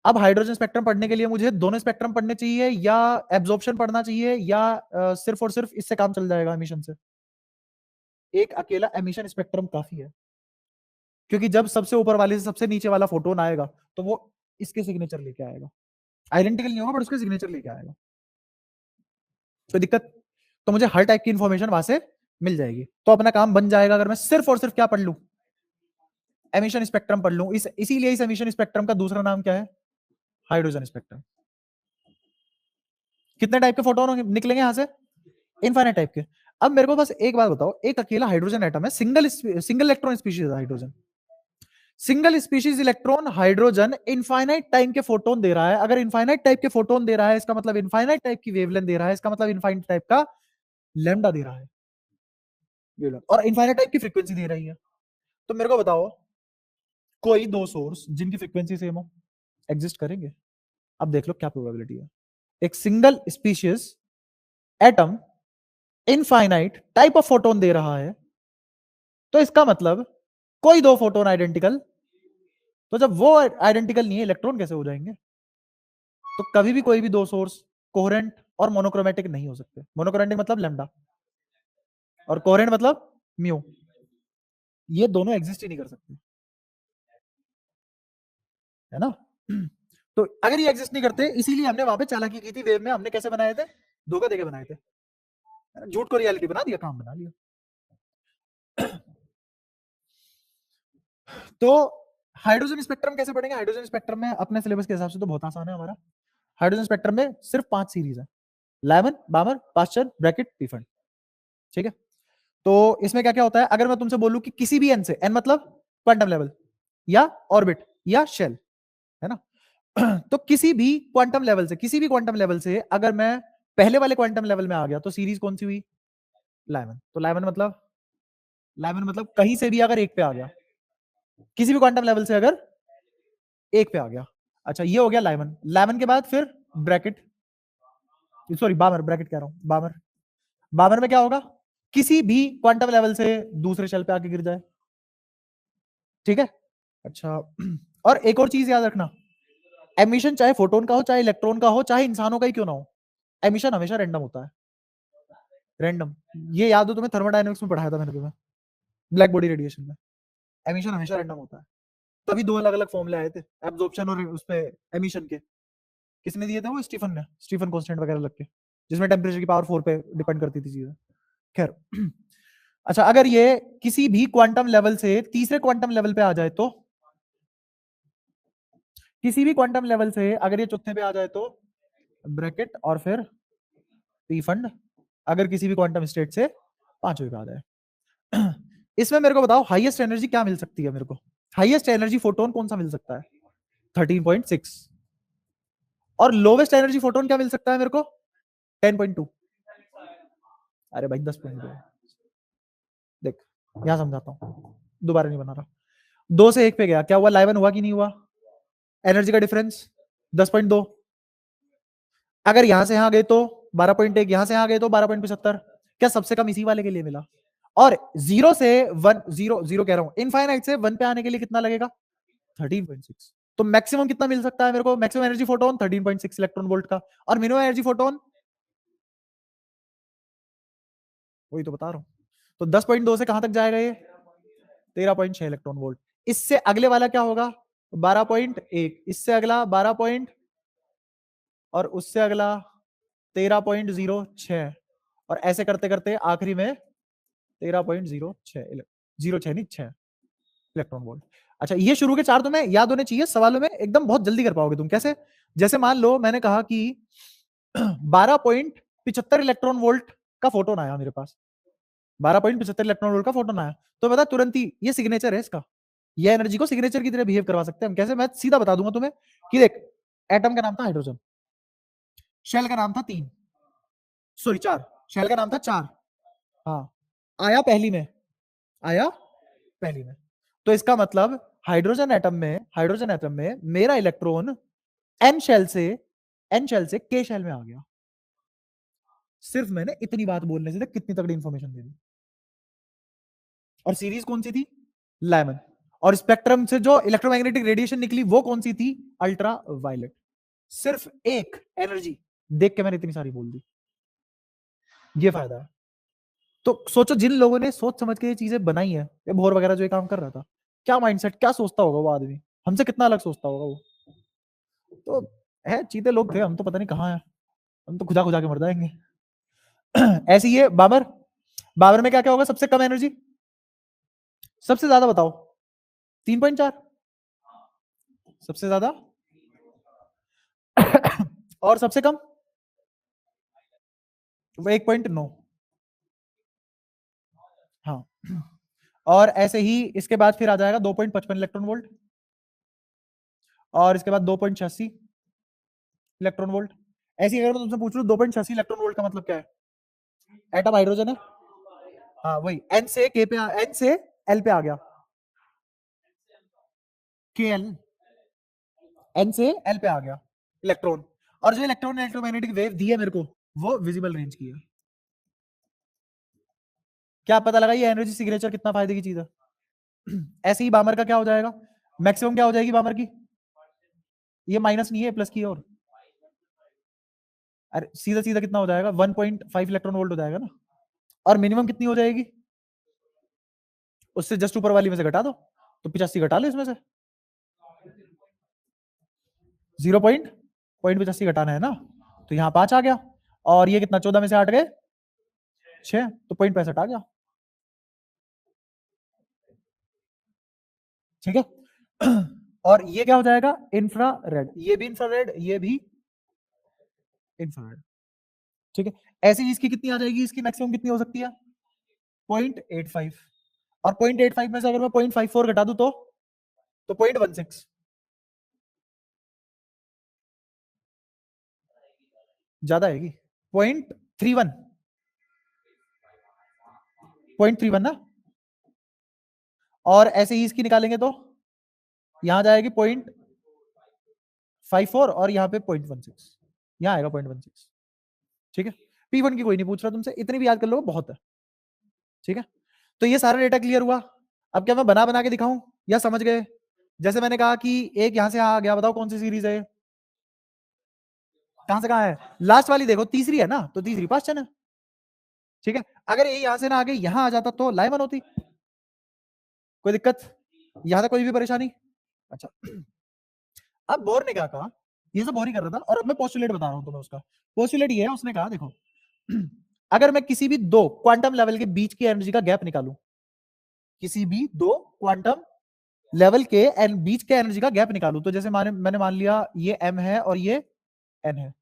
A: अब हाइड्रोजन स्पेक्ट्रम पढ़ने के लिए मुझे दोनों स्पेक्ट्रम पढ़ने चाहिए, या एब्जॉर्प्शन पढ़ना चाहिए, या सिर्फ और सिर्फ इससे काम चल जाएगा एमिशन से। एक अकेला एमिशन स्पेक्ट्रम काफी है, क्योंकि जब सबसे ऊपर वाले से सबसे नीचे वाला फोटोन आएगा तो वो इसके सिग्नेचर लेके आएगा, आइडेंटिकल नहीं होगा बट उसके सिग्नेचर लेके आएगा, कोई दिक्कत। तो मुझे हर टाइप की इंफॉर्मेशन वहां से मिल जाएगी, तो अपना काम बन जाएगा अगर मैं सिर्फ और सिर्फ क्या पढ़ लूं, एमिशन स्पेक्ट्रम पढ़ लूं। इसीलिए इस एमिशन स्पेक्ट्रम का दूसरा नाम क्या है, हाइड्रोजन स्पेक्ट्रम। कितने टाइप के फोटोन निकलेंगे यहां से, इनफाइनाइट टाइप के। अब मेरे को बस एक बात बताओ, एक अकेला हाइड्रोजन एटम है, सिंगल सिंगल इलेक्ट्रॉन स्पीशीज है hydrogen, single species electron hydrogen infinite time के फोटोन दे रहा है। अगर इनफाइनाइट टाइप के फोटोन दे रहा है, इसका मतलब इनफाइनाइट टाइप की वेवलेंथ दे रहा है, इसका मतलब इनफाइनाइट टाइप का लैम्डा दे रहा है वेवलेंथ, और इनफाइनाइट टाइप की फ्रीक्वेंसी दे रही है। तो मेरे को बताओ, कोई दो सोर्स जिनकी फ्रीक्वेंसी सेम हो एग्जिस्ट करेंगे, अब देख लो क्या प्रोबेबिलिटी है। एक single species atom infinite type of photon दे रहा है, तो इसका मतलब कोई दो फोटोन आइडेंटिकल, तो जब वो आइडेंटिकल नहीं है इलेक्ट्रॉन कैसे हो जाएंगे। तो कभी भी कोई भी दो सोर्स कोहेरेंट और मोनोक्रोमेटिक नहीं हो सकते, मोनोक्रोमेटिक मतलब लैम्डा और कोहेरेंट मतलब म्यू, ये दोनों एग्जिस्ट ही नहीं कर सकते, है ना। तो अगर ये एग्जिस्ट नहीं करते, इसीलिए हमने वहां पे चालाकी की थी वेव में, हमने कैसे बनाए थे, धोखा देके बनाए थे, झूठ को रियलिटी बना दिया, काम बना लिया। तो हाइड्रोजन स्पेक्ट्रम कैसे पढ़ेंगे, हाइड्रोजन स्पेक्ट्रम में अपने सिलेबस के हिसाब से तो बहुत आसान है हमारा। हाइड्रोजन स्पेक्ट्रम में सिर्फ 5 सीरीज है, लाइमन, बामर, पास्चर, ब्रैकेट, टीफन। ठीक है, तो इसमें क्या क्या होता है, अगर मैं तुमसे बोलूं कि किसी भी एन से, एन मतलब क्वांटम लेवल या ऑर्बिट या शेल, है ना। तो किसी भी क्वांटम लेवल से, किसी भी क्वांटम लेवल से अगर मैं पहले वाले क्वांटम लेवल में आ गया तो सीरीज कौन सी हुई, लाइमन। तो लाइमन मतलब कहीं से भी अगर एक पे आ गया, किसी भी क्वांटम लेवल से अगर एक पे आ गया। अच्छा, ये हो गया लाइमन। लाइमन के बाद फिर ब्रैकेट, सॉरी बामर, ब्रैकेट कह रहा हूं, बामर। बामर में क्या होगा, किसी भी क्वांटम लेवल से दूसरे शेल पे आके गिर जाए, ठीक है। अच्छा, और एक और चीज याद रखना, एमिशन चाहे फोटोन का हो, चाहे इलेक्ट्रॉन का हो, चाहे इंसानों का ही क्यों ना हो, एमिशन हमेशा रैंडम होता है, रैंडम। ये याद हो तुम्हें, थर्मोडायनेमिक्स में पढ़ाया था मैंने तुम्हें, ब्लैक बॉडी रेडिएशन में, एमिशन हमेशा रैंडम होता है। तभी दो अलग अलग फॉर्मूले आए थे, एब्जॉर्प्शन और उस पे एमिशन के। किसने दिए थे वो, स्टीफन ने, स्टीफन कांस्टेंट वगैरह लग के, जिसमें टेम्परेचर की पावर 4 पे डिपेंड करती थी चीजें। खैर, अच्छा, अगर ये किसी भी क्वांटम लेवल से तीसरे क्वांटम लेवल पे आ जाए तो, किसी भी क्वांटम लेवल से अगर ये चौथे पे आ जाए तो ब्रैकेट और फिर रिफंड, अगर किसी भी क्वांटम स्टेट से पांचवें पे आ जाए। इसमें मेरे को बताओ हाईएस्ट एनर्जी क्या मिल सकती है मेरे को? हाईएस्ट एनर्जी फोटोन कौन सा मिल सकता है? 13.6। और लोवेस्ट एनर्जी फोटोन क्या मिल सकता है मेरे को? 10.2। अरे भाई 10.2। देख यहां समझाता हूं, दोबारा नहीं बना रहा। 2 से 1 पे गया, क्या हुआ? लाइवन हुआ कि नहीं हुआ? एनर्जी का डिफरेंस 10.2। अगर यहां से यहां गए तो 12.1, यहां से यहां गए तो 12.75। क्या सबसे कम इसी वाले के लिए मिला? और 0 से 1, 0 0 कह रहा हूं, इनफाइनाइट से 1 पे आने के लिए कितना लगेगा? 13.6। तो मैक्सिमम कितना मिल सकता है मेरे को? Maximum energy photon 13.6 electron volt का, और मिनिमम एनर्जी फोटोन वही तो बता रहा हूं। तो 10.2 से कहां तक जाएगा ये? 13.6 इलेक्ट्रॉन वोल्ट। इससे अगले वाला क्या होगा? 12.1। इससे अगला 12 और उससे अगला 13.06, और ऐसे करते करते आखिरी में 13.06, 06 नहीं 6 इलेक्ट्रॉन वोल्ट। अच्छा, ये शुरू के 4 तुम्हें याद होने चाहिए, सवालों में एकदम बहुत जल्दी कर पाओगे तुम। कैसे? जैसे मान लो मैंने कहा कि 12.75 इलेक्ट्रॉन वोल्ट का फोटोन आया मेरे पास, 12.75 इलेक्ट्रॉन वोल्ट का फोटोन आया, तो बता तुरंत ही ये सिग्नेचर है इसका। ये एनर्जी को सिग्नेचर की तरह बिहेव करवा सकते हैं हम। कैसे? मैं सीधा बता दूंगा तुम्हें कि देख, एटम का नाम था हाइड्रोजन, शेल का नाम था 3, सॉरी 4, शेल का नाम था 4। हाँ, आया पहली में, आया पहली में। तो इसका मतलब हाइड्रोजन एटम में मेरा इलेक्ट्रॉन एन शेल से के शेल में आ गया। सिर्फ मैंने इतनी बात बोलने से कितनी तगड़ी इंफॉर्मेशन दे दी। और सीरीज कौन सी थी? लेमन। और स्पेक्ट्रम से जो इलेक्ट्रोमैग्नेटिक रेडिएशन निकली वो कौन सी थी? Ultraviolet. सिर्फ एक एनर्जी देख के मैंने इतनी सारी बोल दी। ये फायदा है। तो सोचो जिन लोगों ने सोच समझ के ये चीजें बनाई है, ये बोर वगैरह जो ये काम कर रहा था, क्या माइंडसेट, क्या सोचता होगा वो आदमी, हमसे कितना अलग सोचता होगा वो। तो है चीते लोग थे, हम तो पता नहीं कहाँ है, हम तो खुदा खुदा के मर जाएंगे। ऐसी ये बाबर, बाबर में क्या क्या होगा? सबसे कम एनर्जी, सबसे ज्यादा बताओ? 3.4 सबसे ज्यादा, और सबसे कम वो 1.9। हाँ, और ऐसे ही इसके बाद फिर आ जाएगा 2.55 इलेक्ट्रॉन वोल्ट, और इसके बाद 2.86 इलेक्ट्रॉन वोल्ट। ऐसी अगर मैं तुमसे पूछ लूं 2.86 इलेक्ट्रॉन वोल्ट का मतलब क्या है? एटम हाइड्रोजन है, हाँ वही, एन से के पे एन से एल पे आ गया, के एल, एन से एल पे आ गया इलेक्ट्रॉन। और जो इलेक्ट्रॉन ने इलेक्ट्रोमैग्नेटिक वेव दी है मेरे को, वो विजिबल रेंज की है। क्या पता लगा ये एनर्जी सिग्नेचर कितना फायदे की चीज है। ऐसे ही बामर का क्या हो जाएगा? मैक्सिमम क्या हो जाएगी बामर की? ये माइनस नहीं है, प्लस की। और अरे सीधा सीधा कितना हो जाएगा? 1.5 इलेक्ट्रॉन वोल्ट हो जाएगा ना। और मिनिमम कितनी हो जाएगी? उससे जस्ट ऊपर वाली में से घटा दो, तो 85 घटा लो इसमें से, 0.85 घटाना है ना, तो यहाँ 5 आ गया। और ये कितना? 14 में से 8 गए 6, तो 0.65 आ गया। ठीक है। और ये क्या हो जाएगा? इंफ्रारेड। ये भी इंफ्रारेड, ये भी इंफ्रारेड। ठीक है। ऐसे ही इसकी कितनी आ जाएगी? इसकी मैक्सिमम कितनी हो सकती है? 0.85। और 0.85 में से अगर मैं 0.54 घटा दूं तो 0.16 ज्यादा आएगी। 0.31, 0.31 ना। और ऐसे ही इसकी निकालेंगे तो यहां जाएगी 0.54, और यहाँ पे 0.16, यहाँ आएगा 0.16। ठीक है। P1 की कोई नहीं पूछ रहा तुमसे, इतनी भी याद कर लो बहुत है। ठीक है। तो ये सारा डेटा क्लियर हुआ। अब क्या मैं बना बना के दिखाऊं या समझ गए? जैसे मैंने कहा कि एक यहां से आ गया, बताओ कौन सी सीरीज है? कहां से कहां है? लास्ट वाली देखो, तीसरी है ना, तो तीसरी पास चैन है। ठीक है। अगर ये यहां से ना आगे यहां आ जाता तो लाइवन होती। कोई दिक्कत? यहां तक कोई भी परेशानी? अच्छा, अब बोर ने क्या कहा, ये सब बोर ही कर रहा था, और अब मैं पोस्टुलेट बता रहा हूं तुम्हें उसका। पोस्टुलेट ये है, उसने कहा देखो, अगर मैं किसी भी दो क्वांटम लेवल के बीच की एनर्जी का गैप निकालूं, किसी भी दो क्वांटम लेवल के बीच के एनर्जी का गैप निकालूं, तो जैसे मैंने मान लिया ये m है और ये n है,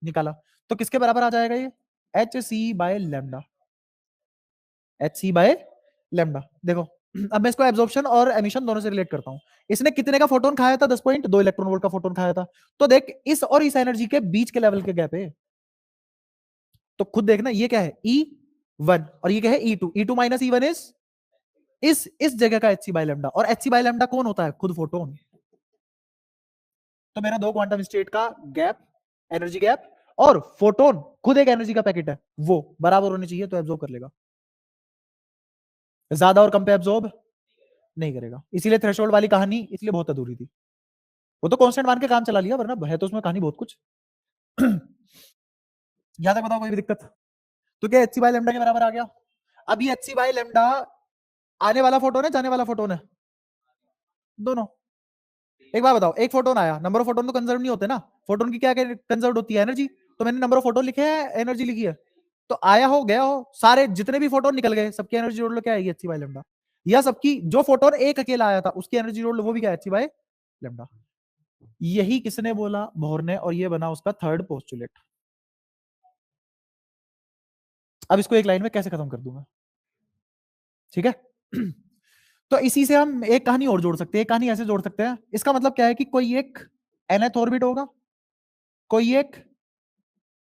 A: निकाला, तो किसके बराबर आ जाएगा ये? H C by lambda, H C by lambda. देखो अब मैं इसको एब्जॉर्प्शन और एमिशन दोनों से रिलेट करता हूं। इसने कितने का फोटोन खाया था? 10.2 इलेक्ट्रॉन वोल्ट का फोटोन खाया था। तो देख इस और इस एनर्जी के बीच के लेवल के गैप है, तो खुद देखना ये क्या है, E1 और ये क्या है, E2। E2 माइनस E1 इस जगह का एच सी बाय लेमडा, और एच सी बाय लेमडा कौन होता है? खुद फोटोन। तो मेरा दो क्वांटम स्टेट का गैप, एनर्जी गैप, और फोटोन खुद एक एनर्जी का पैकेट है, वो बराबर होने चाहिए, तो एब्जॉर्ब कर लेगा। ज्यादा और कम पे एब्जॉर्ब नहीं करेगा, इसीलिए थ्रेशोल्ड वाली कहानी इसलिए बहुत अधूरी थी। वो तो कांस्टेंट मान के काम चला लिया, वरना है तो उसमें कहानी बहुत कुछ। यहां तक बताओ कोई भी दिक्कत? तो क्या एच सी बाय लेमडा के बराबर आ गया? अब ये एच सी बाय लेमडा आने वाला फोटोन है, जाने वाला फोटोन है? दोनों। एक बात बताओ, एक फोटोन आया, नंबर ऑफ फोटोन तो कंजर्व नहीं होते ना, फोटोन की क्या कंजर्व होती है? एनर्जी। तो मैंने नंबर ऑफ फोटोन लिखे है, एनर्जी लिखी है, तो आया हो गया हो, सारे जितने भी फोटोन निकल गए, सबकी एनर्जी जोड़ लो, क्या आएगी? H C by lambda. या सबकी जो फोटोन एक अकेला आया था उसकी एनर्जी जोड़ लो, वो भी क्या? H C by lambda. यही किसने बोला? बोहर ने, और ये बना उसका थर्ड पोस्टुलेट। अब इसको एक लाइन में कैसे खत्म कर दूंगा? ठीक है। तो इसी से हम एक कहानी और जोड़ सकते हैं, एक कहानी ऐसे जोड़ सकते हैं, इसका मतलब क्या है कि कोई एक nth ऑर्बिट होगा, कोई एक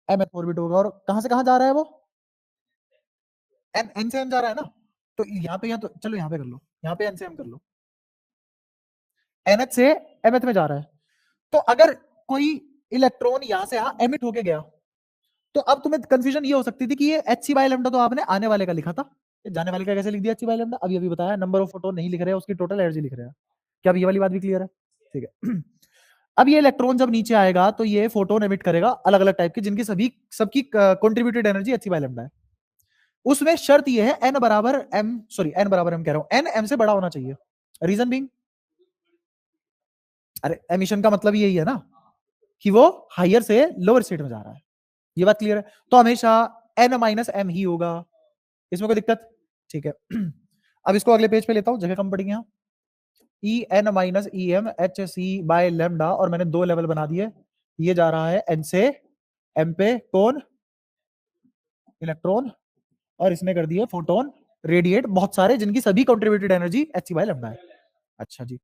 A: mth ऑर्बिट होगा, और कहां से कहां जा रहा है वो? n से m जा रहा है ना, तो यहाँ पे, यहाँ तो चलो यहाँ पे कर लो, यहाँ पे n से m कर लो, nth से mth में जा रहा है। तो अगर कोई इलेक्ट्रॉन यहां से यहां एमिट होके गया, तो अब तुम्हें कंफ्यूजन ये हो सकती थी कि ये एच सी बाय लेमडा तो आपने आने वाले का लिखा था, जाने वाले का कैसे लिख दिया एच सी बाय लेमडा? अभी अभी बताया, नंबर ऑफ फोटोन नहीं लिख रहे हैं, उसकी टोटल एनर्जी लिख रहे हैं। क्या अब ये वाली बात भी क्लियर है? ठीक है। अब ये इलेक्ट्रॉन जब नीचे आएगा तो ये फोटोन एमिट करेगा अलग अलग टाइप के, जिनकी सभी सबकी contributed energy H C by lambda है। उसमें शर्त ये है एन बराबर एम, सॉरी एन बराबर एम कह रहा हूं, एन एम से बड़ा होना चाहिए। रीजन बीइंग, अरे एमिशन का मतलब यही है ना कि वो हायर से लोअर स्टेट में जा रहा है, ये बात क्लियर है? तो हमेशा एन माइनस एम ही होगा, इसमें कोई दिक्कत? ठीक है। अब इसको अगले पेज पे लेता हूं, जगह कम पड़ेगी यहां। E N minus E M H C by lambda, और मैंने दो लेवल बना दिए, ये जा रहा है एन से एम पे, कौन? इलेक्ट्रॉन, और इसने कर दिए फोटोन रेडिएट, बहुत सारे, जिनकी सभी contributed energy H C by lambda है। अच्छा जी।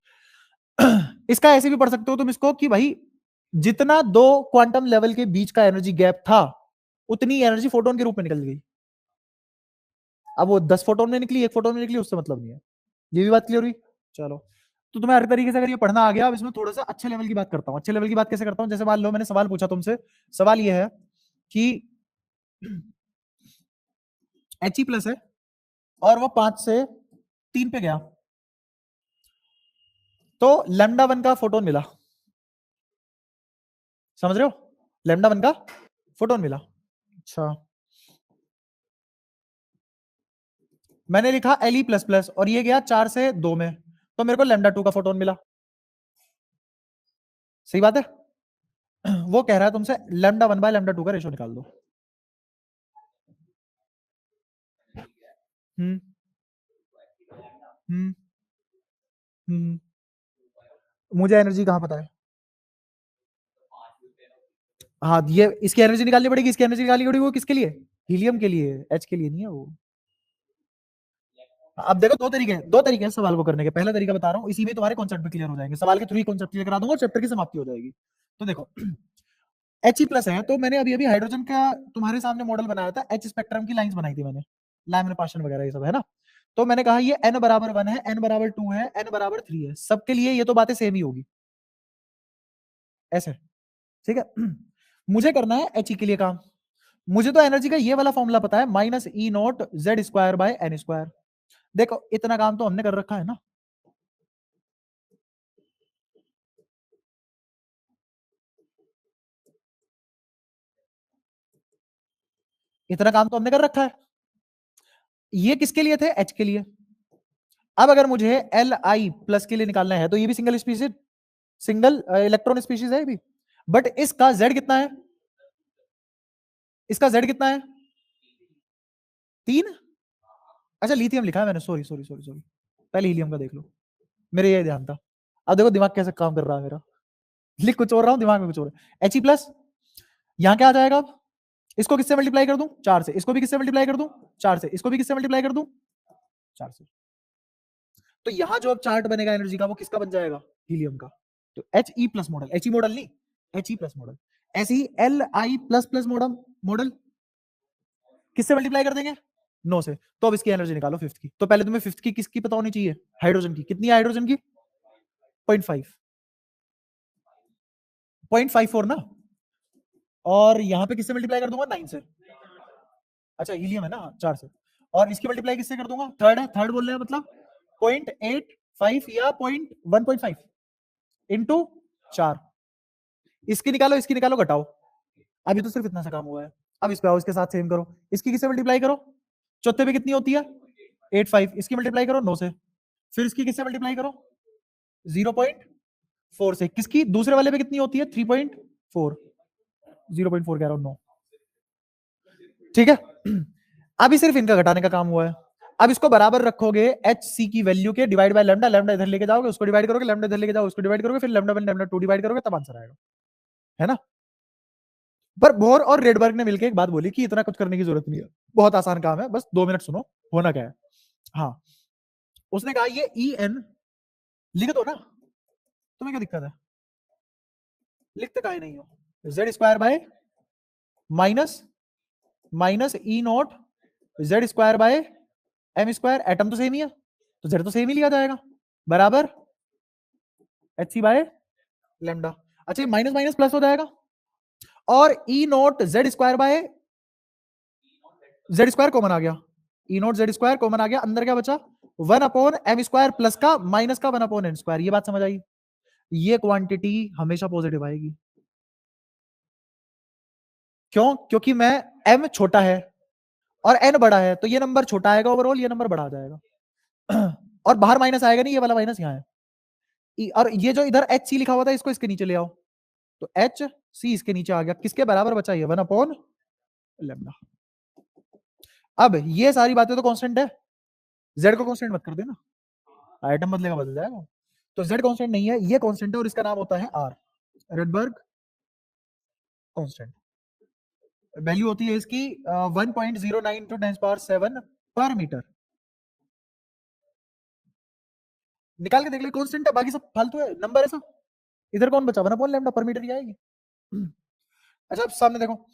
A: इसका ऐसे भी पढ़ सकते हो तुम इसको कि भाई जितना दो क्वांटम लेवल के बीच का एनर्जी गैप था, उतनी एनर्जी फोटोन के रूप में निकल गई। अब वो 10 फोटोन में निकली, एक फोटोन में निकली, उससे मतलब नहीं है। ये भी बात क्लियर हुई? चलो, तो तुम्हें हर तरीके से अगर ये पढ़ना आ गया, अब इसमें थोड़ा सा अच्छे लेवल की बात करता हूं। अच्छे लेवल की बात कैसे करता हूं? जैसे मान लो मैंने सवाल पूछा तुमसे, सवाल ये है कि एच ई प्लस है और वो 5 से 3 पे गया, तो लेमडा 1 का फोटोन मिला, समझ रहे हो? लेमडा 1 का फोटोन मिला। अच्छा, मैंने लिखा एल ई प्लस प्लस, और ये गया 4 से 2 में, तो मेरे को लेमडा 2 का फोटोन मिला। सही बात है? वो कह रहा है तुमसे लेमडा 1 बाय लेमडा 2 का रेशो निकाल दो। हम्म हम्म हम्म मुझे एनर्जी कहां पता है? हाँ, ये इसकी एनर्जी निकालनी पड़ेगी, इसकी एनर्जी निकालनी पड़ेगी, वो किसके लिए? हीलियम के लिए, एच के लिए नहीं है वो। अब देखो, दो तरीके हैं सवाल को करने के। पहला तरीका बता रहा हूँ, इसी में तुम्हारे कॉन्सेप्ट भी क्लियर हो जाएंगे, सवाल के थ्रू ही कॉन्सेप्ट क्लियर करा दूंगा और चैप्टर की समाप्ति हो जाएगी। तो देखो, एच ई प्लस है, तो मैंने अभी अभी हाइड्रोजन का तुम्हारे सामने मॉडल बनाया था, एच स्पेक्ट्रम की लाइंस बनाई थी मैंने, लैमिन पाशन वगैरह ये सब है ना। तो मैंने कहा ये n बराबर 1 है, n बराबर 2 है, n बराबर 3 है, सबके लिए ये तो बातें सेम ही होगी, ऐसे। ठीक है। मुझे करना है एच के लिए काम। मुझे तो एनर्जी का ये वाला फॉर्मूला पता है, minus E naught Z square by N square. देखो इतना काम तो हमने कर रखा है ना, इतना काम तो हमने कर रखा है। ये किसके लिए थे? एच के लिए। अब अगर मुझे एल आई प्लस के लिए निकालना है, तो ये भी single species, single electron species है ये भी, बट इसका जेड कितना है? इसका जेड कितना है? 3। अच्छा, लिथियम लिखा है मैंने, सॉरी सॉरी सॉरी सॉरी, पहले हीलियम का देख लो, मेरे ये ध्यान था। अब देखो दिमाग कैसे काम कर रहा है मेरा, लिख कुछ और रहा हूं, दिमाग में कुछ और है। एच ई प्लस, यहां क्या आ जाएगा अब? इसको किससे मल्टीप्लाई कर दूं? 4 से। इसको भी किससे मल्टीप्लाई कर दूं? 4 से। इसको भी किससे मल्टीप्लाई कर दूं? 4 से। तो यहां जो अब चार्ट बनेगा एनर्जी का वो किसका बन जाएगा? हीलियम का। तो He plus model, He model नहीं, He प्लस मॉडल। ऐसे ही Li plus plus model model किससे मल्टीप्लाई कर देंगे? 9 से। तो अब इसकी एनर्जी निकालो फिफ्थ की। तो पहले तुम्हें फिफ्थ की किसकी पता होनी चाहिए? हाइड्रोजन की। कितनी है हाइड्रोजन की? 0.5, 0.54 ना। और यहां पे किससे मल्टीप्लाई कर दूंगा? 9 से। अच्छा हीलियम है ना, 4 से। और इसकी मल्टीप्लाई किससे कर दूंगा? थर्ड है, थर्ड बोल रहे हैं मतलब 0.85 या 1.5 इंटू 4। इसकी निकालो, इसकी निकालो, घटाओ। अभी तो सिर्फ इतना सा काम हुआ है। अब इस पे आओ, इसके साथ सेम करो। इसकी किससे मल्टीप्लाई करो? चौथे पे कितनी होती है? 85। इसकी मल्टीप्लाई करो 9 से। फिर इसकी किससे मल्टीप्लाई करो? 0.4 से। किसकी? दूसरे वाले पे कितनी होती है? 3.4। 0.4 कह रहा हूं, 9। ठीक है। अभी सिर्फ इनका घटाने का काम हुआ है। अब इसको बराबर रखोगे एच सी की वैल्यू के, डिवाइड बाय लैम्डा। लैम्डा इधर लेके जाओगे, उसको डिवाइड करोगे, लैम्डा इधर लेके जाओगे, उसको डिवाइड करोगे, फिर लैम्डा 1 लैम्डा 2 डिवाइड करोगे, तब आंसर आएगा, है ना। पर बोर और रेडबर्ग ने मिलकर एक बात बोली कि इतना कुछ करने की जरूरत नहीं है, बहुत आसान काम है, बस 2 मिनट सुनो होना क्या है। हाँ, उसने कहा ये ई एन लिख दो ना, तुम्हें क्या दिक्कत है? लिखते काहे नहीं हो? Z square by minus minus E naught Z square by M square. Atom तो सेम ही है, तो जेड तो सेम ही लिया जाएगा, बराबर एच सी बाय लेमडा। अच्छा ये माइनस माइनस प्लस हो जाएगा, और E naught Z square by Z square common आ गया, E naught Z square common आ गया, अंदर क्या बचा? 1/m² प्लस का माइनस का 1/n²। ये बात समझ आई? ये क्वांटिटी हमेशा पॉजिटिव आएगी। क्यों? क्योंकि मैं m छोटा है और n बड़ा है, तो ये नंबर छोटा आएगा ओवरऑल, ये नंबर बड़ा आ जाएगा। और बाहर माइनस आएगा नहीं, ये वाला माइनस यहाँ है। और ये जो इधर एच सी लिखा हुआ था, इसको इसके नीचे ले आओ, तो एच सी इसके नीचे आ गया, किसके बराबर बचा? ये 1/λ। अब ये सारी बातें तो कांस्टेंट है, जेड को कांस्टेंट मत कर देना, आइटम बदलेगा बदल जाएगा। तो जेड कांस्टेंट नहीं है, ये कांस्टेंट है, और इसका नाम होता है आर, रेडबर्ग कांस्टेंट। वैल्यू होती है इसकी 1.09 × 10⁷ पर मीटर। निकाल के देख ले, कांस्टेंट है, बाकी सब फालतू है, नंबर है सब। इधर कौन बचा? 1/λ पर मीटर ही आएगी। अच्छा अब सामने देखो,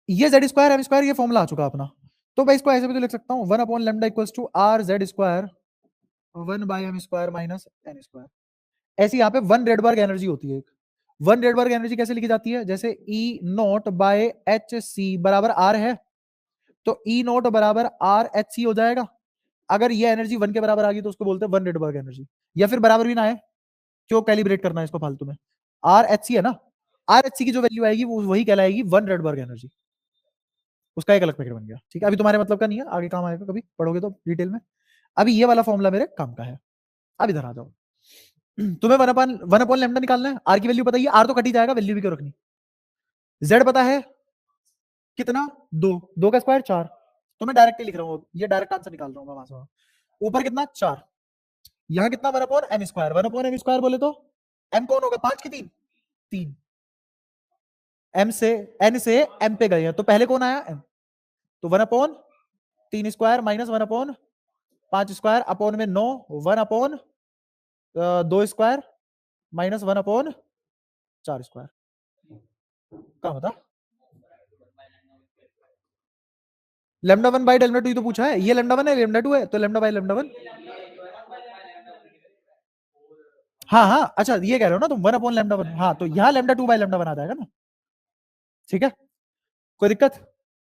A: ये जेड स्क्वायर एम स्क्वायर, ये फॉर्मूला आ चुका अपना, तो मैं इसको ऐसे भी तो लिख सकता हूँ 1/λ equals to R Z square 1/m² minus n²। ऐसी यहाँ पे 1 रेडबर्ग एनर्जी होती है एक। 1 रेडबर्ग एनर्जी कैसे लिखी जाती है? जैसे E naught by H C बराबर आर है, तो E नॉट बराबर आर एच सी हो जाएगा। अगर ये एनर्जी 1 के बराबर आ गई तो उसको बोलते हैं 1 रेडबर्ग एनर्जी। या फिर बराबर भी ना है, क्यों कैलिब्रेट करना है इसको फालतू में? आर एच सी है ना, आर एच सी की जो वैल्यू आएगी वो वही कहलाएगी 1 रेडबर्ग एनर्जी। उसका एक अलग पैकेट बन गया। ठीक है, अभी तुम्हारे मतलब का नहीं है, आगे काम आएगा, कभी पढ़ोगे तो डिटेल में। अभी ये वाला फॉर्मूला मेरे काम का है। अब इधर आ जाओ, तुम्हें 1/λ निकालना है। आर की वैल्यू पता है, आर तो कट ही जाएगा, वैल्यू भी क्यों रखनी। जेड पता है कितना? 2, 2 का स्क्वायर 4। तो मैं डायरेक्ट लिख रहा हूँ, ये डायरेक्ट आंसर निकाल रहा हूँ मैं वहां से। ऊपर कितना? 4। यहाँ कितना? 1/m²। 1/m² बोले तो m कौन होगा? 5 की 3, 3 m से n से m पे गए हैं, तो पहले कौन आया? m। तो 1/3² माइनस 1/5² अपॉन में 9, 1/2² माइनस 1/4²। क्या बता? λ1/λ2 तो पूछा है, ये λ1 है, λ2 है, तो λ/λ1। हाँ हाँ, अच्छा ये कह रहे हो ना तुम 1/λ1। हाँ, तो यहाँ λ2/λ1 आ जाएगा ना। ठीक है, कोई दिक्कत?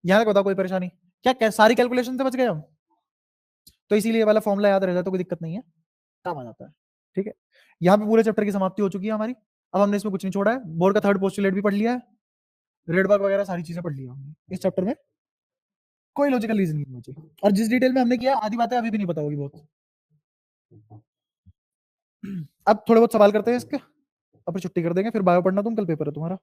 A: यहाँ तक बताओ, कोई परेशानी? क्या सारी कैलकुलेशन से बच गए हम? तो इसीलिए वाला फॉर्मूला याद रह जाए तो कोई दिक्कत नहीं है, काम आ जाता है। ठीक है, यहाँ पे पूरे चैप्टर की समाप्ति हो चुकी है हमारी। अब हमने इसमें कुछ नहीं छोड़ा है, बोर्ड का थर्ड पोस्टुलेट भी पढ़ लिया है, रेडबर्ग वगैरह सारी चीजें पढ़ ली हमने इस चैप्टर में। कोई लॉजिकल रीजन नहीं मुझे, और जिस डिटेल में हमने किया आधी बातें अभी भी नहीं पता होगी बहुत। अब थोड़े बहुत सवाल करते हैं इसके, अब फिर छुट्टी कर देंगे, फिर बायो पढ़ना तुम, कल पेपर है तुम्हारा।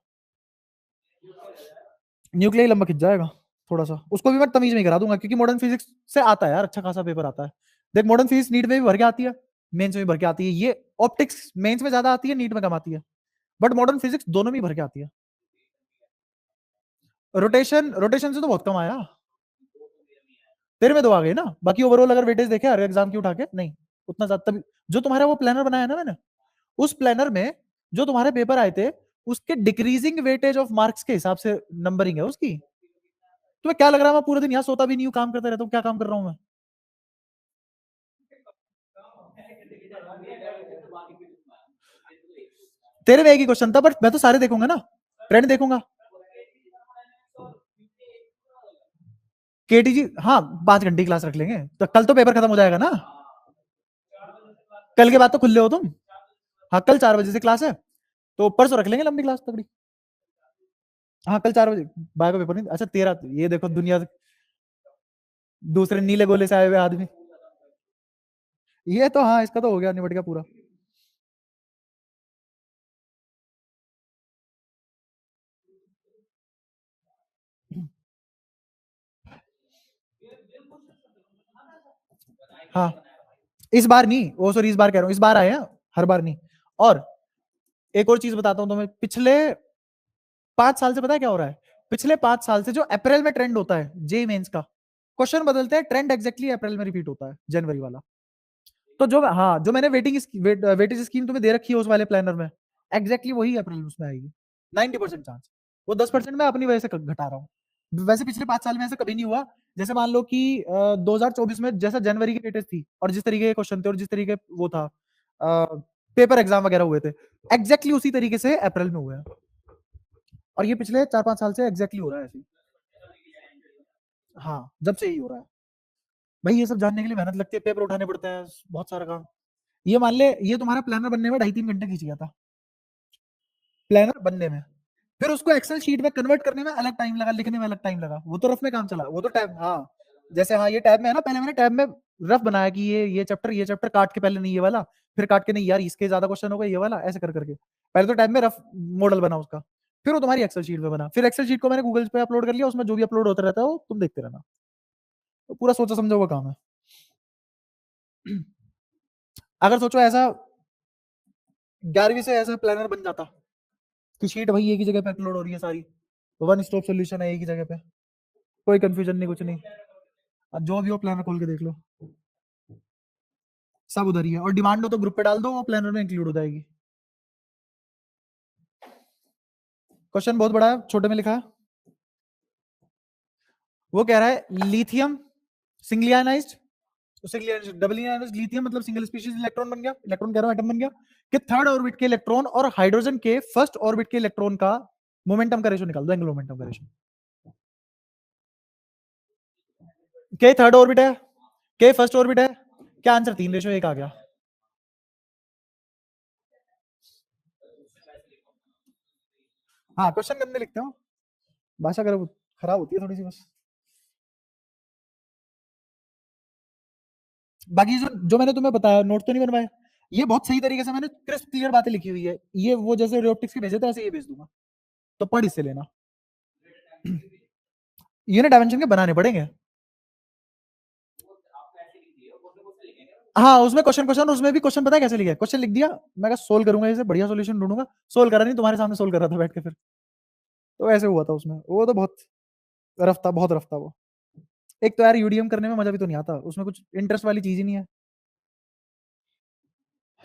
A: न्यूक्लियर लंबा खिंच जाएगा थोड़ा सा, उसको भी मैं तमीज में करा दूंगा, क्योंकि मॉडर्न फिजिक्स से आता है यार, अच्छा खासा पेपर आता है। देख मॉडर्न फिजिक्स नीट में भी भर के आती है, मेंस में भी भर के आती है। ये ऑप्टिक्स मेंस में ज्यादा आती है, नीट में कम आती है, बट मॉडर्न फिजिक्स दोनों में भर के आती है। रोटेशन रोटेशन से तो बहुत कम आया, तेरे में 2 आ गए ना, बाकी ओवरऑल अगर वेटेज देखे हर एग्जाम की उठा के नहीं उतना ज्यादा। तभी जो तुम्हारा वो प्लानर बनाया ना मैंने, उस प्लानर में जो तुम्हारे पेपर आए थे उसके डिक्रीजिंग वेटेज ऑफ मार्क्स के हिसाब से नंबरिंग है उसकी। तुम्हें क्या लग रहा है मैं पूरे दिन यहाँ सोता भी नहीं हूँ, काम करता रहता हूँ? क्या काम कर रहा हूँ मैं? तेरे में एक ही क्वेश्चन था, बट मैं तो सारे देखूंगा ना, ट्रेंड देखूंगा। केटीजी हाँ 5 घंटे की क्लास रख लेंगे, तो कल तो पेपर खत्म हो जाएगा ना। कल के बाद तो खुले हो तुम। हाँ कल 4 बजे से क्लास है, तो परसों रख लेंगे लंबी क्लास तगड़ी। हाँ कल 4 बजे। बाय का पेपर नहीं, अच्छा तेरा ये देखो दुनिया दूसरे नीले गोले से आए हुए आदमी। ये तो हाँ इसका तो हो गया, निपट गया पूरा। हाँ इस बार नहीं, वो सॉरी इस बार कह रहा हूँ, इस बार आए हैं, हर बार नहीं। और एक और चीज बताता हूँ तुम्हें, पिछले 5 साल से पता है क्या हो रहा है? पिछले 5 साल से जो अप्रैल में ट्रेंड होता है जे मेंस का, क्वेश्चन बदलते हैं, ट्रेंड एग्जैक्टली अप्रैल में रिपीट होता है, जनवरी वाला। तो जो हाँ जो मैंने वेटेज स्कीम तुम्हें दे रखी है उस वाले प्लानर में, एग्जैक्टली वही अप्रैल में उसमें आएगी। 90% चांस। वो 10% मैं अपनी वजह से घटा रहा हूँ। वैसे पिछले 5 साल में ऐसा कभी नहीं हुआ। जैसे मान लो कि 2024 में जैसा जनवरी की वेटेज थी और जिस तरीके के क्वेश्चन थे और जिस तरीके वो था पेपर एग्जाम वगैरह हुए थे, एग्जैक्टली उसी तरीके से अप्रैल में हुए हैं। और ये पिछले 4-5 साल से एग्जैक्टली हो रहा है ऐसे ही। हाँ जब से ही हो रहा है। भाई ये सब जानने के लिए मेहनत लगती है, पेपर उठाने पड़ते हैं, बहुत सारा काम। ये मान ले ये तुम्हारा प्लानर बनने में 2.5-3 घंटे खींच गया था, प्लानर बनने में। फिर उसको एक्सेल शीट में कन्वर्ट करने में अलग टाइम लगा, लिखने में अलग टाइम लगा, वो तो रफ में काम चला, वो तो टैब हाँ। जैसे हाँ ये टैब में है ना, पहले मैंने टैब में रफ बनाया कि ये चैप्टर काट के, पहले नहीं ये वाला, फिर काट के नहीं यार इसके ज्यादा क्वेश्चन हो गए ये वाला, ऐसे कर करके पहले तो टैब में रफ मॉडल बना उसका, फिर वो तुम्हारी एक्सेल शीट में बना, फिर एक्सेल शीट को मैंने गूगल पे अपलोड कर लिया, उसमें जो भी अपलोड होता रहता है वो तुम देखते रहना। तो पूरा सोचा समझा हुआ काम है। अगर सोचो ऐसा 11वीं से ऐसा प्लानर बन जाता कि शीट भाई एक ही जगह पे अपलोड हो रही है सारी, वन स्टॉप सोल्यूशन है एक ही जगह पे, कोई कंफ्यूजन नहीं, कुछ नहीं। अब जो भी हो प्लानर खोल के देख लो, सब उधर ही है, और डिमांड हो तो ग्रुप पे डाल दो, वो प्लानर में इंक्लूड हो जाएगी। क्वेश्चन बहुत बड़ा है, छोटे में लिखा है। वो कह रहा है lithium singly ionised, double ionised lithium मतलब सिंगल स्पीशीज इलेक्ट्रॉन बन गया, इलेक्ट्रॉन कह रहा हूं एटम बन गया, कि थर्ड ऑर्बिट के इलेक्ट्रॉन और हाइड्रोजन के फर्स्ट ऑर्बिट के इलेक्ट्रॉन का मोमेंटम का रेशो निकाल दो, एंगुलर मोमेंटम का रेशो। के थर्ड ऑर्बिट है, के फर्स्ट ऑर्बिट है, क्या आंसर 3:1 आ गया। हाँ क्वेश्चन गंदे लिखते हो, भाषा खराब होती है थोड़ी सी बस। बाकी जो जो मैंने तुम्हें बताया, नोट तो नहीं बनवाया, ये बहुत सही तरीके से मैंने क्रिस्प क्लियर बातें लिखी हुई है, ये वो जैसे रियोप्टिक्स के भेजे थे ऐसे ये भेज दूंगा, तो पढ़ इससे लेना। यूनिट डायमेंशन के बनाने पड़ेंगे। हाँ उसमें क्वेश्चन क्वेश्चन उसमें भी क्वेश्चन पता है कैसे लिखा, क्वेश्चन लिख दिया, मैं कहा सोल्व करूंगा, इसे बढ़िया सॉल्यूशन ढूंढूंगा, सोल्व करा नहीं, तुम्हारे सामने सोल्व कर रहा था बैठ के फिर, तो ऐसे हुआ था उसमें, वो तो बहुत रफ था, बहुत रफ था वो। एक तो यार यूडीएम करने में मजा भी तो नहीं आता, उसमें कुछ इंटरेस्ट वाली चीज ही नहीं है।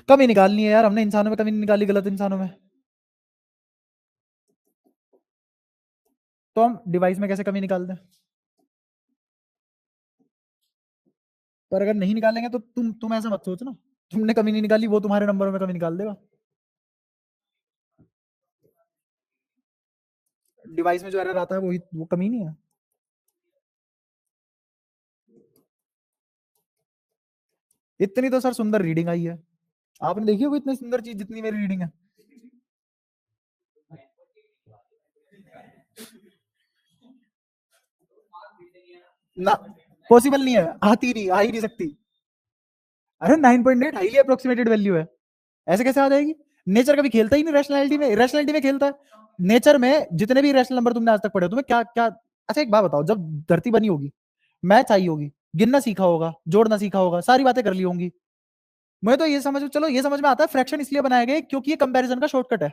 A: कमी निकालनी है यार, हमने इंसानों में कमी नहीं निकाली, गलत इंसानों में, तो हम डिवाइस में कैसे कमी निकाल दें? पर अगर नहीं निकालेंगे तो तुम ऐसा मत सोच ना, तुमने कमी नहीं निकाली, वो तुम्हारे नंबरों में कमी निकाल देगा। डिवाइस में जो एरर आता है वही वो कमी नहीं है। इतनी तो सर सुंदर रीडिंग आई है, आपने देखी होगी इतनी सुंदर चीज जितनी मेरी रीडिंग है। ना पॉसिबल नहीं है, आती नहीं, आ ही नहीं सकती। अरे 9.8 हाईली अप्रोक्सीमेटेड वैल्यू है, ऐसे कैसे आ जाएगी? नेचर कभी खेलता ही नहीं रैशनैलिटी में, रैशनैलिटी में खेलता है। नेचर में जितने भी रैशनल नंबर तुमने आज तक पढ़े, तुम्हें क्या क्या, अच्छा एक बात बताओ, जब धरती बनी होगी, मैथ आई होगी, गिनना सीखा होगा, जोड़ना सीखा होगा, सारी बातें कर ली होंगी, मुझे तो ये समझ, चलो ये समझ में आता है फ्रैक्शन इसलिए बनाया गया क्योंकि ये कंपैरिजन का शॉर्टकट है।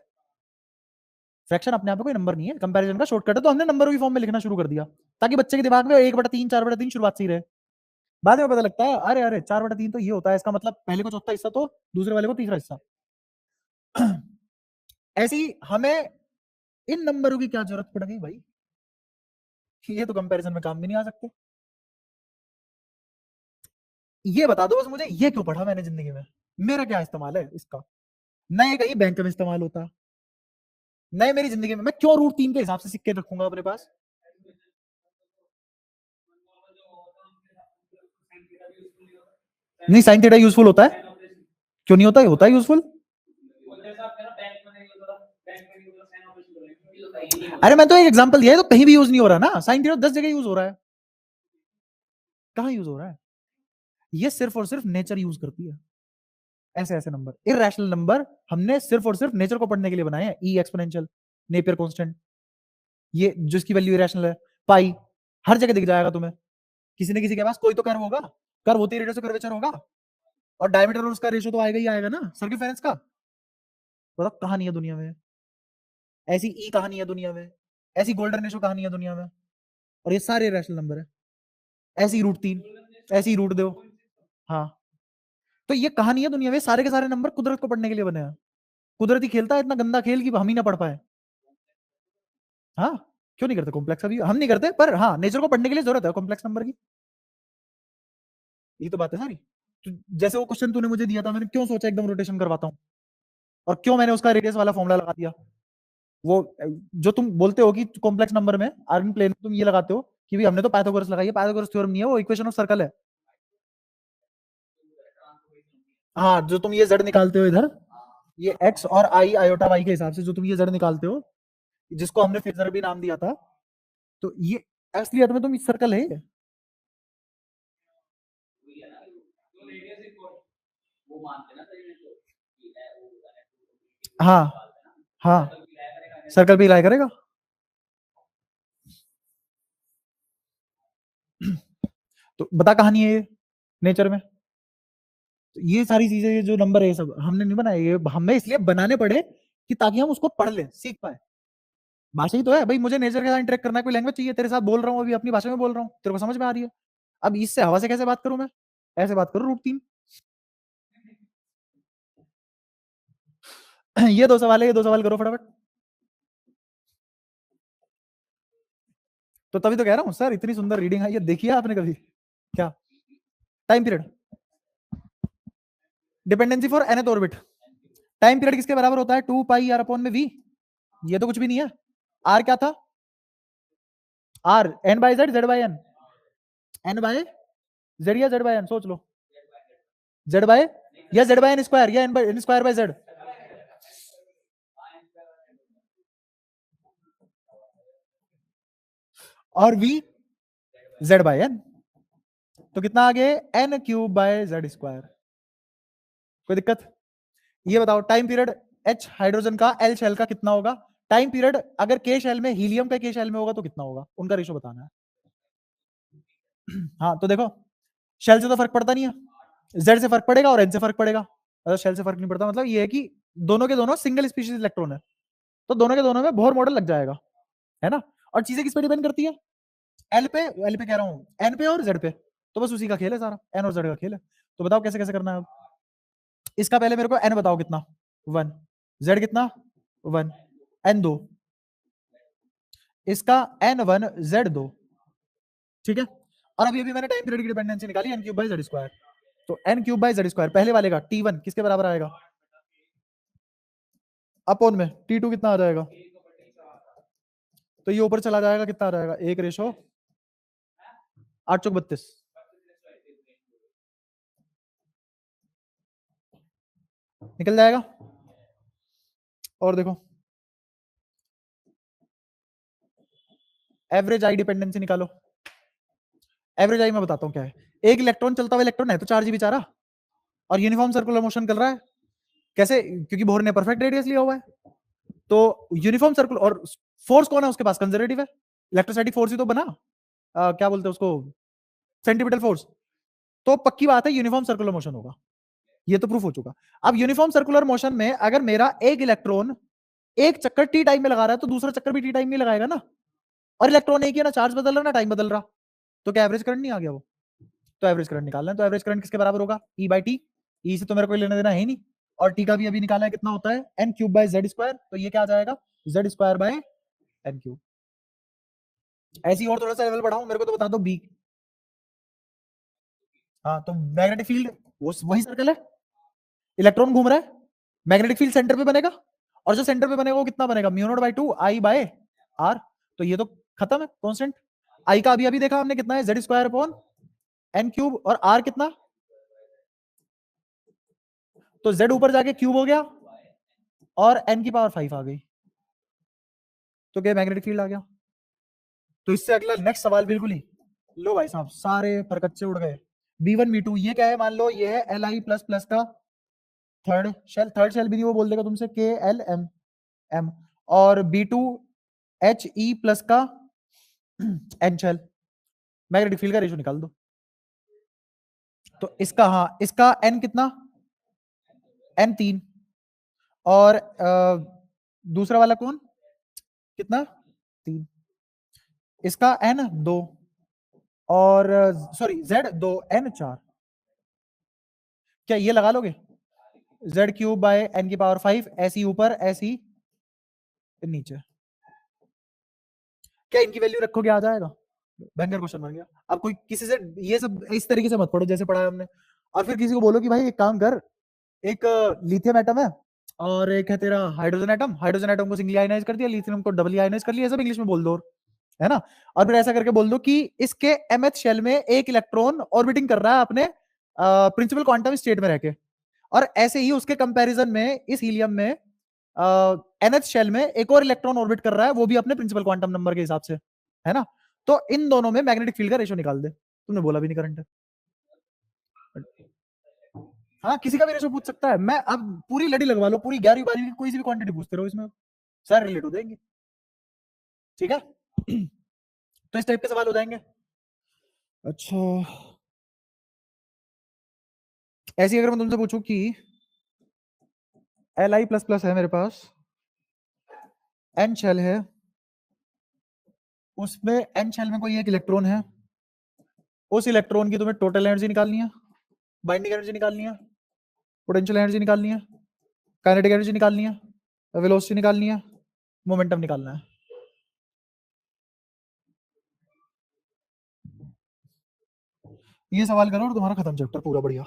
A: फ्रैक्शन अपने आप में कोई नंबर नहीं है, कंपैरिजन का शॉर्टकट है, तो हमने नंबर की फॉर्म में लिखना शुरू कर दिया ताकि बच्चे के दिमाग में 1/3 4/3 शुरुआत से ही रहे। बाद में पता लगता है अरे अरे 4/3 तो ये होता है, इसका मतलब पहले को चौथा हिस्सा तो दूसरे वाले को तीसरा हिस्सा। ऐसी हमें इन नंबरों की क्या जरूरत पड़ गई भाई, ये तो कंपैरिजन में काम भी नहीं आ सकते। ये बता दो बस मुझे, ये क्यों पढ़ा मैंने जिंदगी में, मेरा क्या इस्तेमाल है इसका, न ये कहीं बैंक में इस्तेमाल होता, न मेरी जिंदगी में, मैं क्यों √3 के हिसाब से सिक्के रखूंगा अपने पास। नहीं साइन थीटा यूजफुल होता है, क्यों नहीं होता है, होता है यूजफुल। अरे मैं तो एक एग्जांपल दिया है, तो कहीं भी यूज नहीं हो रहा ना, साइन थीटा 10 जगह यूज हो रहा है, कहां यूज हो रहा है, ये सिर्फ और सिर्फ नेचर यूज करती है। ऐसे ऐसे नंबर, इरैशनल नंबर हमने सिर्फ और सिर्फ नेचर को पढ़ने के लिए बनाए हैं। ई एक्सपोनेंशियल, नेपियर कांस्टेंट, ये जिसकी वैल्यू इरैशनल है, पाई, हर जगह दिख जाएगा तुम्हें, किसी न किसी के पास कोई तो कर्व होगा, कर्व होती रेडियस से कर्वेचर होगा, और डायमीटर और उसका रेशियो तो आएगा ही आएगा ना सर्कमफेरेंस का। बताओ कहानी है दुनिया में, ऐसी ई कहानी है दुनिया में, ऐसी गोल्डन रेशियो कहानी है दुनिया में, और ये सारे रैशनल नंबर है, ऐसी √3, ऐसी √2। हाँ, तो ये कहानी है दुनिया में, सारे के सारे नंबर कुदरत को पढ़ने के लिए बने हैं। कुदरती खेलता है इतना गंदा खेल कि हम ही ना पढ़ पाए। हाँ, क्यों नहीं करते कॉम्प्लेक्स, अभी हम नहीं करते, पर हाँ नेचर को पढ़ने के लिए जरूरत है कॉम्प्लेक्स नंबर की, ये तो बात है सारी। तो जैसे वो क्वेश्चन तूने मुझे दिया था, मैंने क्यों सोचा एकदम रोटेशन करवाता हूँ, और क्यों मैंने उसका रेडियस वाला फॉर्मूला लगा दिया। वो जो तुम बोलते हो कि कॉम्प्लेक्स नंबर में आर्गन प्लेन तुम ये लगाते हो कि भाई हमने तो पाइथागोरस लगाई है, पाइथागोरस थ्योरम नहीं है, वो इक्वेशन ऑफ सर्कल है। हाँ, जो तुम ये z निकालते हो इधर, ये x और i आयोटा y के हिसाब से जो तुम ये z निकालते हो, जिसको हमने फेजर भी नाम दिया था, तो ये असलियत में तुम इस सर्कल है ये। हाँ हाँ, सर्कल भी लाई करेगा। तो बता कहानी है ये नेचर में, तो ये सारी चीजें, ये जो नंबर है, ये सब हमने नहीं बनाए, ये हमें इसलिए बनाने पड़े कि ताकि हम उसको पढ़ लें, सीख पाए। भाषा ही तो है भाई, मुझे नेचर के साथ इंटरेक्ट करना है, कोई लैंग्वेज चाहिए, तेरे साथ बोल रहा हूँ अभी अपनी भाषा में बोल रहा हूँ, तेरे को समझ में आ रही है। अब इससे हवा से कैसे बात करूं मैं, ऐसे बात करूं √3। ये 2 सवाल है, ये 2 सवाल करो फटाफट। तो तभी तो कह रहा हूँ सर, इतनी सुंदर रीडिंग है, ये देखी है आपने कभी क्या। Time period, dependency for nth orbit, time period किसके बराबर होता है, 2πr/v, ये तो कुछ भी नहीं है। r क्या था, r n/z, z/n, n/z या z/n, सोच लो, z बाय या z/n स्क्वायर या n स्क्वायर बाय z। और v z/n, तो कितना आ गया n³/z²। कोई दिक्कत, ये बताओ टाइम पीरियड h हाइड्रोजन का l शेल का कितना होगा, टाइम पीरियड अगर k शेल में, हीलियम का k शेल में होगा तो कितना होगा, उनका रेशो बताना है। हाँ तो देखो, शेल से तो फर्क पड़ता नहीं है, z से फर्क पड़ेगा और n से फर्क पड़ेगा, अगर शेल से फर्क नहीं पड़ता, मतलब ये है कि दोनों के दोनों सिंगल स्पीशीज इलेक्ट्रॉन है, तो दोनों के दोनों में बोहर मॉडल लग जाएगा, है ना। और चीजें किस पे डिपेंड करती है, एल पे कह रहा हूँ, एन पे और जेड पे, तो बस उसी का खेल है सारा, एन और जेड का खेल है। तो बताओ कैसे कैसे करना है अब। इसका पहले मेरे को एन बताओ कितना, 1, जेड कितना 1, एन 2, इसका n1 z2, ठीक है। और अभी अभी मैंने टाइम पीरियड की डिपेंडेंसी निकाली n³/z², तो n³/z², पहले वाले का t1 किसके बराबर आएगा, अपॉन में t2 कितना आ जाएगा, तो ये ऊपर चला जाएगा, कितना आ जाएगा 1/832, निकल जाएगा। और देखो एवरेज आई डिपेंडेंसी निकालो, एवरेज आई मैं बताता हूँ क्या है। एक इलेक्ट्रॉन चलता हुआ इलेक्ट्रॉन है तो चार्ज बेचारा, और यूनिफॉर्म सर्कुलर मोशन कर रहा है, कैसे, क्योंकि बोहर ने परफेक्ट रेडियस लिया हुआ है, तो यूनिफॉर्म सर्कुलर, और फोर्स कौन है उसके पास, कंजर्वेटिव है, इलेक्ट्रोस्टैटिक फोर्स ही तो बना, क्या बोलते हैं उसको, सेंट्रीपिटल फोर्स, तो पक्की बात है यूनिफॉर्म सर्कुलर मोशन होगा, ये तो प्रूफ हो चुका। अब यूनिफॉर्म सर्कुलर मोशन में अगर मेरा एक इलेक्ट्रॉन एक चक्कर टी टाइम में लगा रहा है तो दूसरा चक्कर भी टी टाइम में लगाएगा ना, और इलेक्ट्रॉन एक ही है ना, चार्ज बदल रहा ना टाइम बदल रहा, तो क्या एवरेज करंट नहीं आ गया वो? तो एवरेज करंट निकालना है, तो एवरेज करंट किसके बराबर होगा? ई बाई टी। ई से तो मेरे को लेना देना है ही नहीं, और टी का भी अभी निकाला है, कितना होता है? N cube by Z square, तो ये क्या आ जाएगा? Z square by N cube. ऐसी और थोड़ा सा लेवल बढ़ाऊं, मेरे को तो बता दो बी। हाँ, तो मैग्नेटिक फील्ड वो वही सर्कल है, इलेक्ट्रॉन घूम रहा है, मैग्नेटिक फील्ड सेंटर पे बनेगा, और जो सेंटर पे बनेगा वो कितना बनेगा? Mu naught by 2 I by R. तो ये तो खत्म है कांस्टेंट। आई का अभी अभी देखा हमने कितना है? Z square upon N cube, और आर कितना? तो जेड ऊपर जाके क्यूब हो गया, और एन की पावर 5 आ गई, तो क्या मैग्नेटिक फील्ड आ गया? तो इससे अगला नेक्स्ट सवाल बिल्कुल ही, लो भाई साहब सारे परकच्चे उड़ गए। B1 B2 ये क्या है? मान लो ये है Li प्लस प्लस का थर्ड शेल भी नहीं, वो बोल देगा तुमसे KLM, और B2 HE प्लस का N शेल। मैग्नेटिक फील्ड का रेशो निकाल दो। तो इसका, हाँ इसका N कितना? N 3, और दूसरा वाला कौन कितना? 3। इसका N 2, और सॉरी Z 2 N 4। क्या ये लगा लोगे? Z क्यूब बाय N की पावर 5, ऐसी ऊपर ऐसी नीचे, क्या इनकी वैल्यू रखोगे आ जाएगा? भयंकर क्वेश्चन बन गया। अब कोई किसी से ये सब इस तरीके से मत पढ़ो जैसे पढ़ा है हमने, और फिर किसी को बोलो कि भाई एक काम कर, एक लिथियम एटम है और एक है तेरा हाइड्रोजन एटम को सिंगली आयनाइज कर दिया, लिथियम को डबली आयनाइज कर लिया, सब इंग्लिश में बोल दो, है ना? और फिर ऐसा करके बोल दो कि इसके mth शेल में एक इलेक्ट्रॉन ऑर्बिटिंग कर रहा है अपने प्रिंसिपल क्वांटम स्टेट में रहके, और ऐसे ही उसके कंपैरिजन में इस हीलियम में nth शेल में एक और इलेक्ट्रॉन ऑर्बिट कर रहा है, वो भी अपने प्रिंसिपल क्वांटम नंबर के हिसाब से, है ना? तो इन दोनों में मैग्नेटिक फील्ड का रेशो निकाल दे। तुमने बोला भी नहीं करंट है। हाँ, किसी का भी रेशो पूछ सकता है। मैं अब पूरी लड़ी लगवा लो, पूरी 11वीं 12वीं की कोई सी भी क्वांटिटी पूछते रहो, इसमें सारे रिलेट हो जाएंगे। ठीक है? तो इस टाइप के सवाल हो जाएंगे। अच्छा, ऐसी अगर मैं तुमसे पूछूं कि Li प्लस प्लस है मेरे पास, N शेल है, उसमें N शेल में कोई एक इलेक्ट्रॉन है, उस इलेक्ट्रॉन की तुम्हें टोटल एनर्जी निकालनी है, बाइंडिंग एनर्जी निकालनी है, पोटेंशियल एनर्जी निकालनी है, काइनेटिक एनर्जी निकालनी है, वेलोसिटी निकालनी है, मोमेंटम निकालना है। ये सवाल करो और तुम्हारा खत्म चैप्टर पूरा, बढ़िया।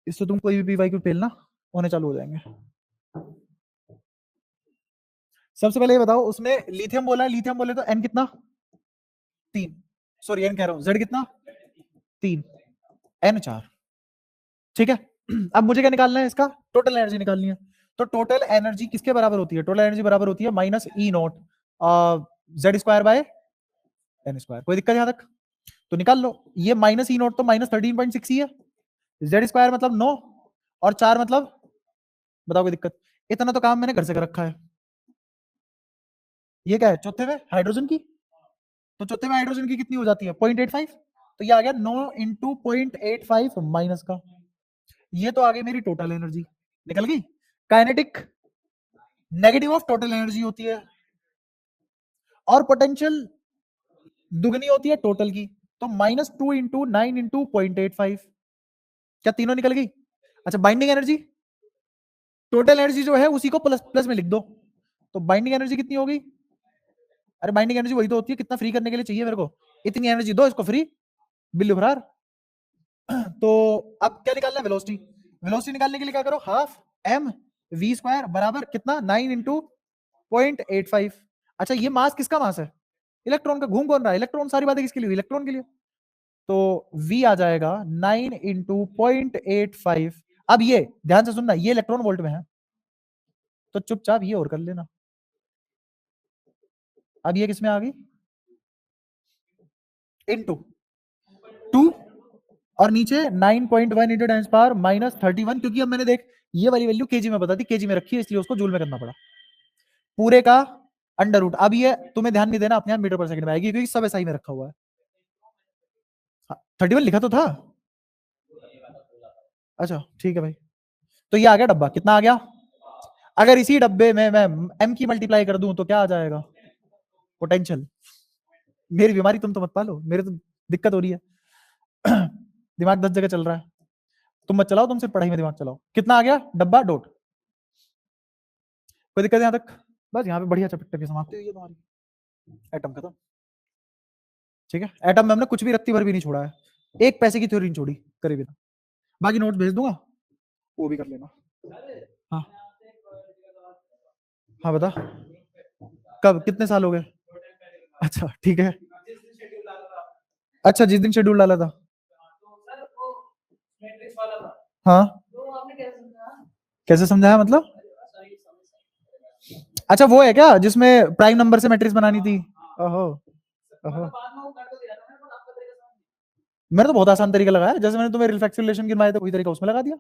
A: इससे तुम कोई भी पीवाई को पेलना होने चालू हो जाएंगे। सबसे पहले ये बताओ, उसमें लिथियम बोला है, लिथियम बोले तो N कितना? 3, सॉरी N कह रहा हूं, Z कितना? 3, N 4। ठीक है? अब मुझे क्या निकालना है? इसका टोटल एनर्जी निकालनी है। तो टोटल एनर्जी किसके बराबर होती है? टोटल एनर्जी बराबर होती है minus E naught Z square by N square. कोई दिक्कत यहां तक? तो निकाल लो, ये माइनस ई नॉट तो माइनस 13.6 ही है, जेड स्क्वायर मतलब 9, और 4 मतलब, बताओ कोई दिक्कत? इतना तो काम मैंने घर से कर रखा है। ये क्या है? चौथे में हाइड्रोजन की, तो चौथे में हाइड्रोजन की कितनी हो जाती है? 0.85। तो ये आ गया 9 इंटू 0.85 माइनस का, ये तो आ गई मेरी टोटल एनर्जी, निकल गई। Kinetic negative of total energy होती है, और पोटेंशियल दुगनी होती है टोटल की, तो -2 इंटू 9 इंटू 0.85। क्या तीनों निकल गई? अच्छा, बाइंडिंग एनर्जी, टोटल एनर्जी जो है उसी को प्लस प्लस में लिख दो, तो बाइंडिंग एनर्जी कितनी होगी? अरे बाइंडिंग एनर्जी वही तो होती है, कितना फ्री करने के लिए चाहिए मेरे को, इतनी एनर्जी दो इसको फ्री, बिल्लू फरार। तो अब क्या निकालना है? वेलोसिटी। वेलोसिटी निकालने के लिए क्या करो? हाफ एम वी स्क्वायर बराबर कितना? 9 इंटू 0.85। अच्छा, ये मास किसका मास है? इलेक्ट्रॉन का। घूम कौन रहा है? इलेक्ट्रॉन। सारी बातें किसके लिए? इलेक्ट्रॉन के लिए। तो v आ जाएगा 9 इंटू 0.85। अब ये ध्यान से सुनना, ये इलेक्ट्रॉन वोल्ट में है, तो चुपचाप ये और कर लेना। अब ये किस में आ गई? इंटू 2, और नीचे 9.1 इंटू 10 पावर माइनस 31, क्योंकि अब मैंने देख ये वाली वैल्यू केजी में बता दी, केजी में रखी है, इसलिए उसको जूल में करना पड़ा, पूरे का अंडर रूट। अब ये तुम्हें ध्यान नहीं देना, अपने आप मीटर पर सेकंड में आएगी, क्योंकि सब ऐसा ही में रखा हुआ है। 31 लिखा तो था। अच्छा ठीक है भाई, तो ये आ गया डब्बा, कितना आ गया? अगर इसी डब्बे में मैं m की मल्टीप्लाई कर दूं तो क्या आ जाएगा? पोटेंशियल। मेरी बीमारी तुम तो मत पालो, मेरे तो दिक्कत हो रही है। दिमाग 10 जगह चल रहा है, तुम मत चलाओ, तुम सिर्फ पढ़ाई में दिमाग चलाओ। कितना आ गया? डब्बा डॉट। कोई दिक्कत यहाँ तक? बस यहाँ पे बढ़िया चपट के समाप्ति हुई है तुम्हारी। एटम खत्म। ठीक है, एटम में हमने कुछ भी रत्ती भर भी नहीं छोड़ा है, एक पैसे की थ्योरी नहीं छोड़ी करे बिना। बाकी नोट्स भेज दूंगा, वो भी कर लेना। हाँ हाँ बता, कब, कितने साल हो गए? अच्छा ठीक है। अच्छा, जिस दिन शेड्यूल डाला था, हाँ कैसे समझाया मतलब? अच्छा वो है क्या जिसमें प्राइम नंबर से मैट्रिक्स बनानी थी? ओहो ओहो, मैंने तो बहुत आसान तरीका लगाया, जैसे मैंने तुम्हें रिफ्लेक्सिव रिलेशन गिनवाए थे वही तरीका उसमें लगा दिया।